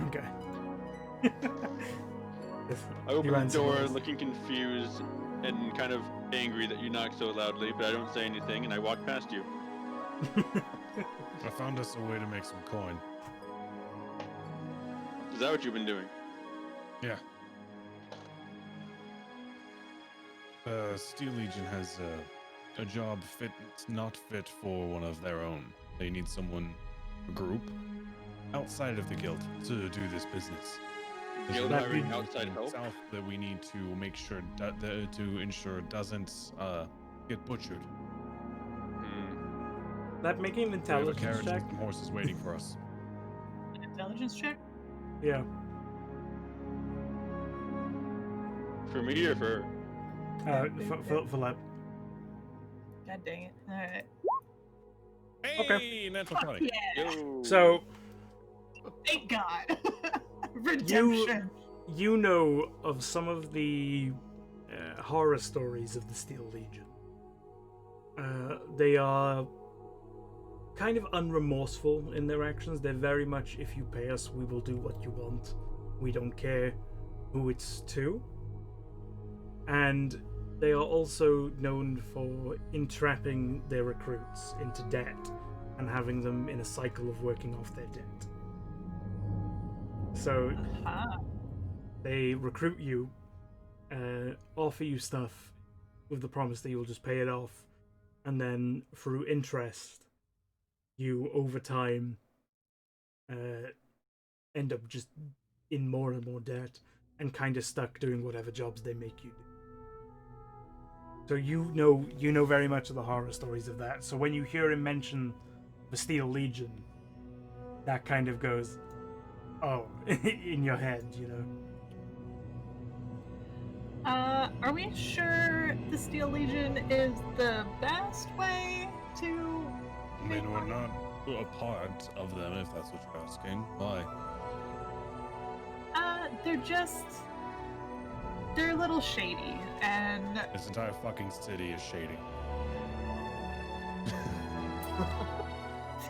Okay. I open You the answer door, those. looking confused and kind of angry that you knock so loudly, but I don't say anything, and I walk past you. I found us a way to make some coin. Is that what you've been doing? Yeah. Steel Legion has a job not fit for one of their own. They need someone, a group, outside of the guild to do this business. There's Guild one hiring group outside in help? South that we need to make sure to ensure doesn't get butchered. Hmm. That making an We have a intelligence carriage check. and some horses waiting for us. An intelligence check? Yeah. For me or for her? Philip. God dang it. Alright. Hey, natural Fuck 20. yeah! Yo. So Thank God! Redemption! you know of some of the horror stories of the Steel Legion. They are kind of unremorseful in their actions. They're very much, if you pay us, we will do what you want. We don't care who it's to. And they are also known for entrapping their recruits into debt and having them in a cycle of working off their debt. So they recruit you, offer you stuff with the promise that you'll just pay it off, and then through interest, you over time end up just in more and more debt and kind of stuck doing whatever jobs they make you do. So you know very much of the horror stories of that. So when you hear him mention the Steel Legion, that kind of goes, oh, in your head, you know. Are we sure the Steel Legion is the best way to I mean, we're not a part of them, if that's what you're asking. Why? They're a little shady, and This entire fucking city is shady.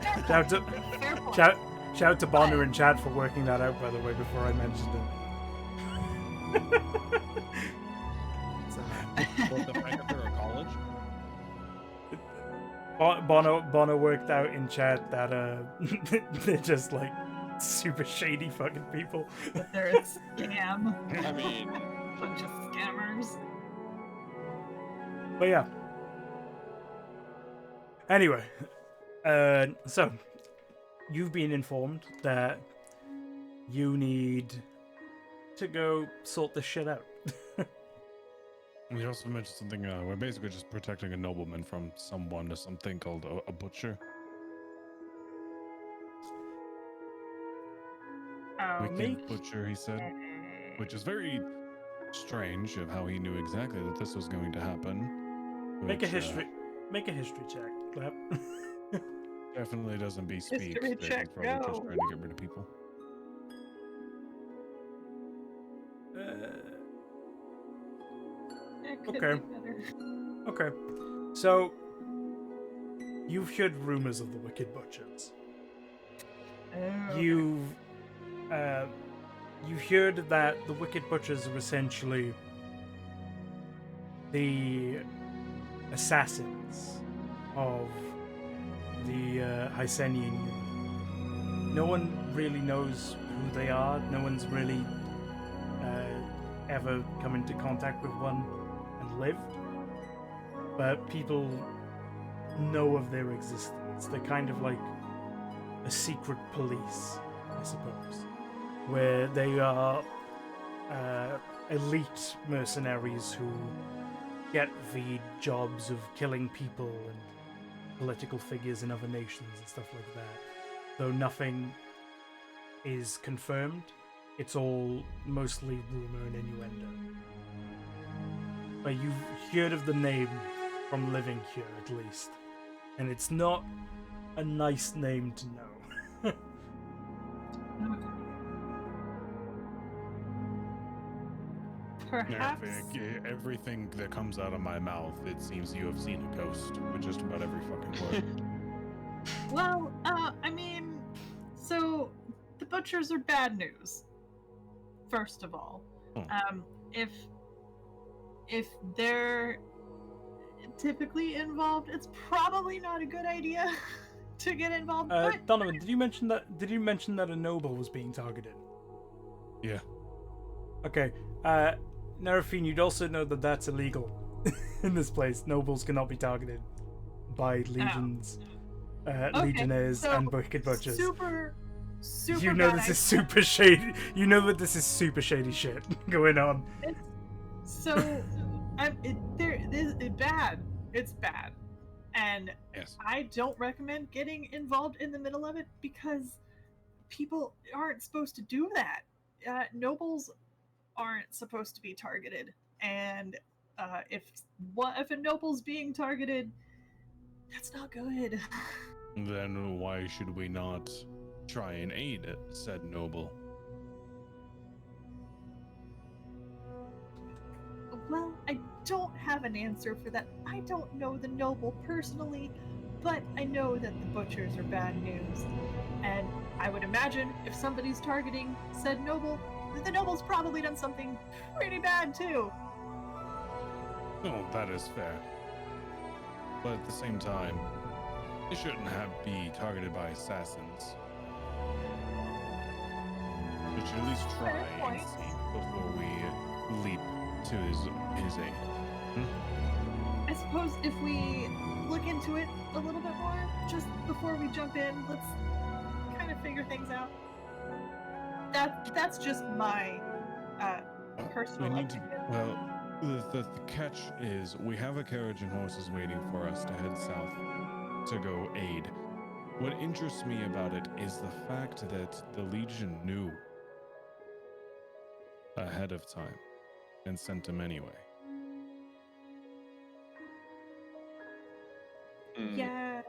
fair Shout point. Fair point. shout out to Bonner in chat for working that out, by the way, before I mentioned it. What, the fact that they're a college? Bono worked out in chat that they're just like super shady fucking people. But they're a scam. I mean, Bunch of scammers. But yeah. Anyway, so you've been informed that you need to go sort this shit out. We also mentioned something, we're basically just protecting a nobleman from someone or something called a butcher. Wicked butcher, he said. Which is very strange of how he knew exactly that this was going to happen. Make a which, history check. Clap. Definitely doesn't bespeak History that he's check, probably just go. trying to get rid of people. It could Okay. be better. Okay. So you've heard rumors of the Wicked Butchers. Oh, You've heard that the Wicked Butchers are essentially the assassins of the Hysenian Union. No one really knows who they are. No one's really ever come into contact with one and lived. But people know of their existence. They're kind of like a secret police, I suppose, where they are elite mercenaries who get the jobs of killing people and political figures in other nations and stuff like that. Though nothing is confirmed, it's all mostly rumor and innuendo. But you've heard of the name from living here, at least. And it's not a nice name to know. Perhaps. Everything that comes out of my mouth, it seems you have seen a ghost with just about every fucking word. Well, I mean, so the butchers are bad news. First of all, if they're typically involved, it's probably not a good idea to get involved. But Donovan, did you mention that a noble was being targeted? Yeah. Okay. Nerafine, you'd also know that that's illegal in this place. Nobles cannot be targeted by legions, legionnaires, so and wicked butchers. Super You know bad this is idea. super shady. You know that this is super shady shit going on. So, it's bad. It's bad, and Yes. I don't recommend getting involved in the middle of it because people aren't supposed to do that. Nobles aren't supposed to be targeted, and If a noble's being targeted, that's not good. Then why should we not try and aid said noble? Well, I don't have an answer for that. I don't know the noble personally, but I know that the butchers are bad news. And I would imagine if somebody's targeting said noble, the noble's probably done something pretty bad too. Oh, that is fair. But at the same time, they shouldn't be targeted by assassins. We should at least try Fair and point. see before we leap to his aid. I suppose if we look into it a little bit more, just before we jump in, let's kind of figure things out. That's just my personal We need to, opinion. well, the catch is we have a carriage and horses waiting for us to head south to go aid. What interests me about it is the fact that the Legion knew ahead of time and sent him anyway. Yeah.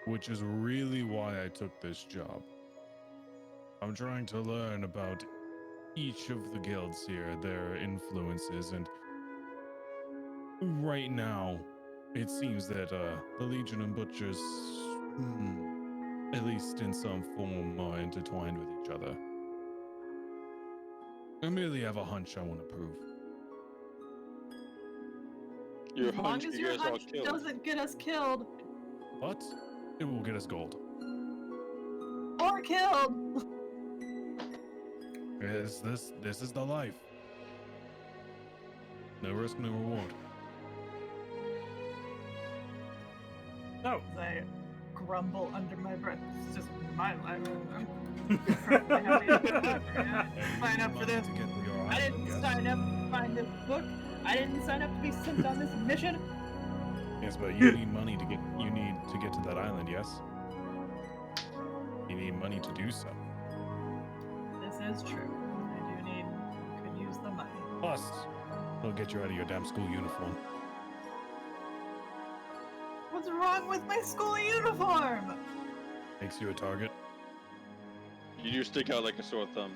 Which is really why I took this job. I'm trying to learn about each of the guilds here, their influences, and right now, it seems that the Legion and Butchers, at least in some form, are intertwined with each other. I merely have a hunch I want to prove. Your As long hunch, as you your guys all hunch killed. doesn't get us killed But it will get us gold. or killed. This is the life. No risk, no reward. So, I grumble under my breath. It's just my life. I'm perfectly happy to do that. I didn't sign up for this. To get to your I island, didn't yes? sign up to find this book. I didn't sign up to be sent on this mission. Yes, but you need money to get to that island, yes? You need money to do so. This is true. Could use the money. Plus, it'll get you out of your damn school uniform. What's wrong with my school uniform? Makes you a target. You do stick out like a sore thumb.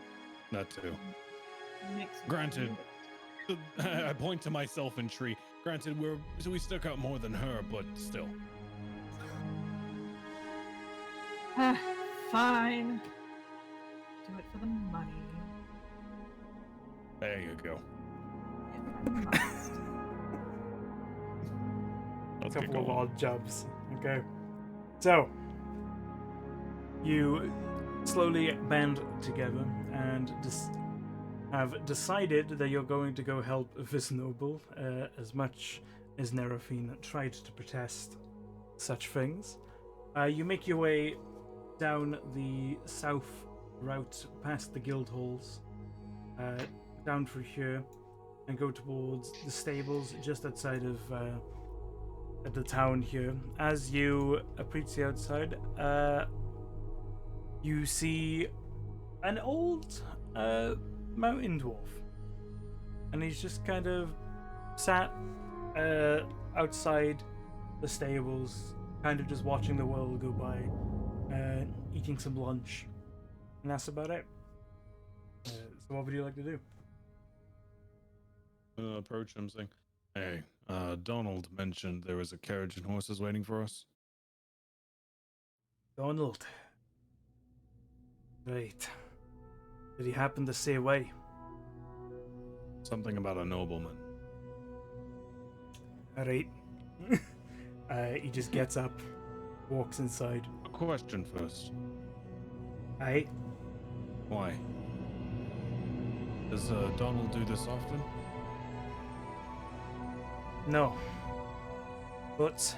That too. Makes me Granted. I point to myself in tree. Granted, we stuck out more than her, but still. Fine. Do it for the money. There you go. If I must. Let's a get couple of going. odd jobs. Okay. So, you slowly band together and have decided that you're going to go help this noble, as much as Nerafine tried to protest such things. You make your way down the south route past the guild halls, down through here, and go towards the stables just outside of the town here. As you approach the outside, you see an old mountain dwarf, and he's just kind of sat outside the stables, kind of just watching the world go by, eating some lunch, and that's about it. So what would you like to do? Approach him saying, "Hey, Donald mentioned there was a carriage and horses waiting for us." Donald. Right. Did he happen to say away? Something about a nobleman. Alright. He just gets up, walks inside. A question first. Aye. Why? Does Donald do this often? No. But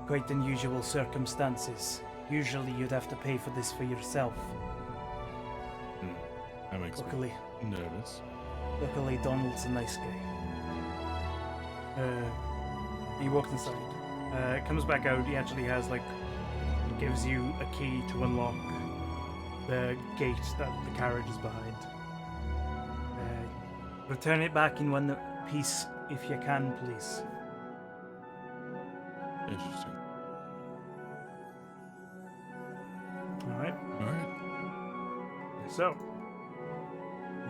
quite unusual circumstances. Usually you'd have to pay for this for yourself. That makes Luckily, me nervous. Donald's a nice guy. He walks inside. Comes back out. He actually has gives you a key to unlock the gate that the carriage is behind. Return it back in peace if you can, please. Interesting. All right. All right. So,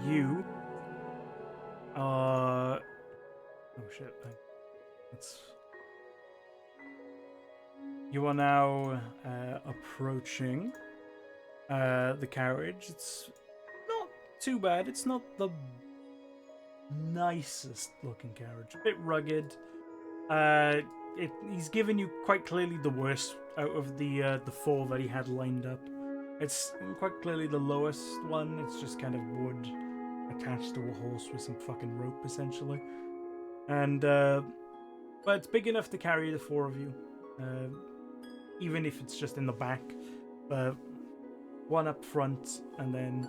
you are. Oh shit! That's. You are now approaching the carriage. It's not too bad. It's not the nicest looking carriage. A bit rugged. He's given you quite clearly the worst out of the four that he had lined up. It's quite clearly the lowest one. It's just kind of wood attached to a horse with some fucking rope, essentially. And but it's big enough to carry the four of you, even if it's just in the back. One up front and then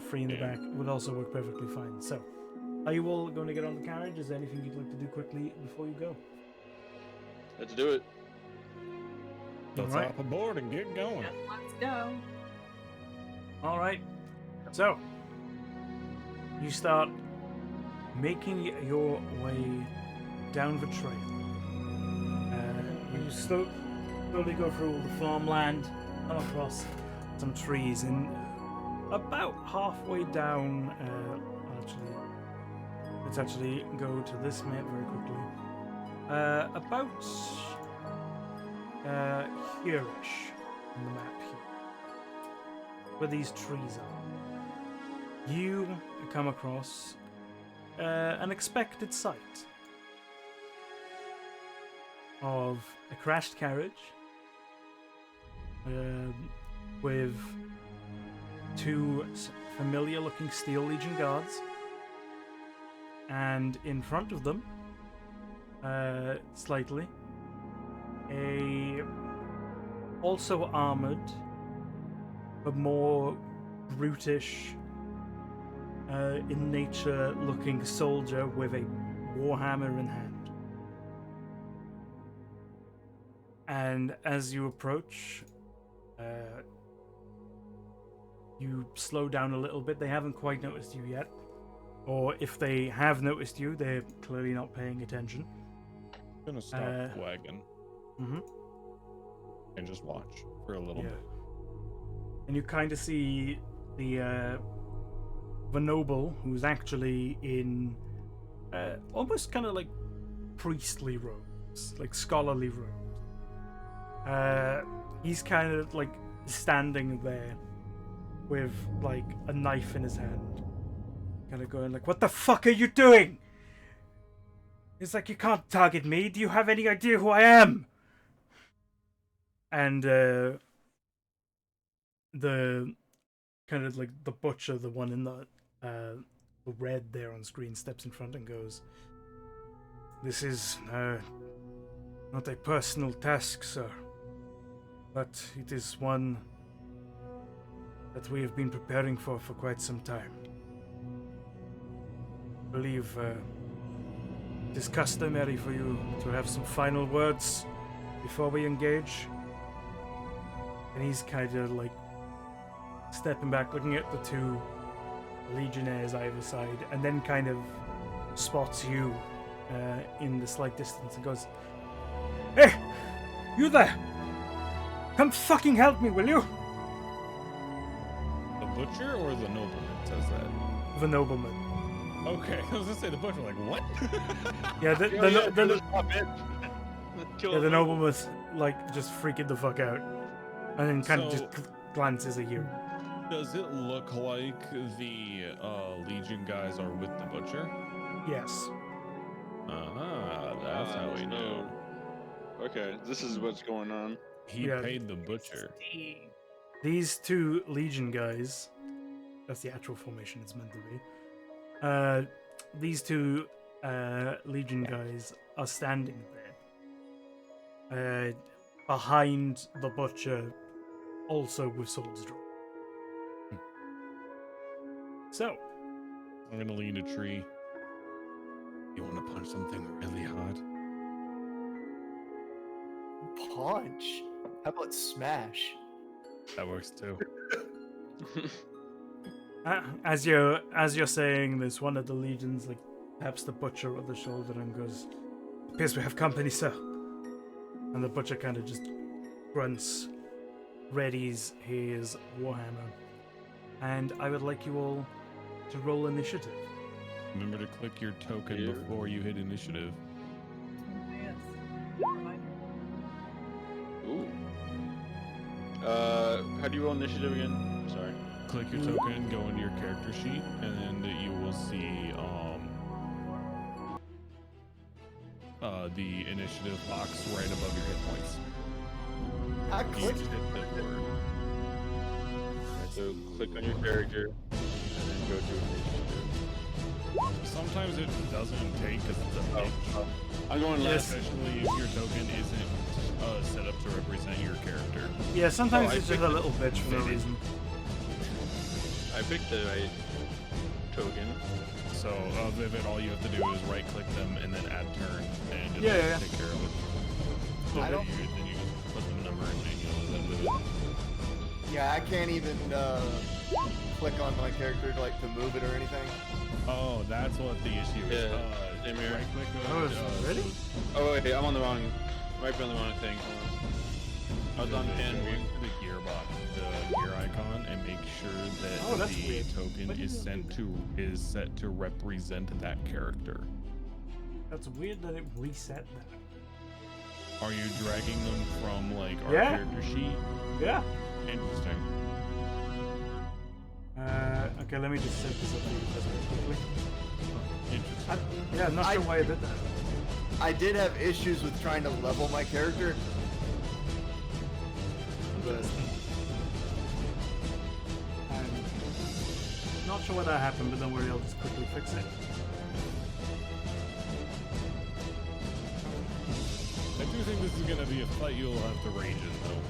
three in the back would also work perfectly fine. So, are you all going to get on the carriage? Is there anything you'd like to do quickly before you go? Let's do it. Let's All right. hop aboard and get going. Yeah, let's go. All right. So, you start making your way down the trail. You slowly go through all the farmland, come across some trees, and about halfway down, let's actually go to this map very quickly. About here-ish on the map here, where these trees are, you come across an expected sight of a crashed carriage with two familiar-looking Steel Legion guards, and in front of them, slightly, a also armored but more brutish in nature looking soldier with a warhammer in hand. And as you approach, you slow down a little bit. They haven't quite noticed you yet, or if they have noticed you, they're clearly not paying attention. I'm gonna stop the wagon Mm-hmm. and just watch for a little Yeah. bit. And you kind of see the noble, who's actually in almost kind of like priestly robes, like scholarly robes. He's kind of like standing there with like a knife in his hand, kind of going like, "What the fuck are you doing?" It's like, "You can't target me. Do you have any idea who I am?" And the kind of like the butcher, the one in the red there on screen, steps in front and goes, "This is not a personal task, sir, but it is one that we have been preparing for quite some time. I believe it is customary for you to have some final words before we engage." And he's kind of like stepping back, looking at the two legionnaires either side, and then kind of spots you in the slight distance and goes, "Hey, you there! Come fucking help me, will you?" The butcher or the nobleman says that? The nobleman. Okay, I was gonna say the butcher. Like what? Yeah, the Kill him. nobleman's like just freaking the fuck out, and then kind of So- just glances at you. Does it look like the Legion guys are with the butcher? Yes. That's how we know. Okay, this is what's going on. He Yeah. paid the butcher. These two Legion guys, that's the actual formation it's meant to be. These two Legion guys are standing there, behind the butcher, also with swords drawn. So, I'm gonna lean a tree. You want to punch something really hard? Punch. How about smash? That works too. as you're saying this, one of the legions like taps the butcher on the shoulder and goes, "Appears we have company, sir." And the butcher kind of just grunts, readies his warhammer, and I would like you all to roll initiative. Remember to click your token Yeah. before you hit initiative. Yes. Reminder. Ooh. How do you roll initiative again? Sorry. Click your token, go into your character sheet, and then you will see the initiative box right above your hit points. I You clicked just hit the word. So click on your character and then go to initiative. Sometimes it doesn't take because it's a pitch. I'm going last. Especially if your token isn't set up to represent your character. Yeah, sometimes I it's just picked a it. little bitch for no Maybe. reason. I picked the right token. So Vivid, all you have to do is right click them and then add turn and it'll Yeah. take care of it. So I then don't- you just put the number in manually, then Vivid. Yeah, I can't even click on my character to move it or anything. Oh, that's what the issue is. Yeah, same here. Right click Oh, is it really? Oh wait, I'm on the wrong. Might be on the wrong thing. Hold on. I was on Go pen. into the gear box, the gear icon, and make sure that Oh, that's the weird. token Why did is it do sent that? to is set to represent that character. That's weird that it reset that. Are you dragging them from like our Yeah. character sheet? Yeah. Interesting. Okay, let me just set this up for you guys real quickly. Interesting. Yeah, I'm not sure why I did that. I did have issues with trying to level my character. But I'm not sure why that happened, but don't worry, I'll just quickly fix it. I do think this is gonna be a fight you'll have to rage in though.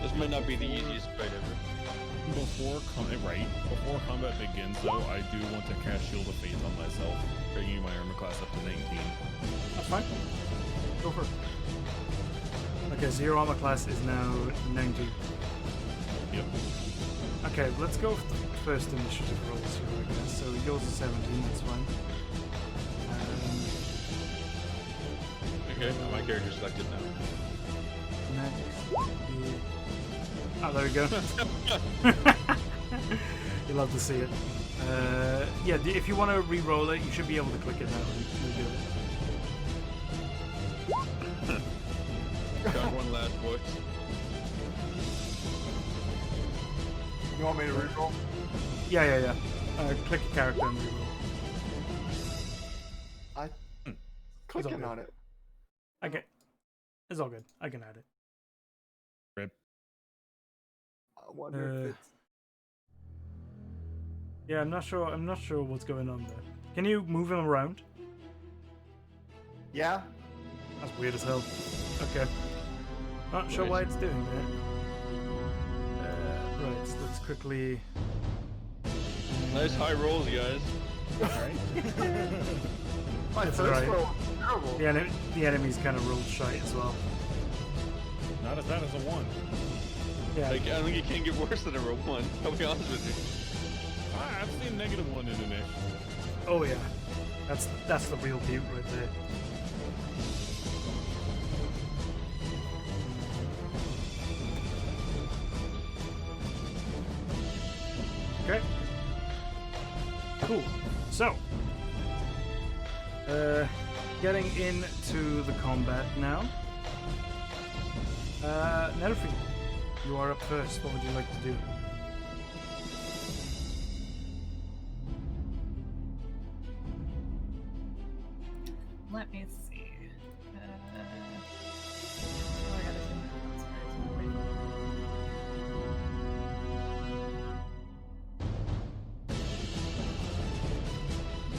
This might not be the easiest fight ever. Before combat begins though, I do want to cast Shield of Faith on myself, bringing my armor class up to 19. That's fine. Go for it. Okay, so your armor class is now 90. Yep. Okay, let's go for the first initiative rolls here, I guess. So yours is 17, that's fine. Okay, my character's selected now. Next. Oh, there we go. You'll love to see it. Yeah, if you want to re-roll it, you should be able to click it now and redo it. Got one last voice. you want me to reroll? Yeah. Click a character and re-roll. Clicking good. on it. Okay. It's all good. I can add it. Rip. I wonder if it's... Yeah, I'm not sure what's going on there. Can you move him around? Yeah? That's weird as hell. Okay. Not sure Right. why it's doing that. Right, so let's quickly... Nice high rolls, guys. My That's first alright. roll was terrible. The enemies kind of rolled shite as well. Not as bad as a 1. Yeah. Like, I don't think it can get worse than a roll one. I'll be honest with you. I've seen -1 in an ish. Oh yeah. That's the real beaut right there. Okay. Cool. So, getting into the combat now. Netherfield, you are up first. What would you like to do? Let me see. Oh, I gotta do that. Sorry,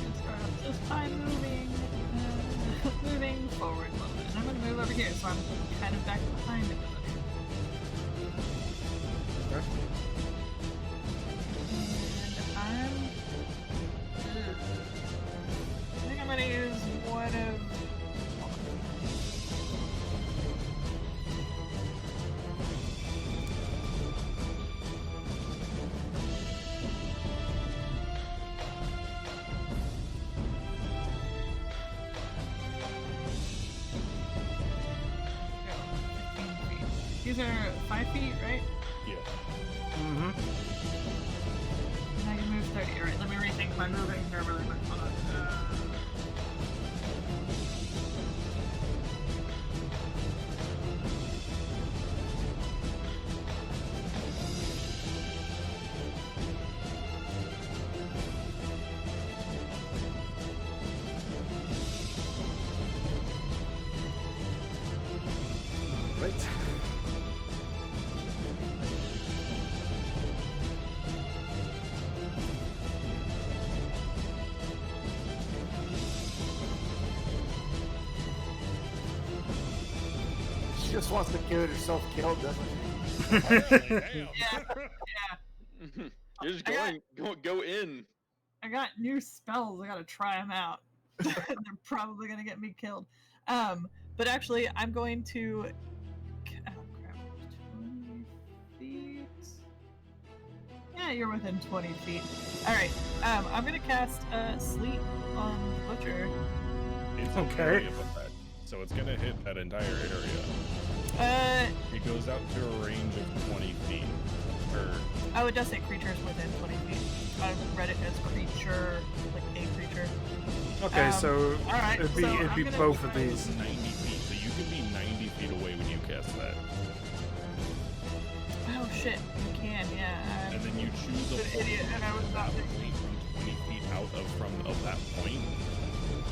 it's start off just by moving forward a little bit. And I'm gonna move over here, so I'm kind of back behind everybody. And I think I'm gonna use one of. these are 5 feet, right? Yeah. Mm-hmm. And I can move 30. Alright, let me rethink my moving here really quick. Hold on. Right. She just wants to get herself killed, doesn't she? Damn. Yeah. You're just I go in. I got new spells. I gotta try them out. They're probably gonna get me killed. But actually, I'm going to. Oh crap! 20 feet. Yeah, you're within 20 feet. All right. I'm gonna cast sleep on the butcher. It's an Okay. area effect, so it's gonna hit that entire area. It goes out to a range of 20 feet. Oh, it does say creatures within 20 feet. I read it as creature, like a creature. Okay, so all right, it'd be so it'd I'm be gonna both of try- these. 90 feet, so you can be 90 feet away when you cast that. Oh shit, you can, yeah. And then you choose a An idiot, and I was not that point from 20 feet out of that point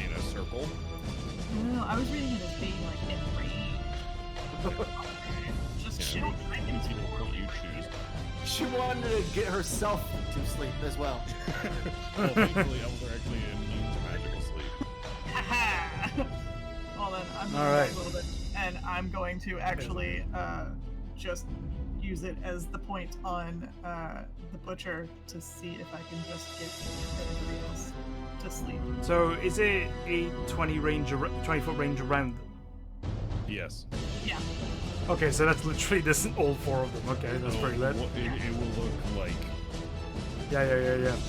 in a circle. No, I was reading it as being like in range. Just Yeah, chill. I can you know what you choose. She wanted to get herself to sleep as well. Well, thankfully, I was actually immune to magical sleep. Haha! Well then, I'm gonna All right. a little bit, and I'm going to actually just use it as the point on the butcher to see if I can just get everybody else to sleep. So is it a 20 foot range around them? Yes. Yeah. Okay, so that's literally this all 4 of them. Okay, that's So pretty lit. it will look like Yeah. this.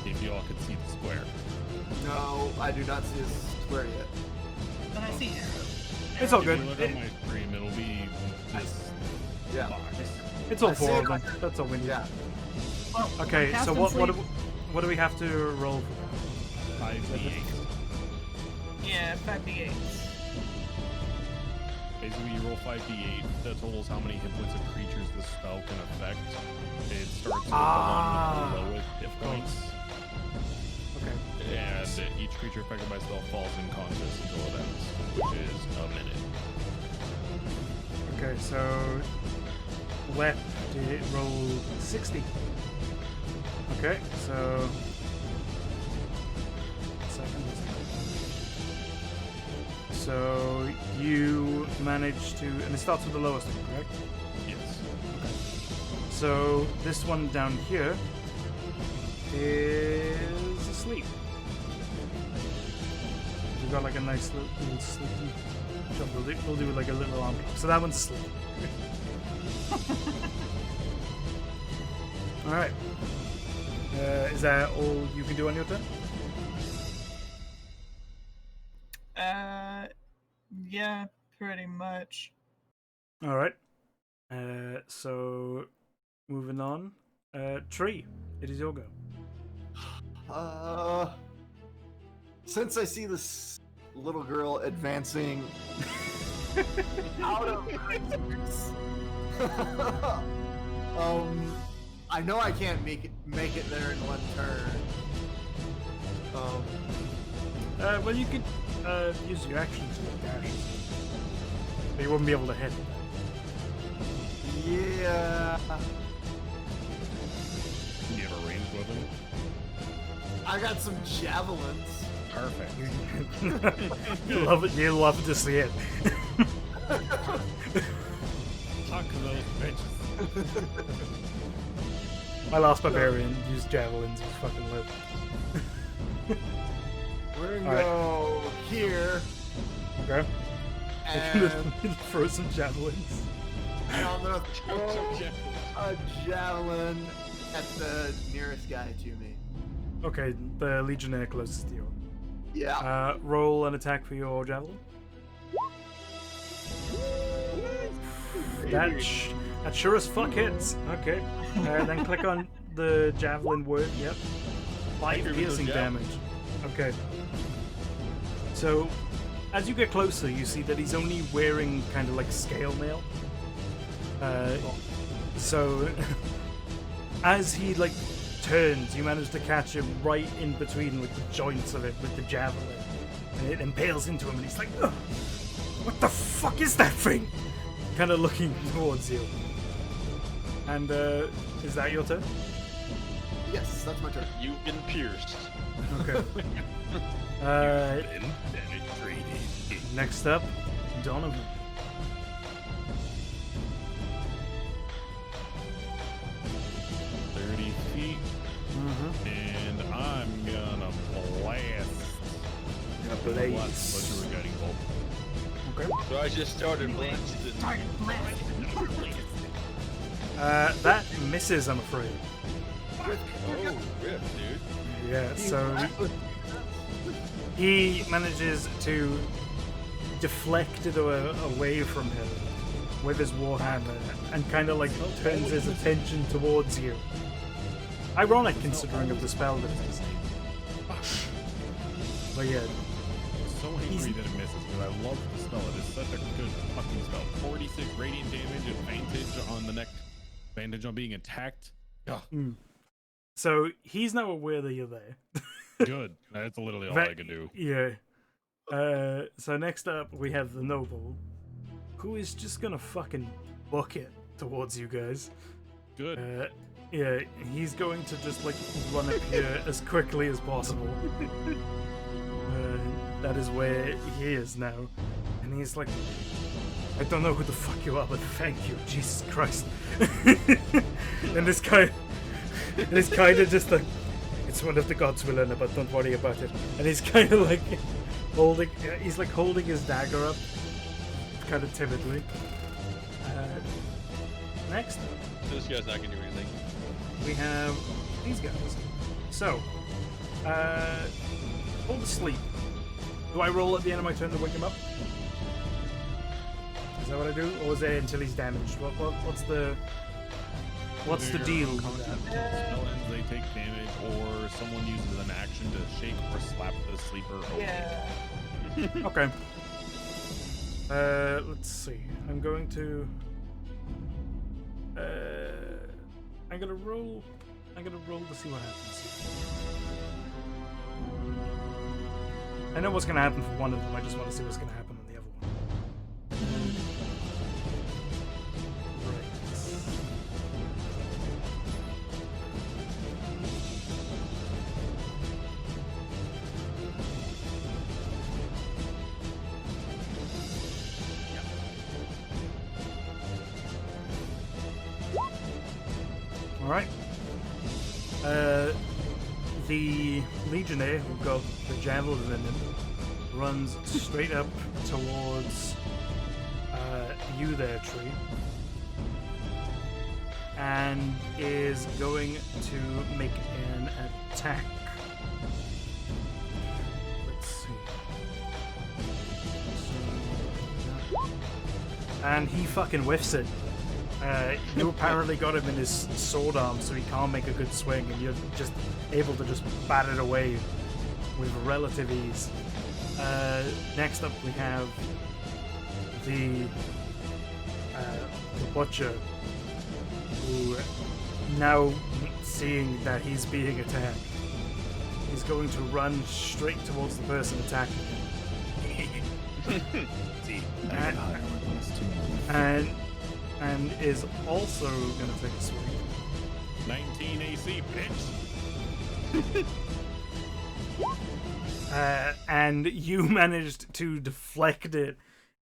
If you all could see the square. No, I do not see this square yet. But I see arrows. It's all If good. you look on my stream, it'll be this Yeah. box. It's all I see 4 it. of them. That's all we need. Yeah. Well, Okay, cast so and what do we have to roll for 5d8. Yeah, 5d8. Basically, you roll 5d8. That totals how many hit points of creatures the spell can affect. It starts with Ah. the one with the lowest hit points. that? Okay. And each creature affected by spell falls unconscious until it ends, which is a minute. Okay, so Wep did roll 60. Okay, so so you managed to, and it starts with the lowest one, correct? Yes. So this one down here is asleep. We've got like a nice little sleepy jump. We'll do like a little arm clock. So that one's asleep. All right. Is that all you can do on your turn? Yeah, pretty much. All right. So moving on. Tree, it is your go. Since I see this little girl advancing out of I know I can't make it there in one turn. Well, you could use your action to dash, but you wouldn't be able to hit. Yeah, You have a ranged weapon? I got some javelins. Perfect. You love it. You love to see it. Talk to those bitches. My last barbarian used javelins. It was fucking lit. We're gonna All right. go here, Okay. and, Throw some javelins. and I'm gonna throw a javelin at the nearest guy to me. Okay, the legionnaire closest to you. Yeah. Roll an attack for your javelin. That sure as fuck hits. Okay. Then click on the javelin word. Yep. 5 piercing damage. Okay. So, as you get closer, you see that he's only wearing kind of like scale mail. So, as he like turns, you manage to catch him right in between like the joints of it with the javelin, and it impales into him, and he's like, "Ugh, what the fuck is that thing?" Kind of looking towards you. And is that your turn? Yes, that's my turn. You've been pierced. Okay. Next up, Donovan. Feet, and I'm gonna blast. Blaze. What's your guiding bolt? Okay. So I just started blasting. That misses, I'm afraid. Oh, rip, dude. Yeah, so he manages to deflect it away from him with his warhammer and kind of like turns his attention towards you. Ironic considering of the spell that it is. But yeah, So angry that it misses, but I love the spell. It is such a good fucking spell. 46 radiant damage, advantage on the next, advantage on being attacked. so he's now aware that you're there. Good. That's literally all I can do. Yeah. So next up we have the noble, who is just gonna fucking book it towards you guys. Good. Yeah, he's going to just like run up here as quickly as possible. That is where he is now, and he's like, I don't know who the fuck you are, but thank you, Jesus Christ. And this guy of just like, it's one of the gods we learn about, don't worry about it. And he's kind of like holding his dagger up, kind of timidly. Next up, This guy's not gonna do anything. we have these guys. So, hold asleep. Do I roll at the end of my turn to wake him up? Is that what I do, or is it until he's damaged? What's the deal with that? Spell ends, they take damage, or someone uses an action to shake or slap the sleeper awake. Yeah. Okay. Let's see. I'm going to roll to see what happens here. I know what's gonna happen for one of them, I just want to see what's gonna happen on the other one. Alright. The Legionnaire who got the javelin in him runs straight up towards you there, Tree, and is going to make an attack. Let's see. And he fucking whiffs it. You apparently got him in his sword arm, so he can't make a good swing, and you're just able to just bat it away with relative ease. Next up, we have the butcher, who, now seeing that he's being attacked, is going to run straight towards the person attacking him. And is also going to take a swing. 19 AC, bitch. And you managed to deflect it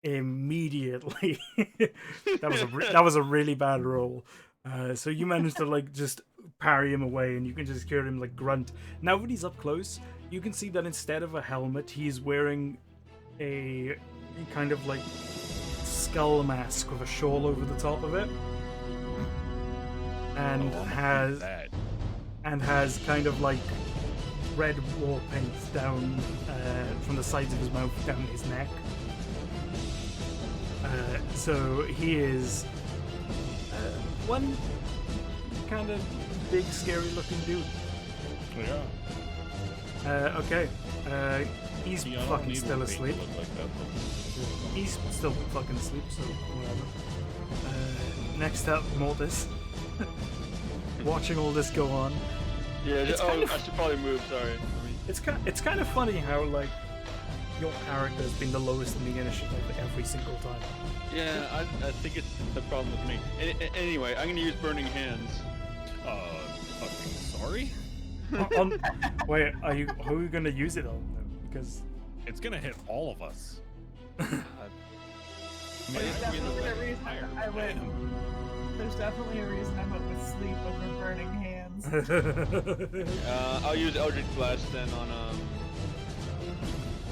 immediately. that was a really bad roll. So you managed to like just parry him away, and you can just hear him like grunt. Now that he's up close, you can see that instead of a helmet, he's wearing a kind of like skull mask with a shawl over the top of it, and has kind of like red war paint down from the sides of his mouth down his neck. So he is one kind of big, scary-looking dude. Yeah. Okay. He's See, I don't fucking need still one paint to asleep. look like that, though. He's still fucking asleep, so whatever. Next up, Mortis. Watching all this go on. Yeah, It's kind of- I should probably move, sorry. It's kind of funny how, like, your character has been the lowest in the initiative every single time. Yeah, I think it's the problem with me. Anyway, I'm gonna use Burning Hands. Fucking sorry? Wait, who are you gonna use it on, though? Because... It's gonna hit all of us. There's definitely a reason I went. There's definitely a reason I went with sleep over burning hands. I'll use Eldritch Blast then on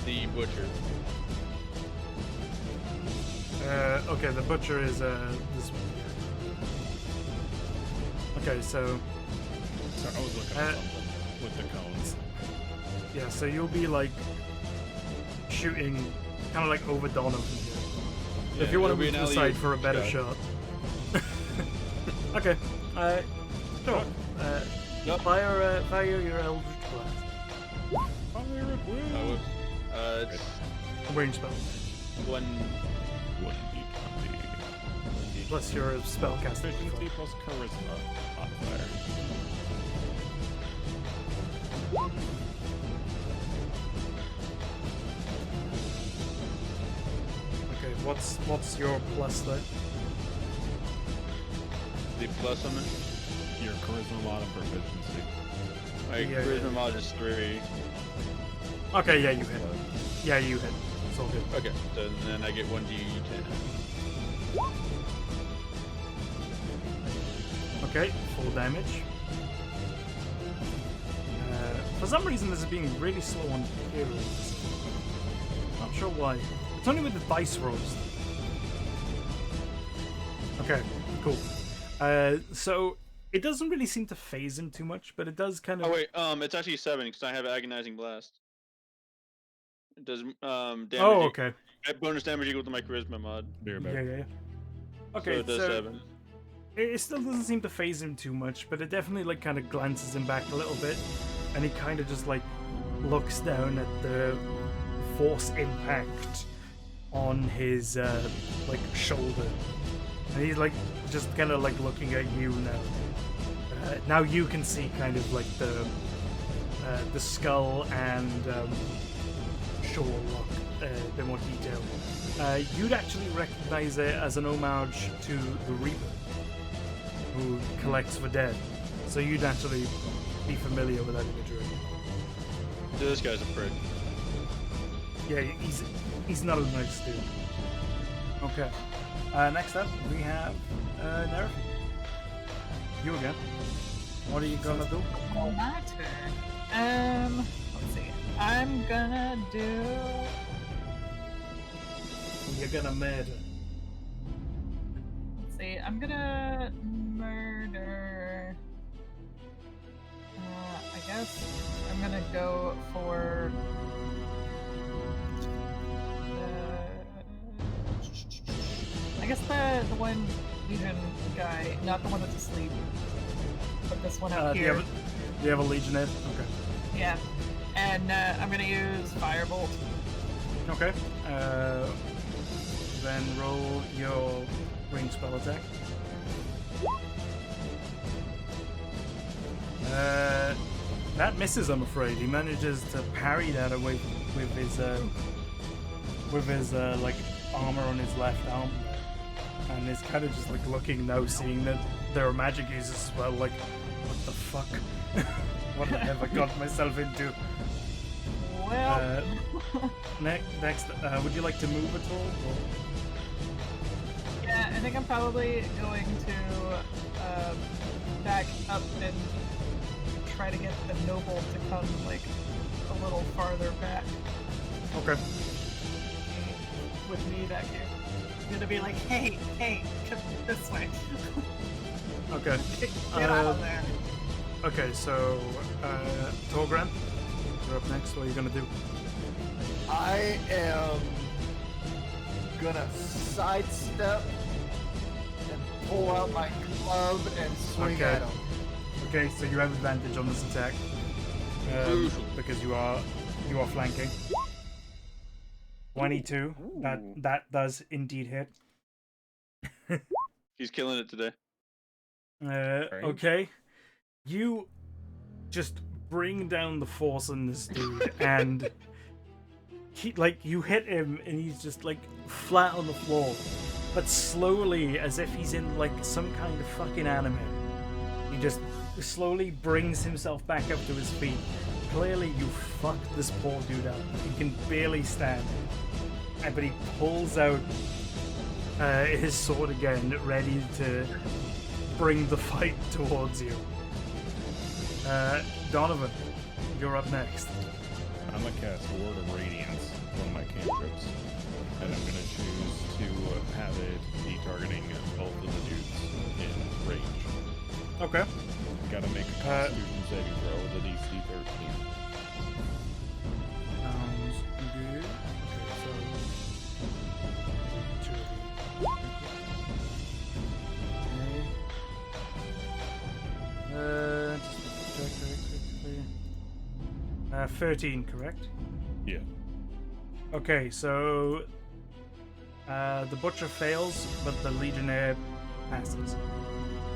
the Butcher. Okay, the butcher is this one here. Okay, so Sorry, I was looking at something with the cones. yeah, so you'll be like shooting kind of like over Donovan here. Yeah, If you want to it'll be move to an the side alley-oop for a better shot. shot. Okay, sure. Yep. Fire your Eldritch Blast. It's Range spell. one. 1d20. Plus your spellcasting. Efficiency plus charisma modifier. Okay, what's your plus there? The plus on it. Your charisma mod and proficiency. My Yeah, charisma yeah. mod is 3. Okay, yeah, you hit. Yeah, you hit. It's all good. Okay, so then I get 1d10. Okay, full damage. For some reason, this is being really slow on heroes. Not sure why. It's only with the dice rolls. Okay, cool. So it doesn't really seem to phase him too much, but it does kind of. Oh wait, it's actually 7 because I have Agonizing Blast. It does damage. Oh, okay. Bonus damage equal to my charisma mod. Beer Yeah, bear. yeah, yeah. So Okay, it does 7. it still doesn't seem to phase him too much, but it definitely like kind of glances him back a little bit, and he kind of just like looks down at the force impact on his like shoulder, and he's like just kind of like looking at you now. Now you can see kind of like the skull and shoulder lock a bit more detail. You'd actually recognize it as an homage to the Reaper, who collects for dead. So you'd actually be familiar with that imagery. So this guy's a prick. Yeah, he's not a nice dude. Okay. Next up, we have Nerf. You again. What are you gonna do? My turn. Let's see. I'm gonna do. You're gonna murder. Let's see. I'm gonna murder. I guess I'm gonna go for. I guess the one Legion guy, not the one that's asleep, but this one out Do here. do you have a Legionnaire? Okay. Yeah. And I'm gonna use Firebolt. Okay. Then roll your range spell attack. That misses, I'm afraid. He manages to parry that away with his like armor on his left arm, and is kind of just like looking now, seeing that there are magic users as well. Like, what the fuck? What have I got myself into? Well, Next, would you like to move at all? Or? yeah, I think I'm probably going to back up and try to get the noble to come like a little farther back Okay. with me back here. I'm gonna be like, hey, come this way. Okay. Get out of there. Okay, so Torgran, you're up next. What are you gonna do? I am gonna sidestep and pull out my club and swing Okay. at him. Okay, so you have advantage on this attack because you are flanking. 22. That does indeed hit. He's killing it today. Okay, you just bring down the force on this dude, and you hit him, and he's just like flat on the floor, but slowly, as if he's in like some kind of fucking anime. He just slowly brings himself back up to his feet. Clearly, you fucked this poor dude up. He can barely stand, but he pulls out his sword again, ready to bring the fight towards you. Donovan, you're up next. I'm gonna cast Word of Radiance from my cantrips, and I'm gonna choose to have it be targeting both of the dudes in range. Okay. Gotta make a Constitution saving throw with a DC 13. Sounds good. Okay, just check very quickly. 13, correct? Yeah. Okay, so the butcher fails, but the legionnaire passes.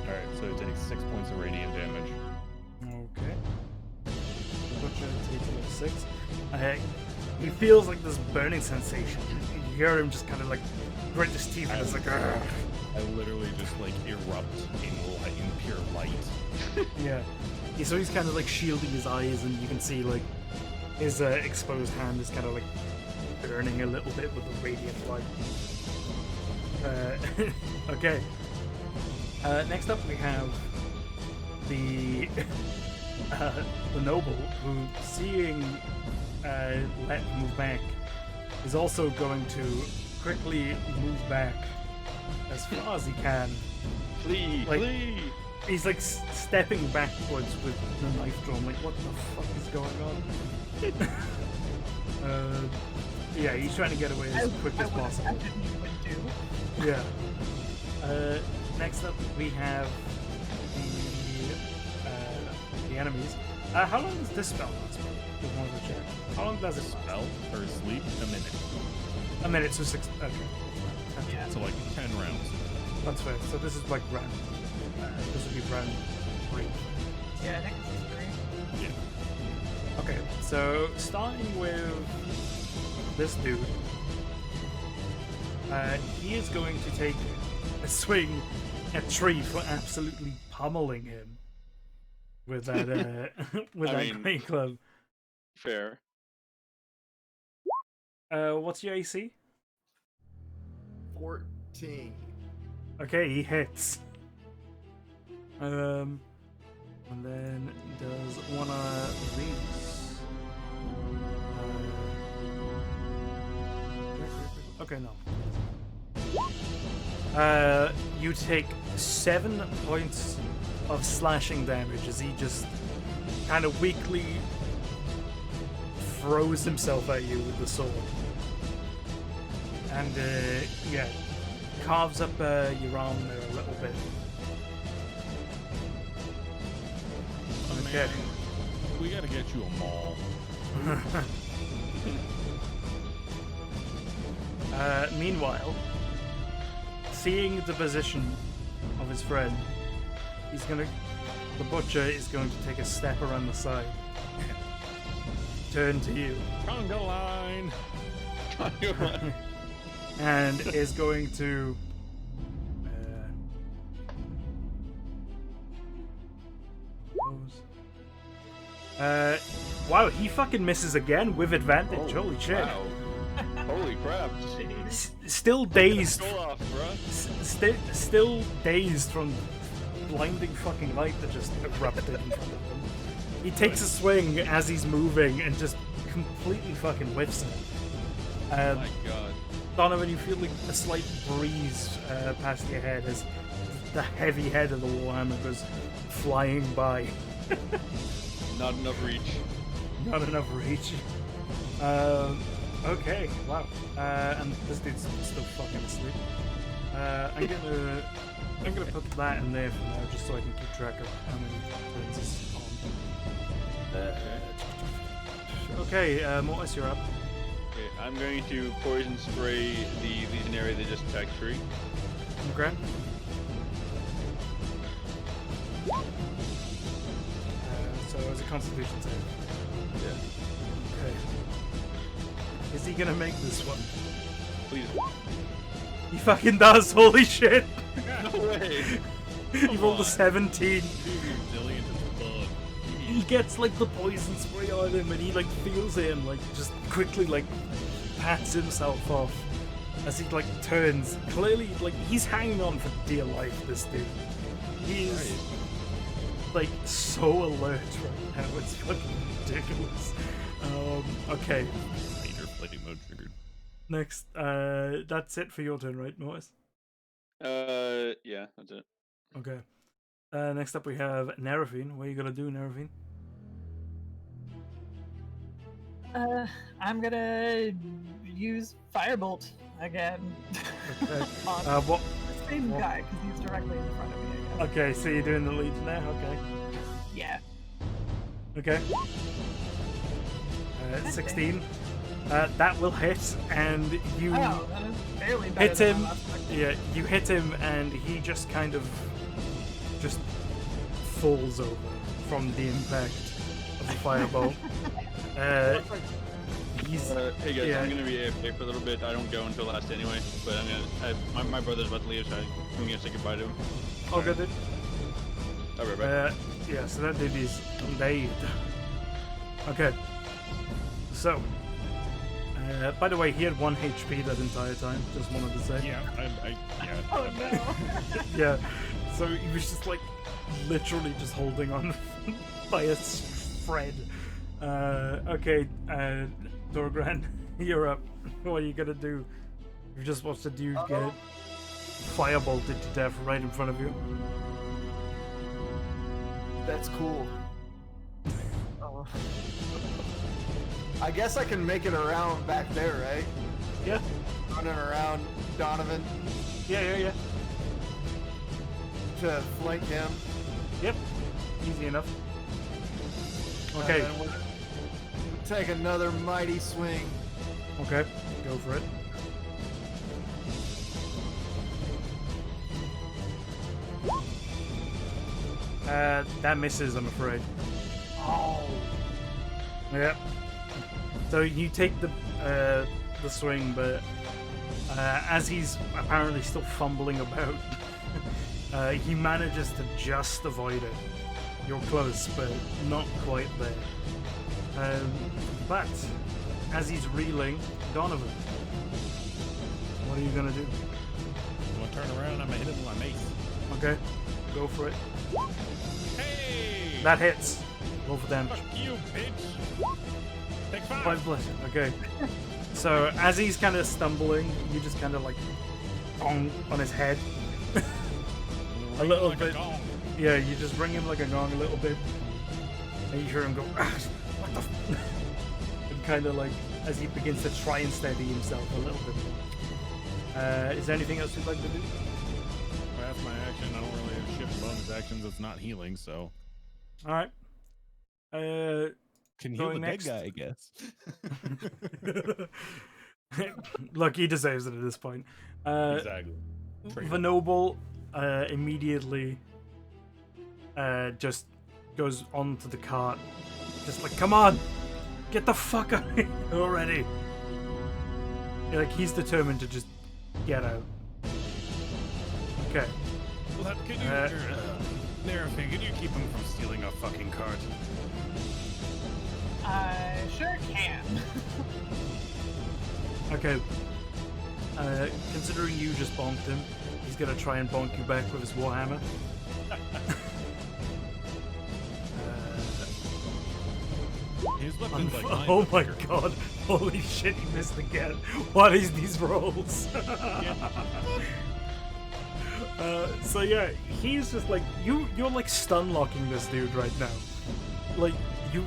Alright, so it takes 6 points of radiant damage. Okay. The butcher takes another 6. He feels like this burning sensation. You hear him just kind of like grit his teeth and it's like, "Argh." I literally just like erupt in pure light. Yeah. So he's kind of like shielding his eyes, and you can see like his exposed hand is kind of like burning a little bit with the radiant light. Okay. Next up we have the noble, who, seeing Let move back, is also going to quickly move back as far as he can. Flee! Like- Flee! He's like stepping backwards with the knife drawn, like, what the fuck is going on? Yeah, he's trying to get away as quick as possible. Yeah. Next up, we have the enemies. How long does this spell last? Just wanted to check. How long does it last? Spell or sleep? A minute. A minute, so 6. Okay. So like 10 rounds. That's fair. So this is like round. This would be round 3. Yeah, I think this is 3. Yeah. Okay, so starting with this dude, he is going to take a swing at Tree for absolutely pummeling him with that with that great club. Fair. What's your AC? 14. Okay, he hits. And then does one of these. Okay, no. You take 7 points of slashing damage as he just kind of weakly throws himself at you with the sword. And, yeah, carves up your arm there a little bit. Okay. Man, we gotta get you a mall. Meanwhile, seeing the position of his friend, the butcher is going to take a step around the side. Turn to you. Conga line! And is going to wow, he fucking misses again with advantage. Oh, Holy shit. Wow. Holy crap. Still dazed. Go off, bruh. Still dazed from blinding fucking light that just erupted in front of him. He takes a swing as he's moving and just completely fucking whiffs it. Oh my god. Donovan, you feel like a slight breeze past your head as the heavy head of the Warhammer goes flying by. Not enough reach. Not enough reach. Okay, wow. And this dude's still fucking asleep. I'm gonna put that in there for now, just so I can keep track of how many turns is on. Okay, Mortis, you're up. Okay, I'm going to poison spray the legionary that just attacked Tree. Okay. So it's a Constitution save. Yeah. Okay. Is he gonna make this one? Please. He fucking does, holy shit! No way. He rolled a 17. Resilient as fuck. He gets like the poison spray on him and he like feels it and like just quickly like pats himself off as he like turns. Clearly like he's hanging on for dear life, this dude. He's like so alert right now, it's fucking ridiculous. Okay. Major fighting mode triggered. Next, that's it for your turn, right, Mortis? Yeah, that's it. Okay. Next up we have Nerafine. What are you gonna do, Nerafine? I'm gonna use Firebolt again. Okay. On What? the same guy, because he's directly in front of me, I guess. Okay, so you're doing the lead now? Okay. Yeah. Okay. 16. That will hit, and you Oh, that is barely better hit than him. my last one. Yeah, you hit him, and he just kind of just falls over from the impact of the fireball. He's Hey guys, yeah. I'm gonna be AFK for a little bit. I don't go until last anyway, but my brother's about to leave, so I'm gonna say goodbye to him. Oh, good. Dude. I'll be right back. Yeah, so that dude is dead. Okay. So, by the way, he had 1 HP that entire time. Just wanted to say. Yeah, yeah. Oh no. Yeah. So he was just like literally just holding on by a thread. Okay, Dorgran, you're up. What are you gonna do? You just watched the dude get firebolted to death right in front of you. That's cool. I guess I can make it around back there, right? Yeah. Running around Donovan Yeah. to flank him. Yep. Easy enough. Okay. And then we'll take another mighty swing. Okay. Go for it. That misses, I'm afraid. Oh. Yep. So you take the swing, but as he's apparently still fumbling about, he manages to just avoid it. You're close, but not quite there. But as he's reeling, Donovan, what are you gonna do? I'm gonna turn around. I'm gonna hit him with my mace. Okay, go for it. Hey! That hits. Roll for damage. Fuck you, bitch! Take 5! 5 blessing. Okay. So as he's kind of stumbling, you just kind of like gong on his head. A little like bit. A gong. Yeah, you just ring him like a gong a little bit, and you hear him go, "Ah, what the f-" and kind of like as he begins to try and steady himself a little bit more. Is there anything else you'd like to do? Well, that's my action. I don't really have shit bonus actions. It's not healing, so. All right. Can heal Going the next. dead guy, I guess. Look, he deserves it at this point. Exactly. The noble immediately just goes onto the cart, just like, come on, get the fuck out of here already. Like, he's determined to just get out. Okay. Well, can you, Nerafine, can you keep him from stealing a fucking cart? I sure can. Okay. Considering you just bonked him, he's gonna try and bonk you back with his warhammer. His weapon's like mine, Oh but my bigger. god! Holy shit! He missed again. What is these rolls? So yeah, he's just like you're like stun locking this dude right now. Like you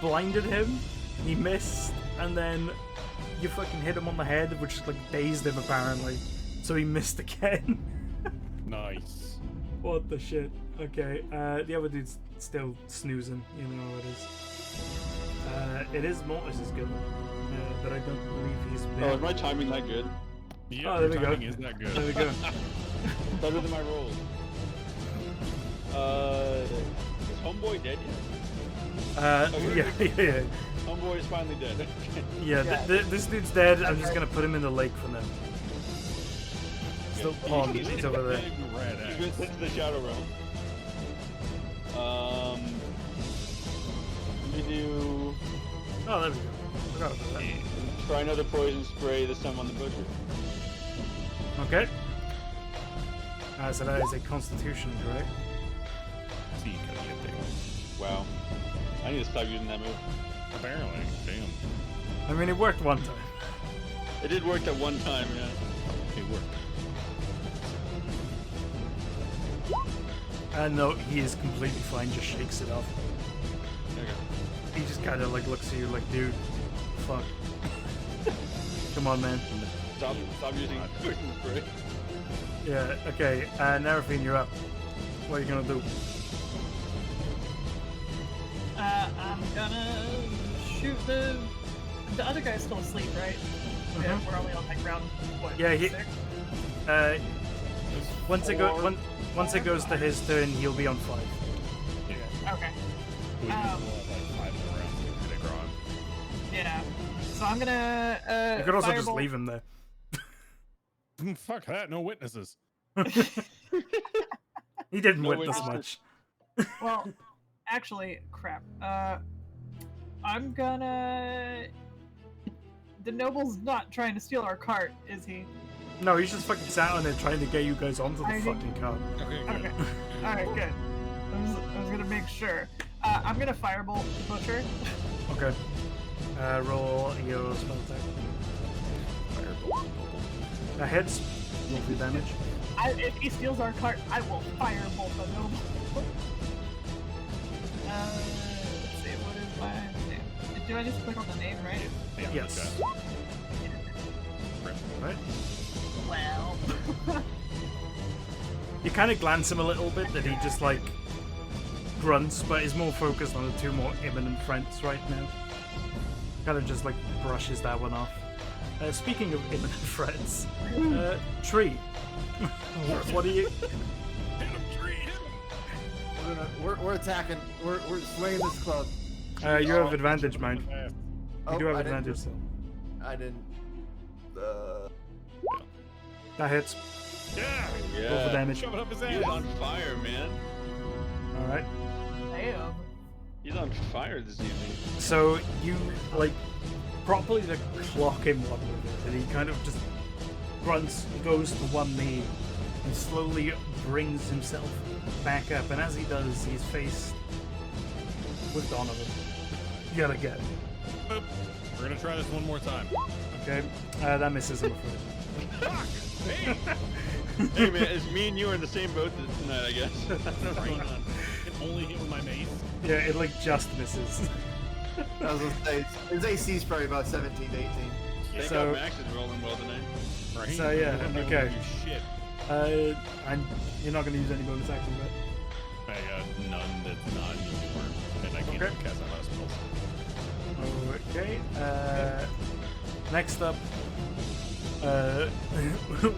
blinded him, he missed, and then you fucking hit him on the head, which like dazed him apparently, so he missed again. Nice. What the shit? Okay, the other dude's still snoozing. You know how it is. It is Mortis's gun, but I don't believe he's. Oh, is my timing that good? Yeah, Oh, there your we go. timing is that good. There we go. Better than my rolls. Is Homeboy dead yet? Yeah. Homeboy is finally dead. Yeah, this dude's dead. I'm just gonna put him in the lake for now. Still pond. He's over there. Big red He axe. went into the Shadow Realm. Let me do. Oh, there we go. Forgot about that. Try another poison spray, this time on the butcher. Okay. So that is a Constitution, correct? See, can you get there? Wow. I need to stop using that move. Apparently. Damn. I mean, it worked one time. It did work that one time, yeah. It worked. No, he is completely fine. Just shakes it off. Okay. He just kind of like looks at you like, dude, fuck. Come on, man. Stop using poison spray. Yeah. Okay. Narafine, you're up. What are you gonna do? I'm gonna shoot the other guy's still asleep, right? Yeah, we're only on like round what? Yeah, he- 6? Once it goes to his turn, he'll be on 5. Yeah. Okay. We will have like 5 more rounds to hit a grind. Yeah. So I'm gonna You could also just firebolt- leave him there. Fuck that, no witnesses. He didn't No witness witnesses. much. Well, actually, crap. I'm gonna. The noble's not trying to steal our cart, is he? No, he's just fucking sat on it trying to get you guys onto the I did- fucking cart. Okay, good. Okay. All right, good. I was gonna make sure. I'm gonna firebolt the butcher. Okay. Roll your spell attack. Firebolt noble. That hits. Roll for damage. If he steals our cart, I will firebolt the noble. Let's see, what is my name? Do I just click on the name, right? Yeah, Yes. okay. Right. Well. You kind of glance him a little bit that he just like grunts, but is more focused on the two more imminent threats right now. Kind of just like brushes that one off. Speaking of imminent threats, Tree. What are you? Hit him, tree, hit him! We're attacking. We're swinging this club. You have advantage, mind. Oh, You do have I didn't- advantage still. I didn't. That hits. Yeah! Roll for damage. Shove it up his He's ass! on fire, man. All right. Damn. He's on fire this evening. So you like properly like clock him one with it, and he kind of just grunts, goes to one knee, and slowly brings himself back up. And as he does, he's faced with Donovan yet again. Boop. We're gonna try this one more time. Okay, that misses him. Afraid. Fuck! Hey! Hey man, it's me and you are in the same boat tonight, I guess. That's what's going on. It only hit with my mace. Yeah, it like just misses. I was gonna say his AC is probably about 17 to 18. Thank So- God Max is rolling well tonight. Right? So, yeah, I don't okay. do shit. And you're not going to use any bonus actions, right? I got none that's not anymore. And I can't Okay. even cast a lot of spells. Okay. Next up,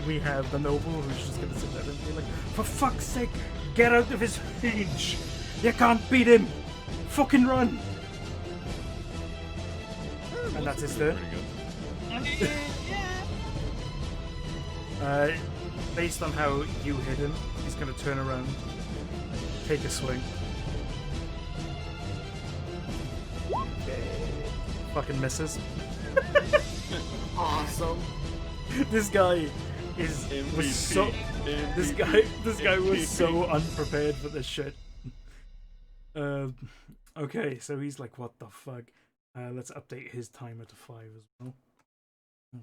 we have the noble who's just gonna sit there and be like, "For fuck's sake, get out of his range! You can't beat him! Fucking run!" And that's his turn. Pretty good. I mean, yeah. Based on how you hit him, he's gonna turn around, take a swing. Fucking misses. Awesome. This guy was so. This guy was so unprepared for this shit. Okay, so he's like, what the fuck? Let's update his timer to 5 as well.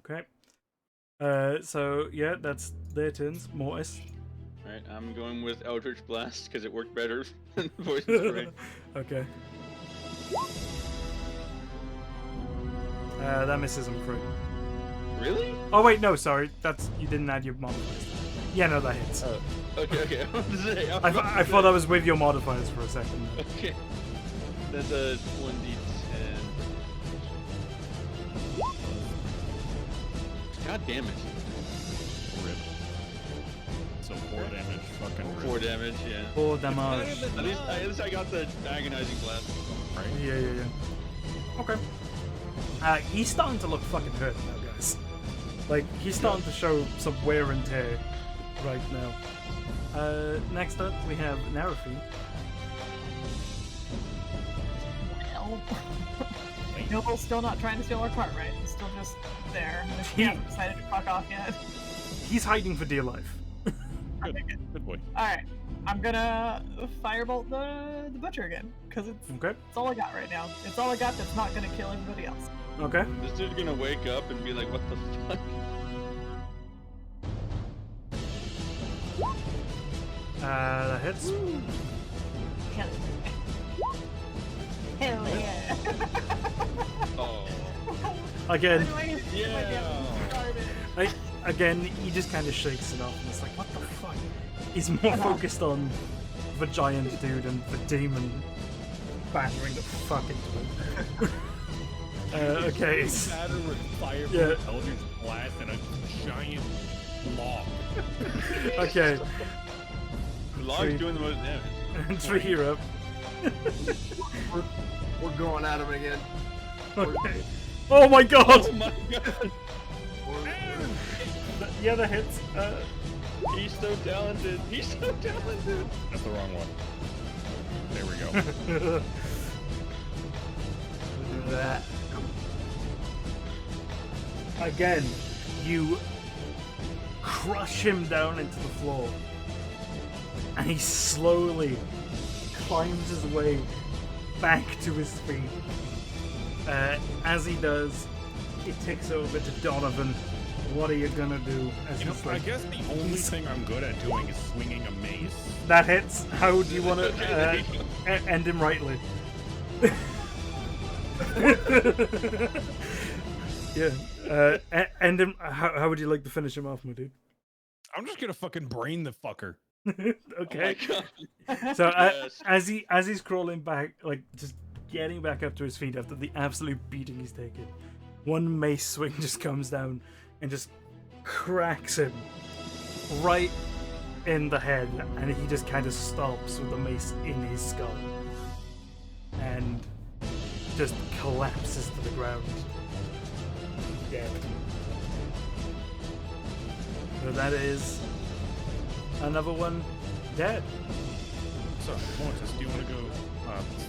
Okay. So yeah, that's their turns. Mortis. Alright, I'm going with Eldritch Blast because it worked better than Poison Spray. Okay. That misses him for. Really? Oh wait, no, sorry. That's you didn't add your modifiers. Yeah, no, that hits. Oh, okay. I thought I was with your modifiers for a second. Okay. That's a 1d10. God damn it. Rip. So 4 damage, fucking rip. 4 damage, yeah. 4 damage. At least I got the agonizing blast. Right? Yeah. Okay. He's starting to look fucking hurt now, guys. Like, he's starting to show some wear and tear right now. Next up, we have Narafi. Well, Noble's still not trying to steal our cart, right? He's still just there. He hasn't decided to fuck off yet. He's hiding for dear life. Good boy. Alright, I'm gonna firebolt the butcher again, because it's Okay. all I got right now. It's all I got that's not gonna kill everybody else. Okay. This dude's gonna wake up and be like, what the fuck? That hits. Hell yeah. Hell yeah. Oh. Again, Yeah. again, he just kind of shakes it off and it's like, what the fuck? He's more focused on the giant dude and the demon battering the fuck into him. Okay. Matter with fire from Yeah. Eldritch Blast and a giant log. Okay. The log's doing the most damage. Tree hero. We're going at him again. Okay. Oh my god! Oh my god. Yeah, that hits. He's so talented. He's so talented. That's the wrong one. There we go. That. Again, you crush him down into the floor, and he slowly climbs his way back to his feet. As he does, it ticks over to Donovan. What are you gonna do? As You know, he's I like, guess the only thing I'm good at doing is swinging a mace. that hits. How do you want to end him rightly? Yeah. End him. How would you like to finish him off, my dude? I'm just gonna fucking brain the fucker. Okay. Oh my god. So Yes. as he's crawling back, like just getting back up to his feet after the absolute beating he's taken, one mace swing just comes down and just cracks him right in the head, and he just kind of stops with the mace in his skull and just collapses to the ground. Dead. So that is another one dead. So, Mortis, do you want to go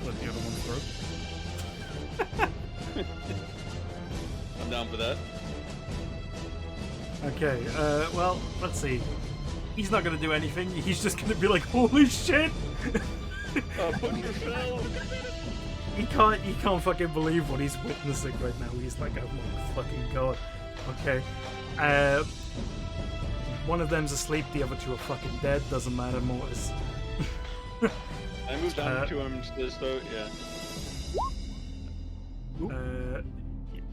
slit the other one's throat? I'm down for that. Okay, well, let's see. He's not gonna do anything. He's just gonna be like, holy shit! Butcher fell. He can't fucking believe what he's witnessing right now. He's like, oh my fucking god. Okay. One of them's asleep, the other two are fucking dead. Doesn't matter, Mortis. I moved on to him to his throat, yeah.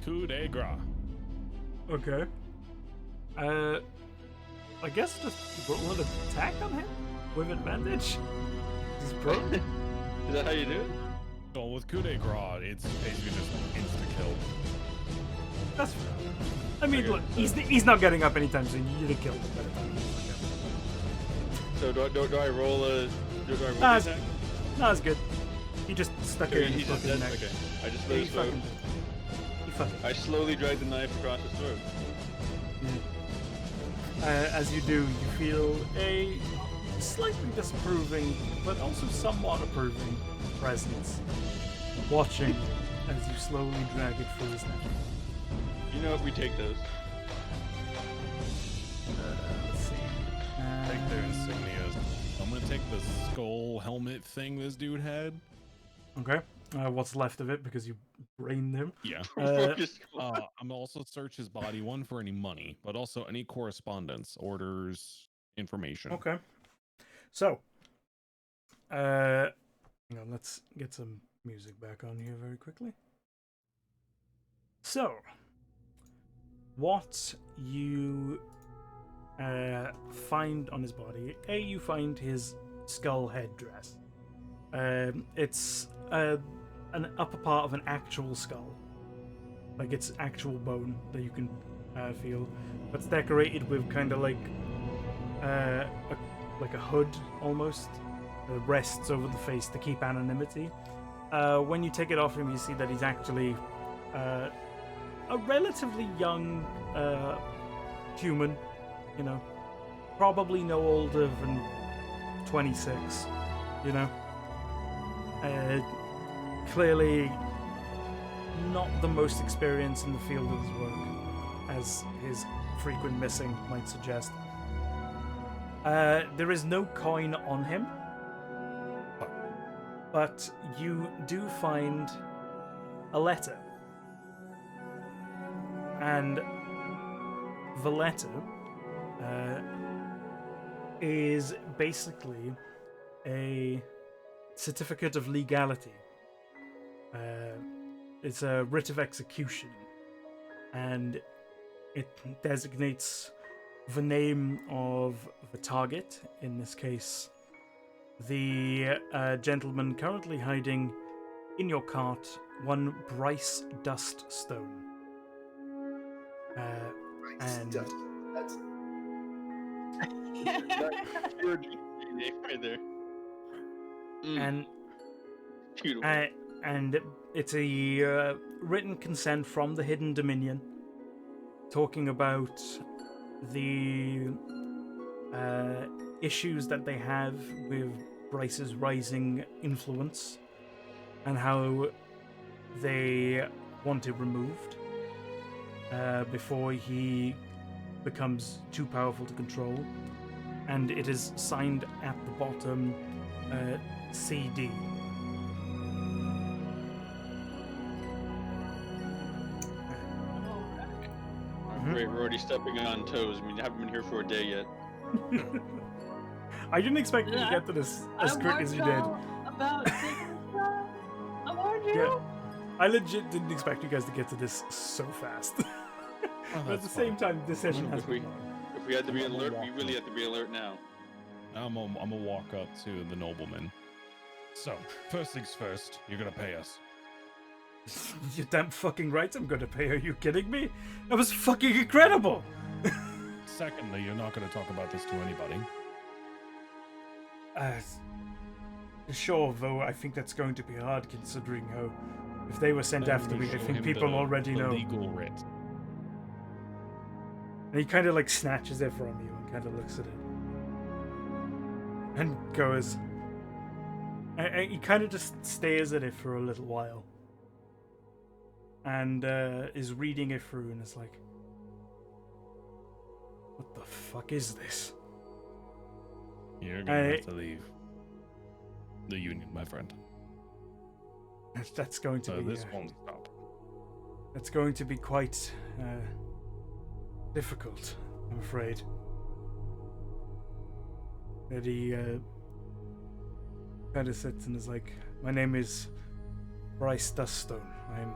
Coup de grace. Okay. I guess just roll an attack on him with advantage. He's prone. Is that how you do it? So with coup de grace, it's basically just insta-kill. That's fair. I mean, Okay, look, so- he's not getting up anytime soon. You need to kill him by the time he's back So do I roll a Nah, the it's- attack? up. No, it's good. He just stuck it Okay, in his he's just fucking dead. neck. Okay. I just Yeah, slit he his throat. fucking. He fucking. I slowly drag the knife across his throat. As you do, you feel a slightly disapproving, but also somewhat approving presence watching as you slowly drag it through his neck. You know, if we take those. Let's see. Take their insignias. I'm gonna take the skull helmet thing this dude had. Okay. What's left of it because you brained him? Yeah. Focus. I'm also search his body, one for any money, but also any correspondence, orders, information. Okay. So, let's get some music back on here very quickly. So, what you find on his body, you find his skull headdress. It's an upper part of an actual skull. Like it's actual bone that you can feel. But it's decorated with kind of like a hood almost. That rests over the face to keep anonymity. When you take it off him, you see that he's actually a relatively young human, you know, probably no older than 26, you know. Clearly not the most experienced in the field of his work, as his frequent missing might suggest. There is no coin on him, but you do find a letter. And the letter is basically a certificate of legality. It's a writ of execution, and it designates the name of the target, in this case, the gentleman currently hiding in your cart, one Bryce Duststone. And That's right there. and Beautiful. and it's a written consent from the Hidden Dominion, talking about the issues that they have with Bryce's rising influence and how they want it removed before he becomes too powerful to control. And it is signed at the bottom CD. Great, we're already stepping on toes. I mean, I haven't been here for a day yet. I didn't expect you to get to this as quick as you did. About taking this job. I warned you. Yeah. I legit didn't expect you guys to get to this so fast. But at the same time, this session has been long. If we had to be alert, we really have to be alert now. I'm gonna walk up to the nobleman. So, first things first, you're gonna pay us. You're damn fucking right I'm gonna pay. Are you kidding me? That was fucking incredible! Secondly, you're not gonna talk about this to anybody. Sure, though I think that's going to be hard considering how, if they were sent after me, I Show think him people the already know. legal writ. And he kind of like snatches it from you and kind of looks at it. And goes... he kind of just stares at it for a little while. And is reading it through and is like... What the fuck is this? You're gonna have to leave the union, my friend. That's going to be... This won't stop. That's going to be quite... difficult, I'm afraid. And he kind of sits and is like, my name is Bryce Duststone. I'm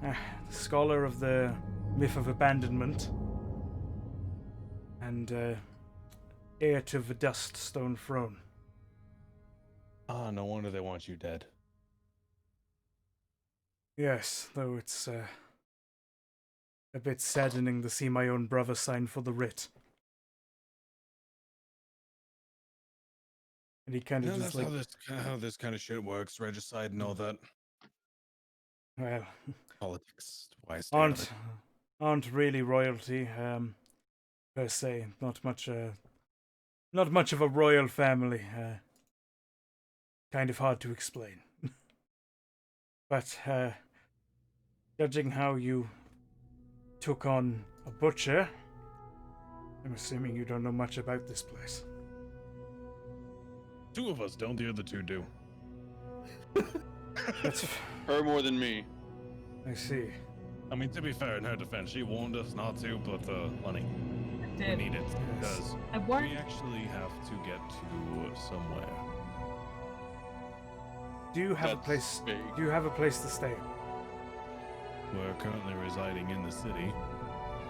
the scholar of the myth of abandonment and heir to the Duststone throne. Ah, no wonder they want you dead. Yes, though it's a bit saddening to see my own brother sign for the writ. And he kind of Yeah, just that's like... how this kind of shit works. Regicide and all that. Well, Politics. Why stay out of it? aren't really royalty, per se. Not much of a royal family. Kind of hard to explain. But judging how you took on a butcher, I'm assuming you don't know much about this place. Two of us don't, the other two do. That's... Her more than me. I see. I mean, to be fair, in her defense, she warned us not to, but money. I We did. need it because I warned. we actually have to get to somewhere. Do you have a That's place? big. Do you have a place to stay? we're currently residing in the city,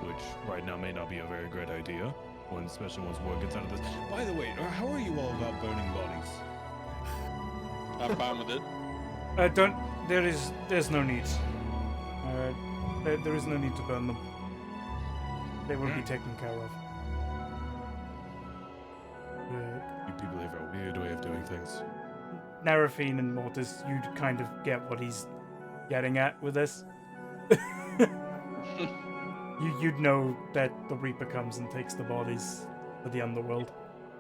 which right now may not be a very great idea, especially once word gets out of this. By the way, how are you all about burning bodies? I'm fine with it. There's no need. There is no need to burn them. They will be taken care of. You people have a weird way of doing things. Narafine and Mortis, you'd kind of get what he's getting at with this. You'd know that the Reaper comes and takes the bodies for the underworld.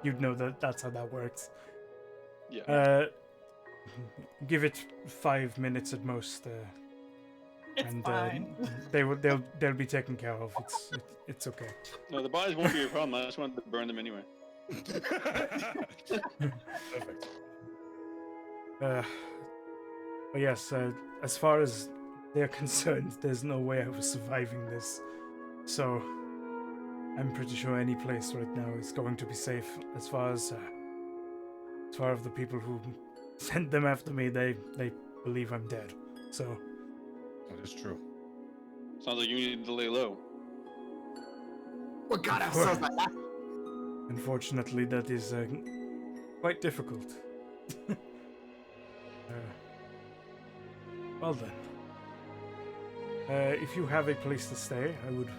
You'd know that that's how that works. Yeah. Give it 5 minutes at most, It's and fine. they'll be taken care of. It's okay. No, the bodies won't be a problem. I just wanted to burn them anyway. Perfect. But yes, as far as they're concerned, there's no way I was surviving this. So I'm pretty sure any place right now is going to be safe. As far as the people who sent them after me, they believe I'm dead. So That is true. Sounds like you need to lay low. What got ourselves like that? unfortunately, that is quite difficult. Well then. If you have a place to stay, I would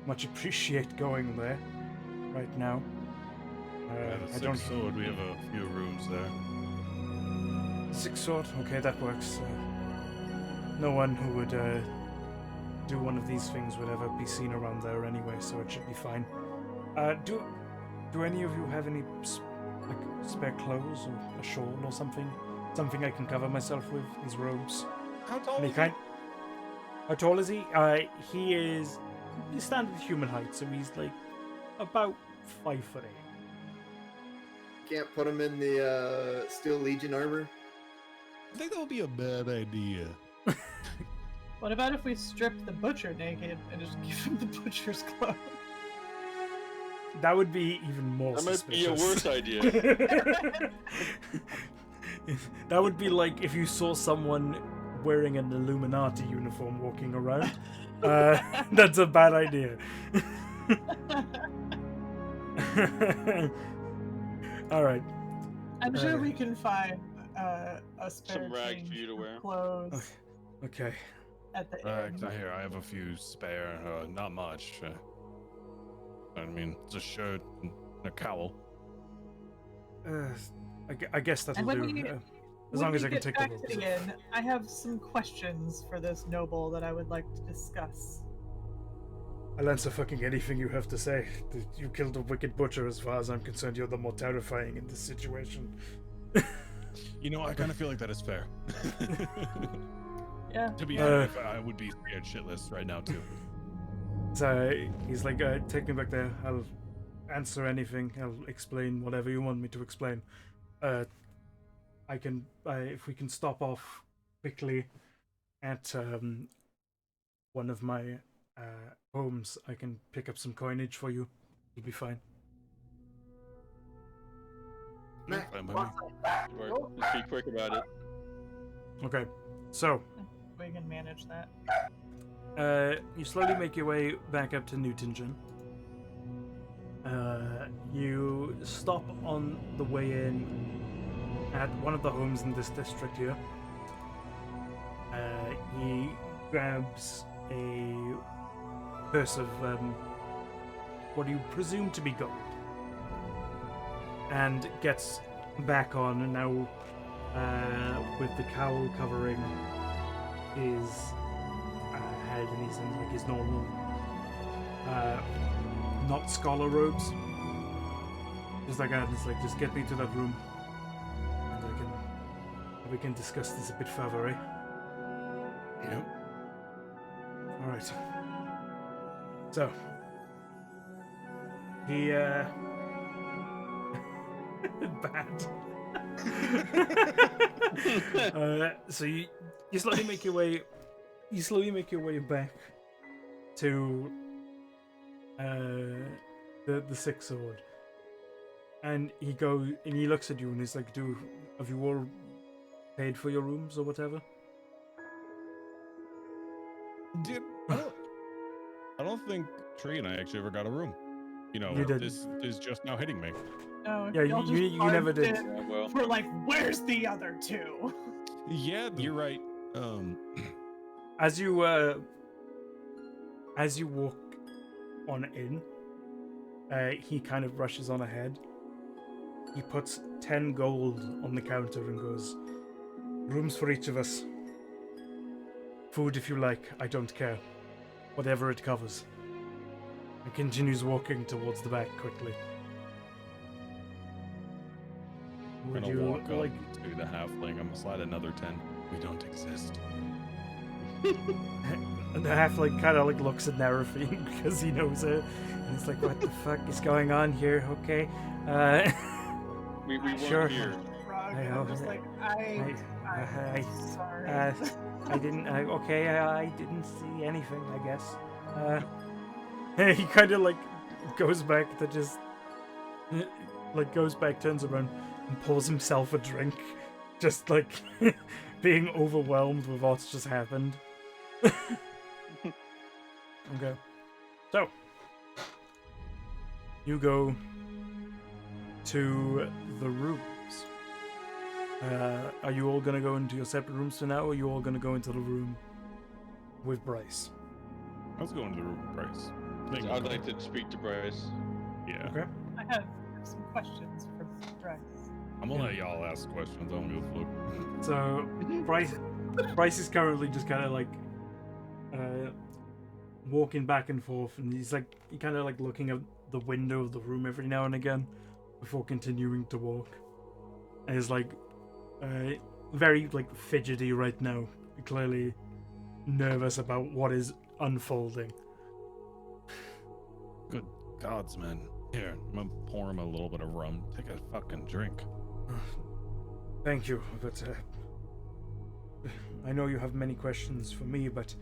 much appreciate going there right now. The Sixth Sword, we have a few rooms there. Six Sword? Okay, that works. No one who would do one of these things would ever be seen around there anyway, so it should be fine. Do any of you have any spare clothes or a shawl or something? Something I can cover myself with? These robes? How tall Any is kind? How tall is he? He is standard human height, so he's like about 5'8". Can't put him in the Steel Legion armor. I think that would be a bad idea. What about if we strip the butcher naked and just give him the butcher's clothes? That would be even more That might be a suspicious. worse idea. That would be like if you saw someone wearing an Illuminati uniform walking around. That's a bad idea. All right. I'm sure we can find a spare Some rags change for you to of wear. clothes Okay. at the Rags, inn. here, I have a few spare, not much. I mean, it's a shirt and a cowl. I guess that'll And when do. we- As When long as we I can get take back the to robes the off. inn, I have some questions for this noble that I would like to discuss. I'll answer fucking anything you have to say. You killed a wicked butcher, as far as I'm concerned. You're the more terrifying in this situation. You know, I kind of feel like that is fair. Yeah. To be fair, I would be scared shitless right now, too. So he's like, take me back there. I'll answer anything. I'll explain whatever you want me to explain. I can, if we can stop off quickly at one of my homes, I can pick up some coinage for you. You'll be fine. Mac, Fine by what's me. that? Work. Just be quick about it. Okay, so We can manage that. you slowly make your way back up to Newtingen. You stop on the way in at one of the homes in this district here. He grabs a purse of what you presume to be gold and gets back on, and now with the cowl covering his head, and he's in like his normal not scholar robes. Just like that, it's like, just get me to that room and we can discuss this a bit further, eh? Yep. Alright. So he bad. So you slowly make your way back to the Sixth Sword. And he looks at you and he's like, have you all paid for your rooms or whatever? Dude, I don't think Tree and I actually ever got a room. You know, You did. this is just now hitting me. No, Yeah, y'all just you never barged did. in. Yeah, well, We're like, where's the other two? Yeah, you're right. As you walk on in, he kind of rushes on ahead. He puts 10 gold on the counter and goes, "Rooms for each of us. Food if you like, I don't care. Whatever it covers." And continues walking towards the back quickly. I'm Would gonna you walk like... up to the halfling. I'm gonna slide another 10. We don't exist. And the halfling kind of like looks at Narafine because he knows her, and he's like, "What the fuck is going on here?" Okay, we weren't Sure. here. Frog, I and know. I'm just like, I'm sorry. I didn't. Okay, I didn't see anything. I guess. He kind of like goes back to just like goes back, turns around, and pours himself a drink, just like being overwhelmed with what's just happened. Okay, so you go to the rooms. Are you all gonna go into your separate rooms for now, or are you all gonna go into the room with Bryce? Let's go into the room, Bryce. I'd like to speak to Bryce. Yeah. Okay. I have some questions for Bryce. I'm gonna let y'all ask questions. I don't give a fuck. So Bryce is currently just kind of like walking back and forth, and he's like kind of like looking at the window of the room every now and again before continuing to walk. And he's like very like fidgety right now, clearly nervous about what is unfolding. Good gods, man. Here, I'm gonna pour him a little bit of rum. Take a fucking drink. Thank you, but I know you have many questions for me, but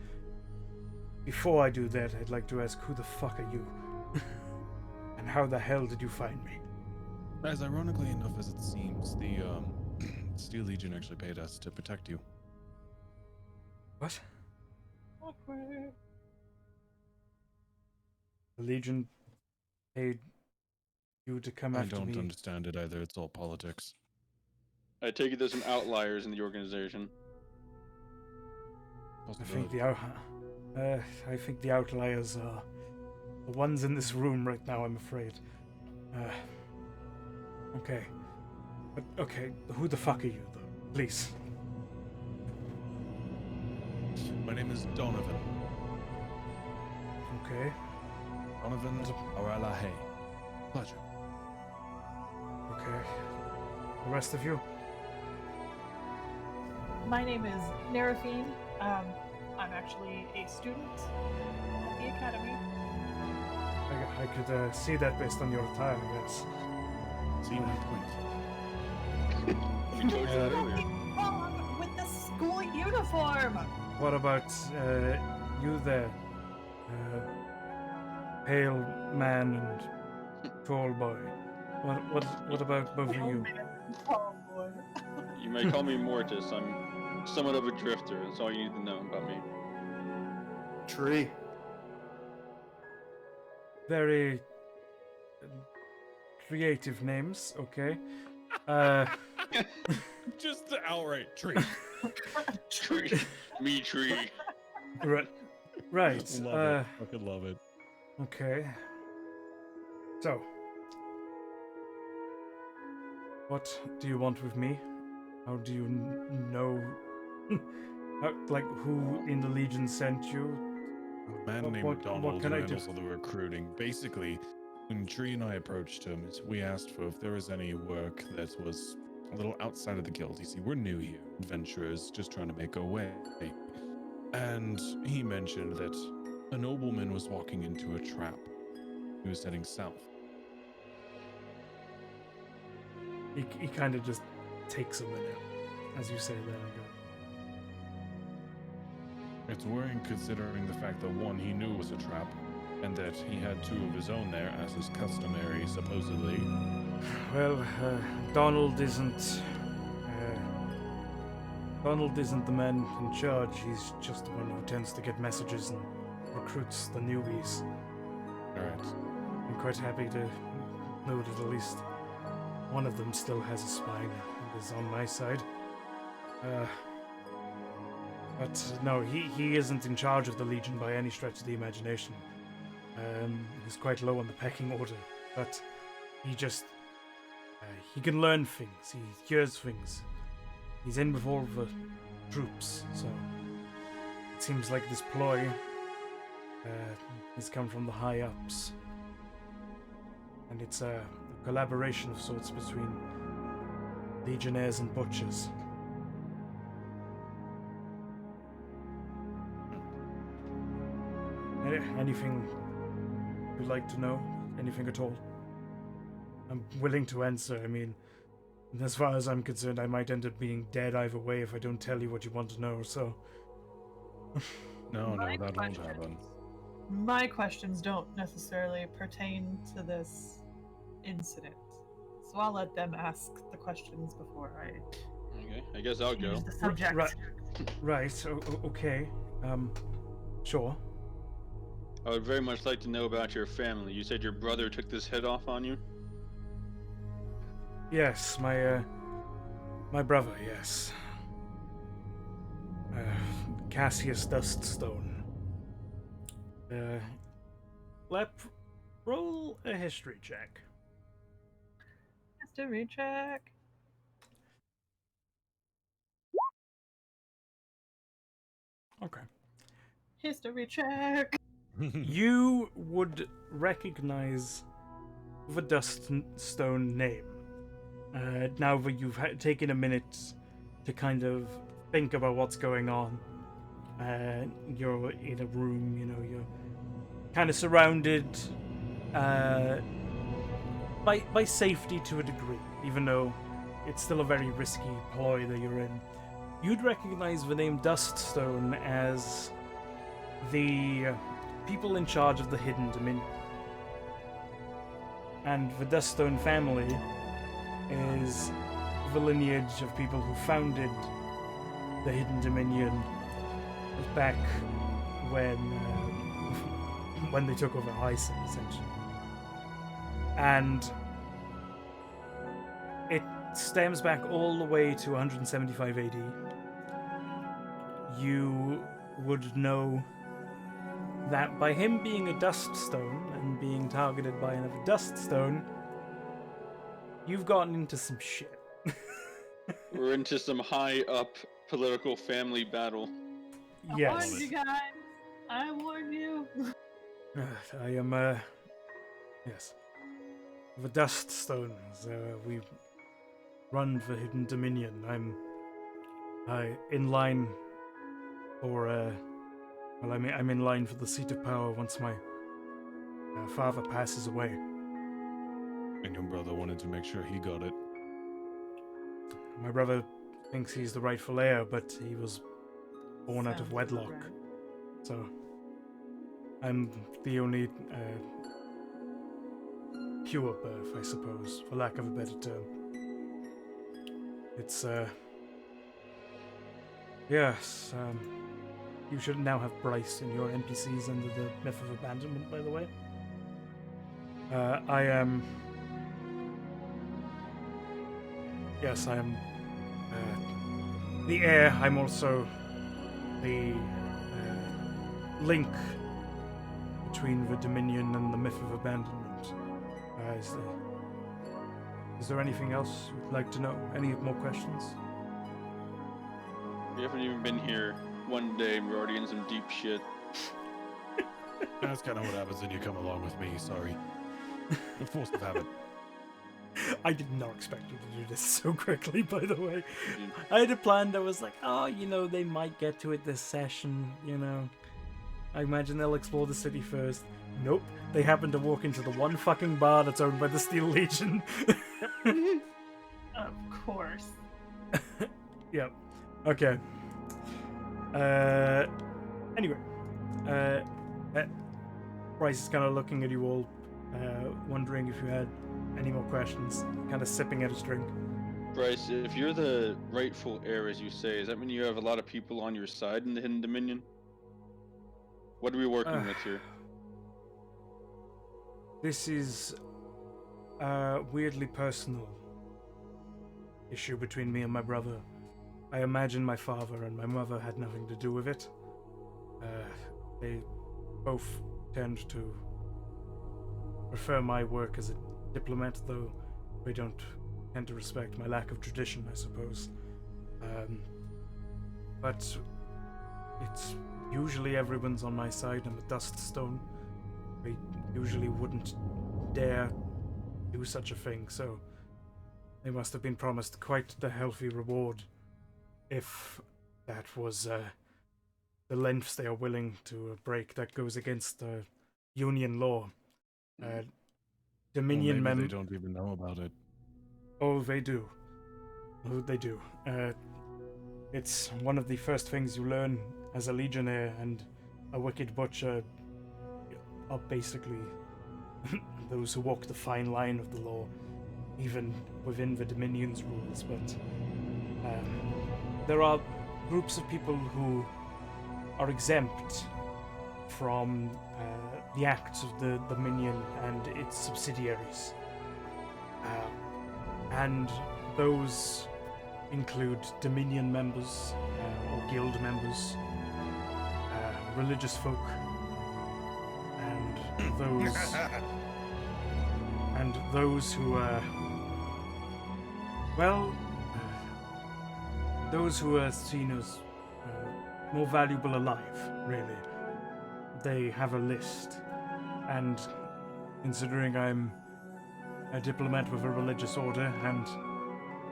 before I do that, I'd like to ask, who the fuck are you? And how the hell did you find me? As ironically enough as it seems, the Steel Legion actually paid us to protect you. What? Awkward. The Legion paid you to come I after don't me? understand it either. It's all politics. I take it there's some outliers in the organization. I think I think the outliers are the ones in this room right now, I'm afraid. Okay. But, okay, who the fuck are you, though? Please. My name is Donovan. Okay. Donovan Aralahe. Pleasure. Okay. The rest of you? My name is Narafine. I'm actually a student at the academy. I could see that based on your attire, I guess. See my point. We told you that earlier. Wrong with the school uniform. What about you there? Pale man and tall boy. What about both of you? Oh boy. You may call me Mortis. I'm somewhat of a drifter. That's all you need to know about me. Tree. Very creative names, okay. Just the outright tree. Tree. Me tree. Right. Right. Love it. Fucking love it. Okay. So, what do you want with me? How do you know? Like, who in the Legion sent you? A man named what Donald can who I do? handles all the recruiting. Basically, when Tree and I approached him, we asked for if there was any work that was a little outside of the guild. You see, we're new here, adventurers, just trying to make our way. And he mentioned that a nobleman was walking into a trap. He was heading south. He kind of just takes a minute as you say that. I go, It's worrying considering the fact that one, he knew it was a trap, and that he had two of his own there, as is customary, supposedly. well, Donald isn't. Donald isn't the man in charge, he's just the one who tends to get messages and recruits the newbies. Alright. I'm quite happy to know that at least one of them still has a spine and is on my side. But no, he isn't in charge of the Legion by any stretch of the imagination. He's quite low on the pecking order, but he just... he can learn things, he hears things. He's in with all the troops, so... It seems like this ploy has come from the high-ups. And it's a collaboration of sorts between legionnaires and butchers. Anything you'd like to know? Anything at all? I'm willing to answer. I mean, as far as I'm concerned, I might end up being dead either way if I don't tell you what you want to know, so... No, My that won't questions- happen. My questions don't necessarily pertain to this incident, so I'll let them ask the questions before I Okay, I guess I'll go. change the subject. Right, okay. Sure. I would very much like to know about your family. You said your brother took this head off on you? Yes, my brother, yes. Cassius Duststone. Roll a history check. History check. Okay. History check. You would recognize the Duststone name. Now that you've taken a minute to kind of think about what's going on. You're in a room, you know, you're kind of surrounded by safety to a degree, even though it's still a very risky ploy that you're in. You'd recognize the name Duststone as the people in charge of the Hidden Dominion. And the Duststone family is the lineage of people who founded the Hidden Dominion back when they took over Hyson, essentially. And it stems back all the way to 175 AD. You would know that by him being a Duststone and being targeted by another Duststone, you've gotten into some shit. We're into some high up political family battle. I Yes. warned you guys. I warned you. I am, yes. The Duststones, we run the Hidden Dominion. I'm in line for, I'm in line for the seat of power once my father passes away. And your brother wanted to make sure he got it. My brother thinks he's the rightful heir, but he was born out of Sounds wedlock. right. So I'm the only pure birth, I suppose, for lack of a better term. It's yes, you should now have Bryce in your NPCs under the myth of abandonment, by the way. I am yes, I am the heir. I'm also the link between the Dominion and the myth of abandonment. Is there anything else you'd like to know? Any more questions? We haven't even been here one day and we're already in some deep shit. That's kind of what happens when you come along with me, sorry. The force of habit. I did not expect you to do this so quickly, by the way. Dude. I had a plan that was like, oh, you know, they might get to it this session, you know. I imagine they'll explore the city first. Nope. They happen to walk into the one fucking bar that's owned by the Steel Legion. Of course. Yep. Okay. Anyway. Bryce is kind of looking at you all, wondering if you had any more questions, kind of sipping at his drink. Bryce, if you're the rightful heir, as you say, does that mean you have a lot of people on your side in the Hidden Dominion? What are we working with here? This is a weirdly personal issue between me and my brother. I imagine my father and my mother had nothing to do with it. They both tend to prefer my work as a diplomat, though they don't tend to respect my lack of tradition, I suppose. But it's usually everyone's on my side in the Dust Stone. They usually wouldn't dare do such a thing, so they must have been promised quite the healthy reward if that was the lengths they are willing to break. That goes against Union law. Dominion Maybe they don't even know about it. Oh, they do. Oh, they do. It's one of the first things you learn as a legionnaire, and a wicked butcher are basically those who walk the fine line of the law, even within the Dominion's rules. But there are groups of people who are exempt from the acts of the Dominion and its subsidiaries. And those include Dominion members or guild members, religious folk, and those who those who are seen as more valuable alive, really. They have a list, and considering I'm a diplomat with a religious order and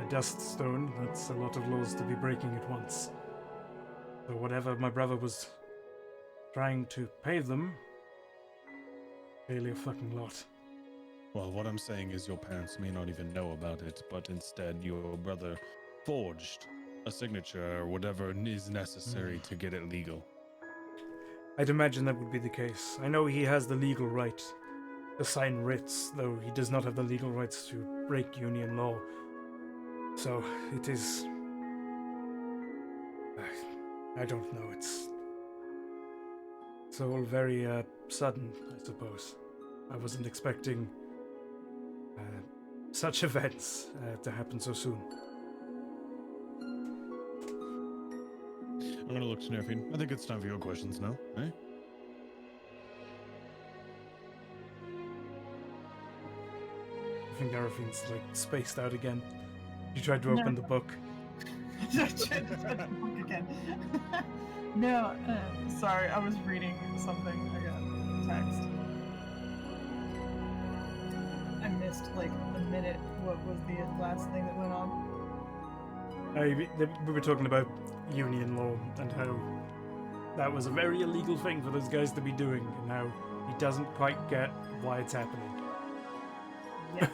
a dust stone, that's a lot of laws to be breaking at once. So whatever my brother was trying to pay them, really a fucking lot. Well, what I'm saying is your parents may not even know about it, but instead your brother forged a signature or whatever is necessary to get it legal. I'd imagine that would be the case. I know he has the legal right to sign writs, though he does not have the legal rights to break Union law. So it is... I don't know, it's all very sudden, I suppose. I wasn't expecting such events to happen so soon. I'm gonna look to Nerfine. I think it's time for your questions now, eh? I think Arafine's like spaced out again. You tried to open the book. I tried to open the book again. No, sorry, I was reading something. I got a text. I missed like a minute. What was the last thing that went on? We were talking about Union law and how that was a very illegal thing for those guys to be doing, and how he doesn't quite get why it's happening. Yes,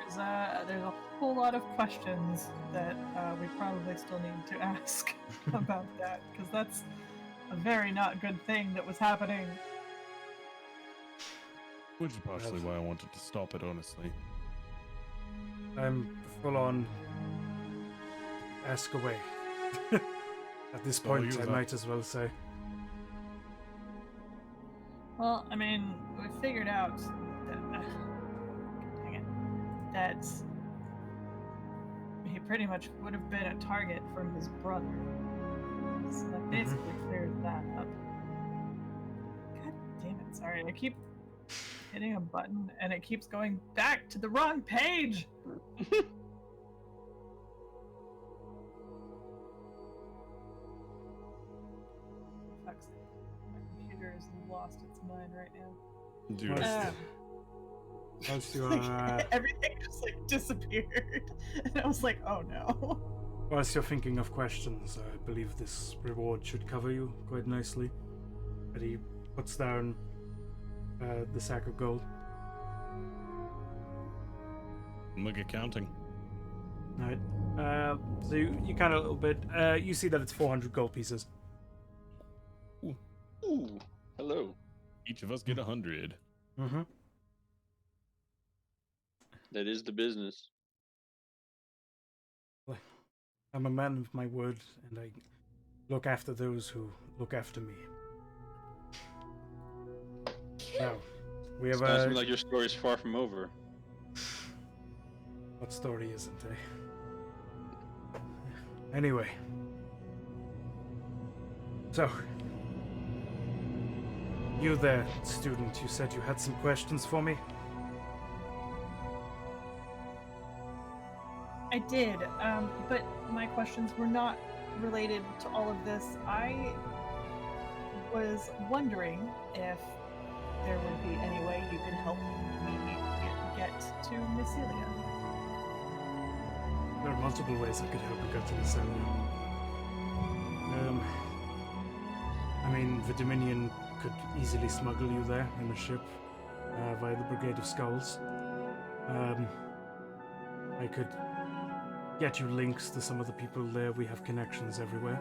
there's a whole lot of questions that we probably still need to ask about that, because that's a very not good thing that was happening. Which is partially why I wanted to stop it, honestly. I'm full on ask away. At this point, I might as well say. Well, I mean, we figured out that, that he pretty much would have been a target from his brother. So that basically cleared that up. God damn it, sorry. I keep hitting a button and it keeps going back to the wrong page! Fuck's sake. My computer has lost its mind right now. Dude, Whilst you're, everything just like disappeared. And I was like, oh no. whilst you're thinking of questions, I believe this reward should cover you quite nicely. And he puts down the sack of gold. look at counting. Right. So you count a little bit. You see that it's 400 gold pieces. Ooh, hello. Each of us get 100. Mm-hmm. That is the business. I'm a man of my word, and I look after those who look after me. Now, we have Sounds to a... me like your story's far from over. What story isn't, eh? Anyway. So, you there, student, you said you had some questions for me? I did, but my questions were not related to all of this. I was wondering if there would be any way you could help me get to Mycelia. There are multiple ways I could help you get to the center. I mean, the Dominion could easily smuggle you there in a ship via the Brigade of Skulls. I could get you links to some of the people there. We have connections everywhere.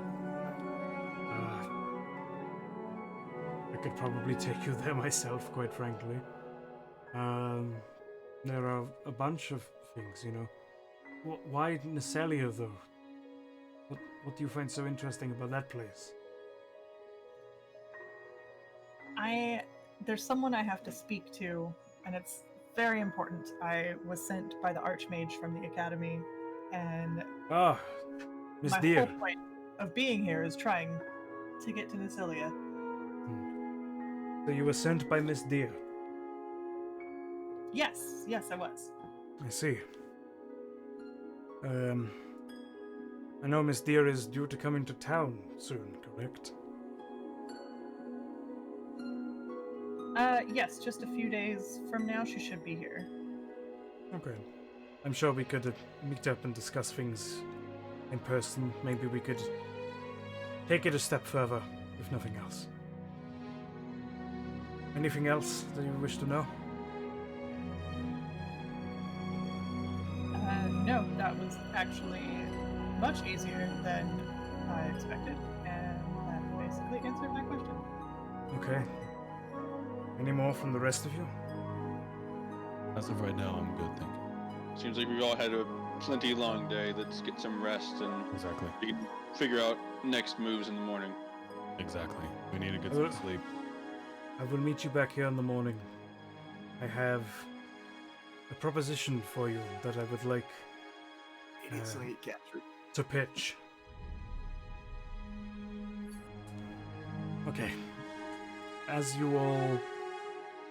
I could probably take you there myself, quite frankly. There are a bunch of things, you know. Why Mycelia, though? What do you find so interesting about that place? There's someone I have to speak to, and it's very important. I was sent by the Archmage from the Academy, and Ah, Miss my Deer. whole point of being here is trying to get to Mycelia. So you were sent by Miss Deer. Yes, I was. I see. I know Miss Deer is due to come into town soon, correct? Yes, just a few days from now she should be here. Okay. I'm sure we could meet up and discuss things in person. Maybe we could take it a step further, if nothing else. Anything else that you wish to know? No, that was actually much easier than I expected, and that basically answered my question. Okay. Any more from the rest of you? As of right now, I'm good, thank you. Seems like we've all had a plenty long day. Let's get some rest and Exactly. we can figure out next moves in the morning. Exactly. We need to get some sleep. I will meet you back here in the morning. I have a proposition for you that I would like Easily captured. to pitch. Okay. As you all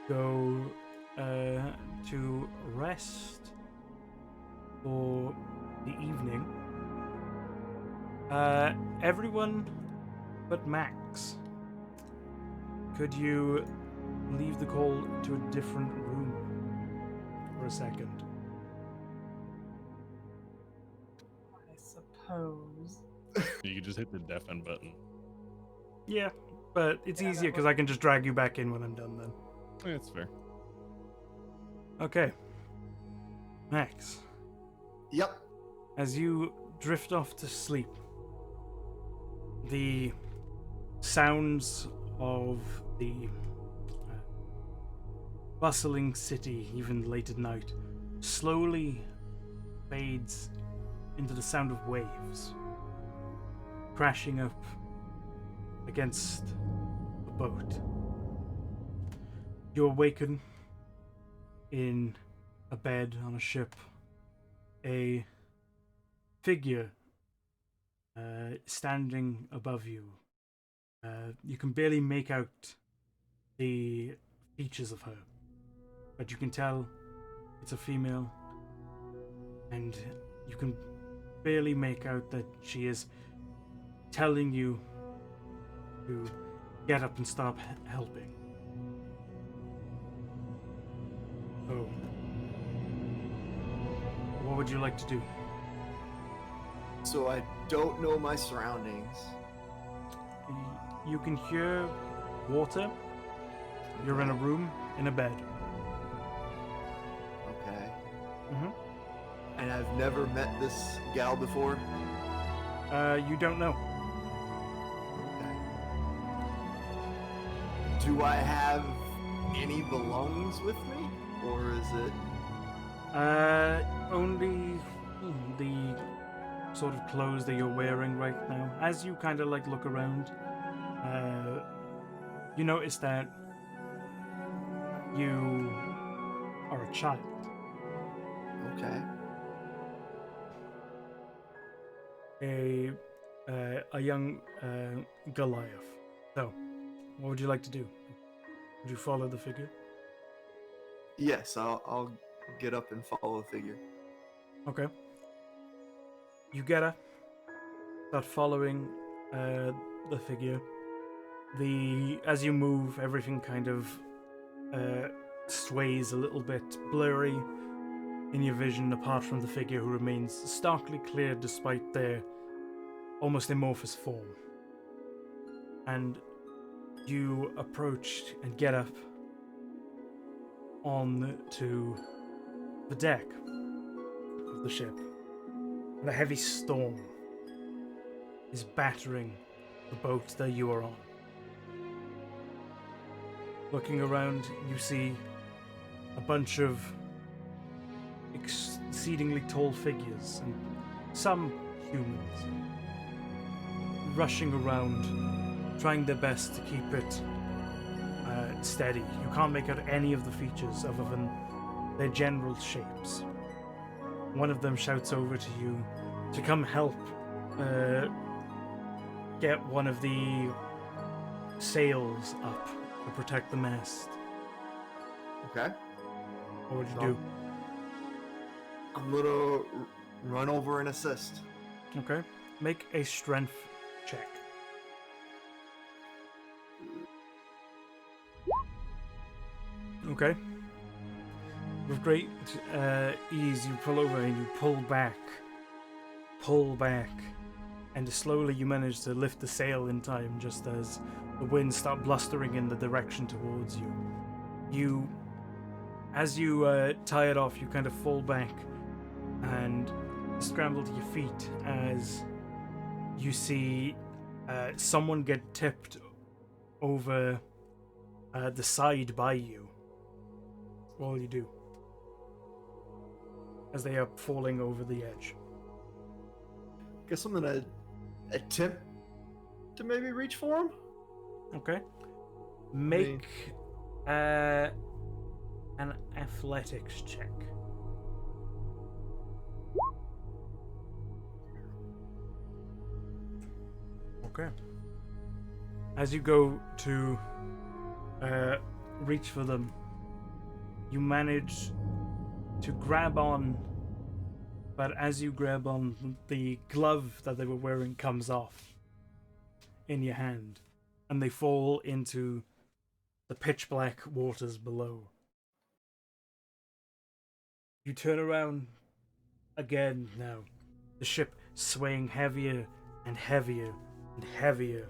go to rest for the evening, everyone but Max, could you leave the call to a different room for a second? I suppose. You can just hit the deafen button. Yeah, but it's Yeah, easier that because I can just drag you back in when I'm done then. Yeah, that's fair. Okay. Max, Yep. as you drift off to sleep, the sounds of the bustling city, even late at night, slowly fades into the sound of waves crashing up against a boat. You awaken in a bed on a ship. A figure standing above you. You can barely make out the features of her, but you can tell it's a female, and you can barely make out that she is telling you to get up and stop helping. Oh. What would you like to do? So I don't know my surroundings. You can hear water. You're in a room, in a bed. Okay. Mm-hmm. And I've never met this gal before. You don't know. Okay. Do I have any belongings with me? Or is it... Only the sort of clothes that you're wearing right now. As you kind of like look around, you notice that you are a child. Okay. A young Goliath. So, what would you like to do? Would you follow the figure? Yes, I'll get up and follow the figure. Okay. You get up, start following the figure. As you move, everything kind of sways a little bit blurry in your vision, apart from the figure who remains starkly clear despite their almost amorphous form. And you approach and get up on to the deck of the ship, and a heavy storm is battering the boat that you are on. Looking around, you see a bunch of exceedingly tall figures and some humans rushing around, trying their best to keep it steady. You can't make out any of the features other than their general shapes. One of them shouts over to you to come help get one of the sails up to protect the mast. Okay. What would you So- do? I'm gonna run over and assist. Okay. Make a strength check. Okay. With great ease, you pull over and you pull back, and slowly you manage to lift the sail in time just as the winds start blustering in the direction towards you. As you tie it off, you kind of fall back and scramble to your feet as you see someone get tipped over the side by you. What will you do as they are falling over the edge? Guess I'm gonna attempt to maybe reach for him. Okay. Make an athletics check. Okay. As you go to reach for them, you manage to grab on, but as you grab on, the glove that they were wearing comes off in your hand, and they fall into the pitch black waters below. You turn around again now, the ship swaying heavier and heavier and heavier.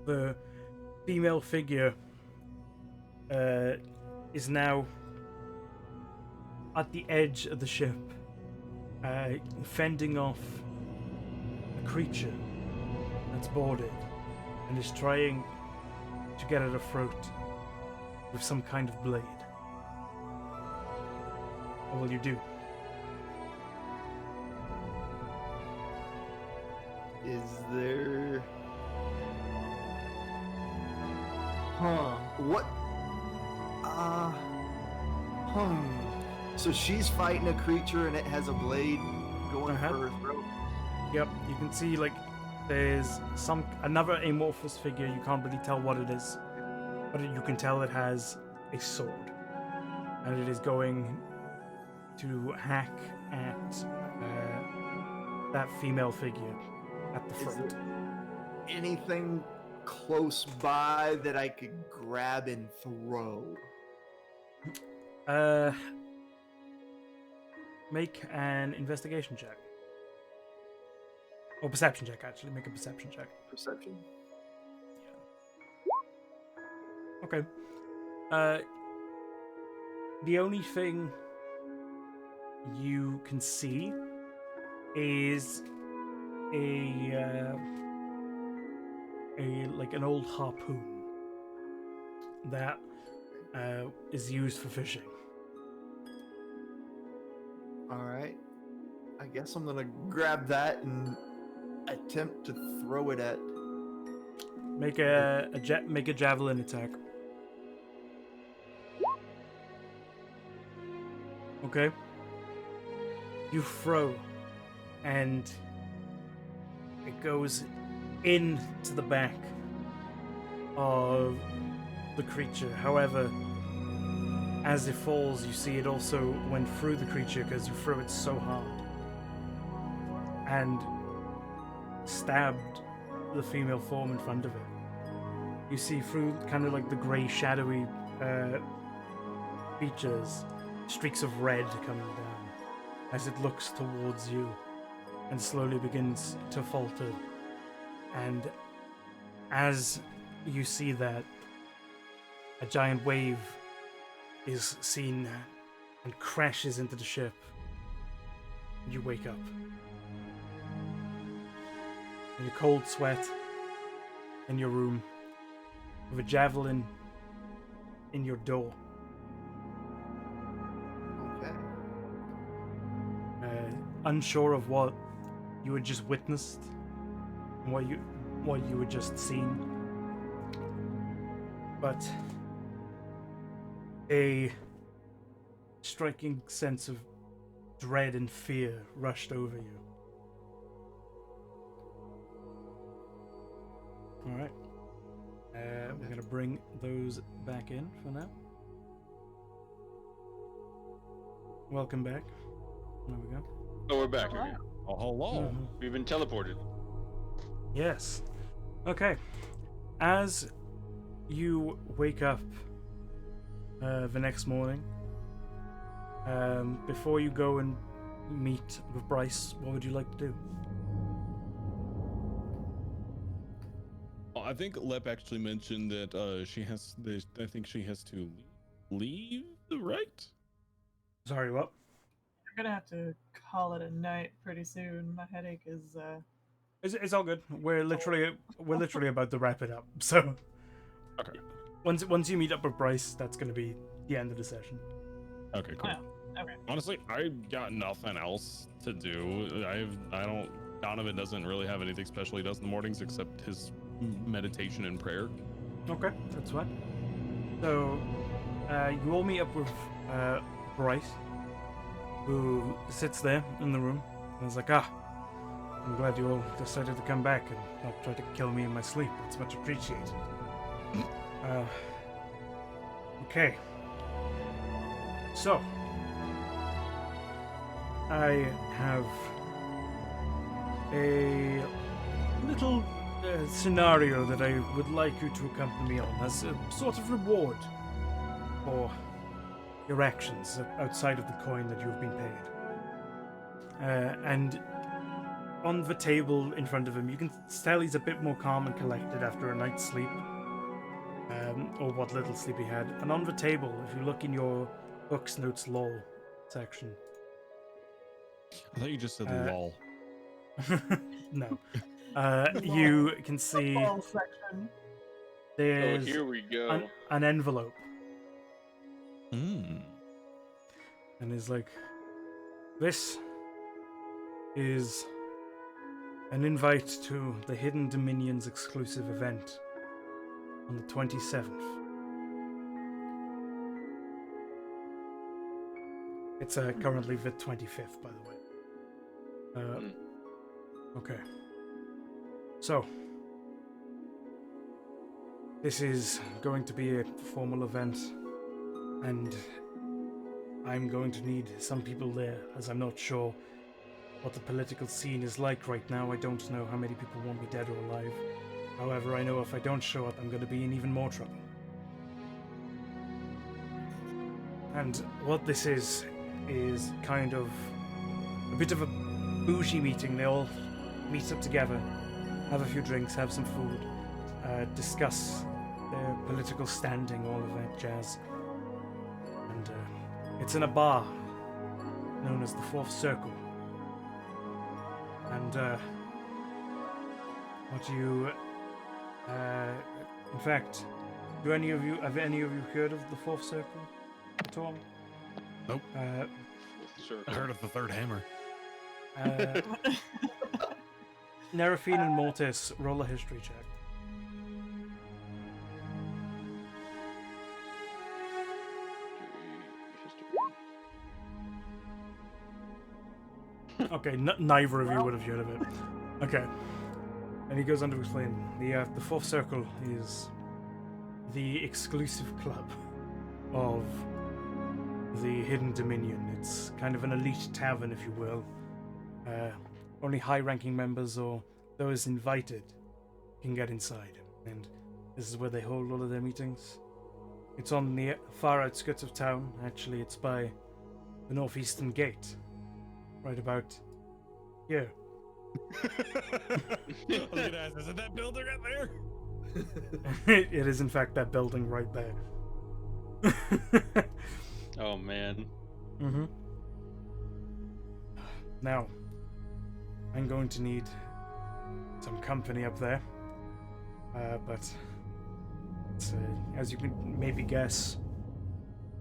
The female figure is now at the edge of the ship, fending off a creature that's boarded and is trying to get at a throat with some kind of blade. What will you do? Is there... What? So she's fighting a creature and it has a blade going Uh-huh. for her throat. Yep, you can see like there's another amorphous figure. You can't really tell what it is, but you can tell it has a sword, and it is going to hack at that female figure at the Is front. there anything close by that I could grab and throw? Make an investigation check. Or perception check, actually. Make a perception check. Perception? Okay. The only thing you can see is an old harpoon that is used for fishing. Alright. I guess I'm gonna grab that and attempt to throw it at. Make a javelin attack. Okay. You throw, and it goes into the back of the creature. However, as it falls, you see it also went through the creature because you threw it so hard and stabbed the female form in front of it. You see through kind of like the grey, shadowy features, streaks of red coming down as it looks towards you and slowly begins to falter. And as you see that, a giant wave is seen and crashes into the ship. You wake up in a cold sweat in your room with a javelin in your door. Okay. Unsure of what you had just witnessed and what you had just seen, but a striking sense of dread and fear rushed over you. All right. We're going to bring those back in for now. Welcome back. There we go. Oh, we're back. Okay. Oh, hello. Mhm. We've been teleported. Yes. Okay. As you wake up the next morning, before you go and meet with Bryce, what would you like to do? I think Lep actually mentioned that I think she has to leave, right? Sorry, what? We're gonna have to call it a night pretty soon. My headache is It's all good. We're literally about to wrap it up. So Okay. once you meet up with Bryce, that's going to be the end of the session. Okay, cool. Oh, okay. Honestly, I got nothing else to do. Donovan doesn't really have anything special he does in the mornings except his meditation and prayer. Okay, that's fine. So you all meet up with Bryce, who sits there in the room and is like, I'm glad you all decided to come back and not try to kill me in my sleep. It's much appreciated. Okay. So, I have a little scenario that I would like you to accompany me on as a sort of reward for your actions outside of the coin that you have been paid. And on the table in front of him, you can tell he's a bit more calm and collected after a night's sleep, or what little sleep he had. And on the table, if you look in your books, notes, law section. I thought you just said lol. No. You can see Football section. there's Oh, here we go. an envelope. Hmm. And he's like, this is an invite to the Hidden Dominions exclusive event on the 27th. It's currently the 25th, by the way. Okay. So, this is going to be a formal event, and I'm going to need some people there, as I'm not sure what the political scene is like right now. I don't know how many people want me dead or alive. However, I know if I don't show up, I'm going to be in even more trouble. And what this is kind of a bit of a bougie meeting. They all meet up together, have a few drinks, have some food, discuss their political standing, all of that jazz. And it's in a bar known as the Fourth Circle. And what you, in fact, have any of you heard of the Fourth Circle at all? Nope. Sure. I heard of the Third Hammer. Nerafine and Mortis, roll a history check. Okay, neither of you would have heard of it. Okay. And he goes on to explain, the fourth circle is the exclusive club of the Hidden Dominion. It's kind of an elite tavern, if you will. Only high-ranking members or those invited can get inside, and this is where they hold all of their meetings. It's on the far outskirts of town. Actually, it's by the northeastern gate, right about here. I was gonna ask, is it that building right there? It is, in fact, that building right there. Oh man. Mm-hmm. Now, I'm going to need some company up there. But it's, as you can maybe guess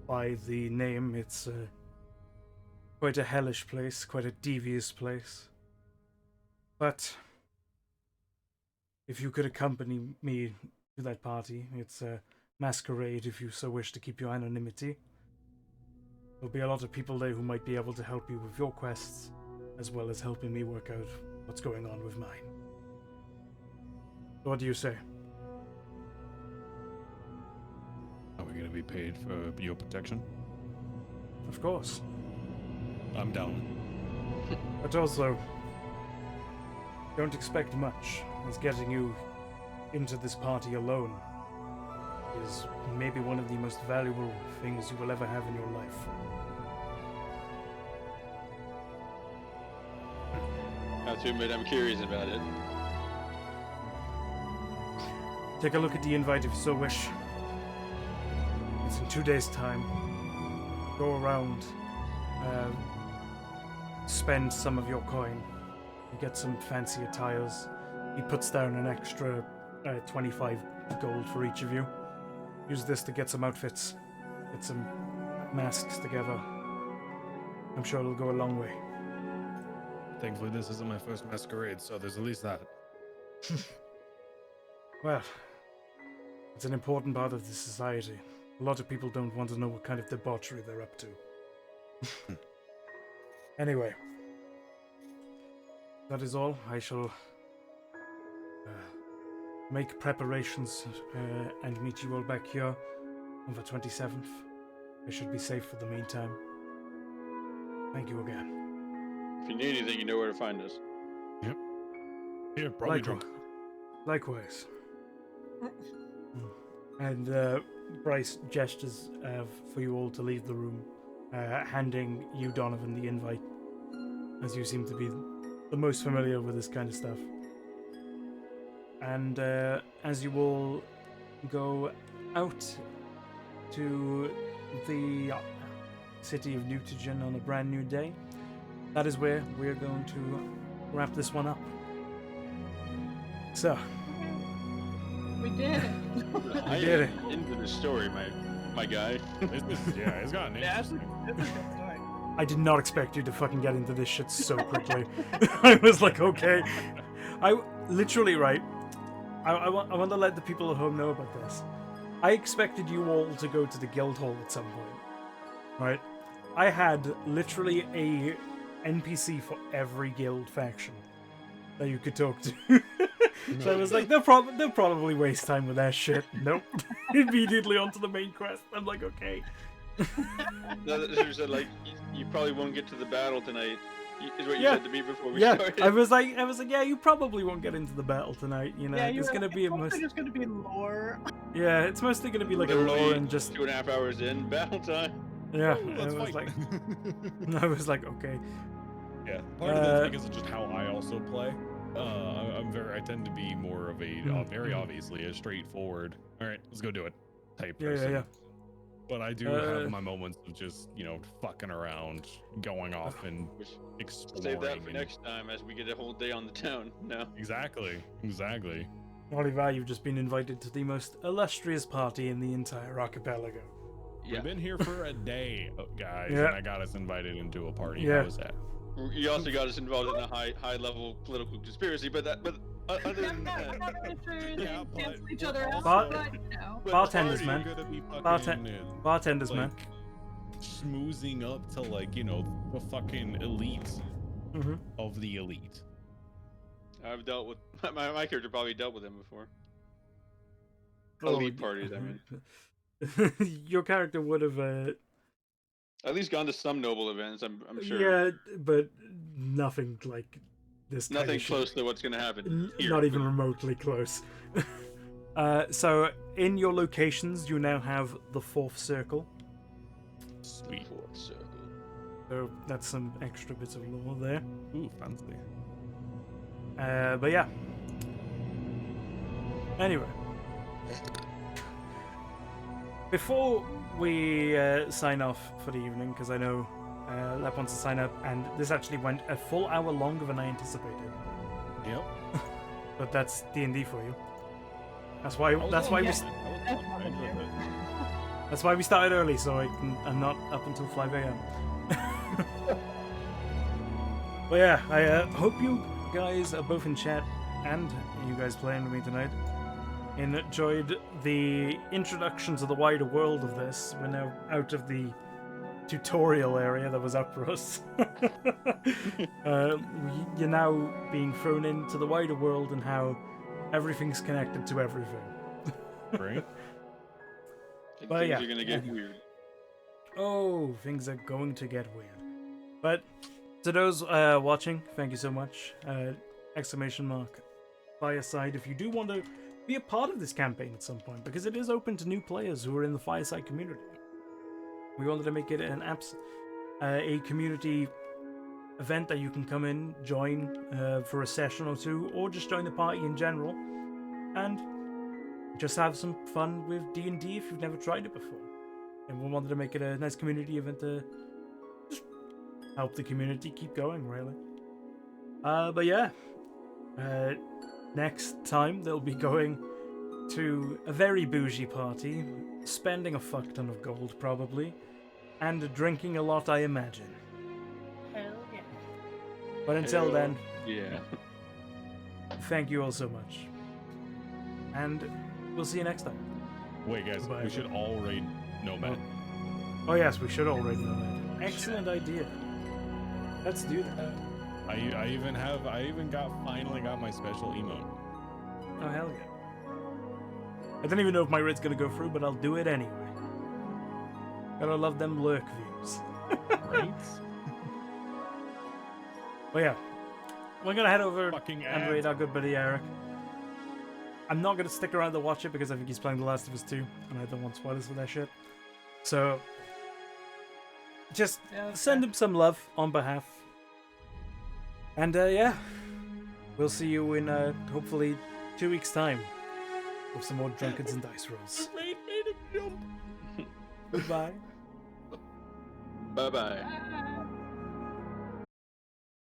by the name, it's quite a hellish place, quite a devious place. But if you could accompany me to that party, it's a masquerade if you so wish to keep your anonymity. There'll be a lot of people there who might be able to help you with your quests, as well as helping me work out what's going on with mine. What do you say? Are we gonna be paid for your protection? Of course. I'm down. But also, don't expect much, as getting you into this party alone is maybe one of the most valuable things you will ever have in your life. I have to admit, I'm curious about it. Take a look at the invite if you so wish. It's in 2 days' time. Go around, spend some of your coin. You get some fancy attires. He puts down an extra 25 gold for each of you. Use this to get some outfits, get some masks together. I'm sure it'll go a long way. Thankfully, this isn't my first masquerade, so there's at least that. Well, it's an important part of the society. A lot of people don't want to know what kind of debauchery they're up to. Anyway, that is all. I shall make preparations and meet you all back here on the 27th. I should be safe for the meantime. Thank you again. If you need anything, you know where to find us. Here, probably drunk. Likewise. And Bryce gestures for you all to leave the room, handing you, Donovan, the invite, as you seem to be the most familiar with this kind of stuff. And as you all go out to the city of Newtogen on a brand new day, that is where we're going to wrap this one up. So, We did it. I did am into the story, my guy. It's gotten Yeah, interesting. it's a good story. I did not expect you to fucking get into this shit so quickly. I was like, okay. I literally, right, I want to let the people at home know about this. I expected you all to go to the guild hall at some point, right? I had literally a NPC for every guild faction that you could talk to. So I was like, they'll probably waste time with that shit. Nope. Immediately onto the main quest. I'm like, okay. No, she said, like, you probably won't get to the battle tonight. Is what you Yeah. said to me before we Yeah, started. I was like, yeah, you probably won't get into the battle tonight. You know, Yeah, it's gonna be a most. just gonna be lore. Yeah, it's mostly gonna be like a Literally lore and just 2.5 hours in battle time. yeah. Ooh, I let's was fight. like, I was like, okay. Yeah, part of that's because of just how I also play. I tend to be more of a very obviously a straightforward. All right, let's go do it type person. Yeah. But I do have my moments of just fucking around, going off and exploring. Save that for and- next time as we get a whole day on the town. No. Exactly. Oliver, you've just been invited to the most illustrious party in the entire archipelago. Yeah. We've been here for a day, guys, Yeah. and I got us invited into a party. Yeah. How was that? You also got us involved in a high level political conspiracy, but other than I'm that, not really sure they Yeah, but cancel each we're other out, also- but you know. But Bartenders, are you man. gonna be fucking, Bartenders, like, man. schmoozing up to, like, you know, the fucking elite Mm-hmm. of the elite. I've dealt with my character probably dealt with him before. Oh, Elite parties, I mean. Your character would have, At least gone to some noble events. I'm sure. yeah, but nothing like this. kind Nothing of shit. close to what's gonna happen here. Not even remotely close. So, in your locations, you now have the fourth circle. Sweet. Fourth circle. So that's some extra bits of lore there. Ooh, fancy. But yeah. Anyway. Before we sign off for the evening, because I know Lep wants to sign up, and this actually went a full hour longer than I anticipated. Yep. But that's D&D for you. That's why. That's why That's why we started early, so I'm not up until 5 a.m. But yeah, I hope you guys are both in chat and you guys playing with me tonight enjoyed the introduction to the wider world of this. We're now out of the tutorial area that was up for us. You're now being thrown into the wider world and how everything's connected to everything. Right? But Things yeah. are gonna get weird. Oh, things are going to get weird. But to those watching, thank you so much. Exclamation mark Fireside if you do want to be a part of this campaign at some point, because it is open to new players who are in the Fireside community. We wanted to make it a community event that you can come in, join for a session or two, or just join the party in general, and just have some fun with D&D if you've never tried it before. And we wanted to make it a nice community event to just help the community keep going, really. But yeah, next time they'll be going to a very bougie party, spending a fuck ton of gold probably, and drinking a lot, I imagine. Hell yeah. But until Hell then, Yeah. thank you all so much. And we'll see you next time. Wait, guys, Goodbye, we should all raid Nomad. Oh yes, we should already know that. Excellent idea. Let's do that. I even finally got my special emote. Oh hell yeah. I don't even know if my raid's gonna go through, but I'll do it anyway. Gotta love them lurk views. Right? But yeah, we're gonna head over Fucking and raid our good buddy Eric. I'm not gonna stick around to watch it because I think he's playing The Last of Us 2, and I don't want spoilers for that shit. So, just Yeah, that's send fair. him some love on behalf. And yeah, we'll see you in hopefully 2 weeks' time with some more Drunkards and Dice Rolls. Goodbye. Bye bye. Ah.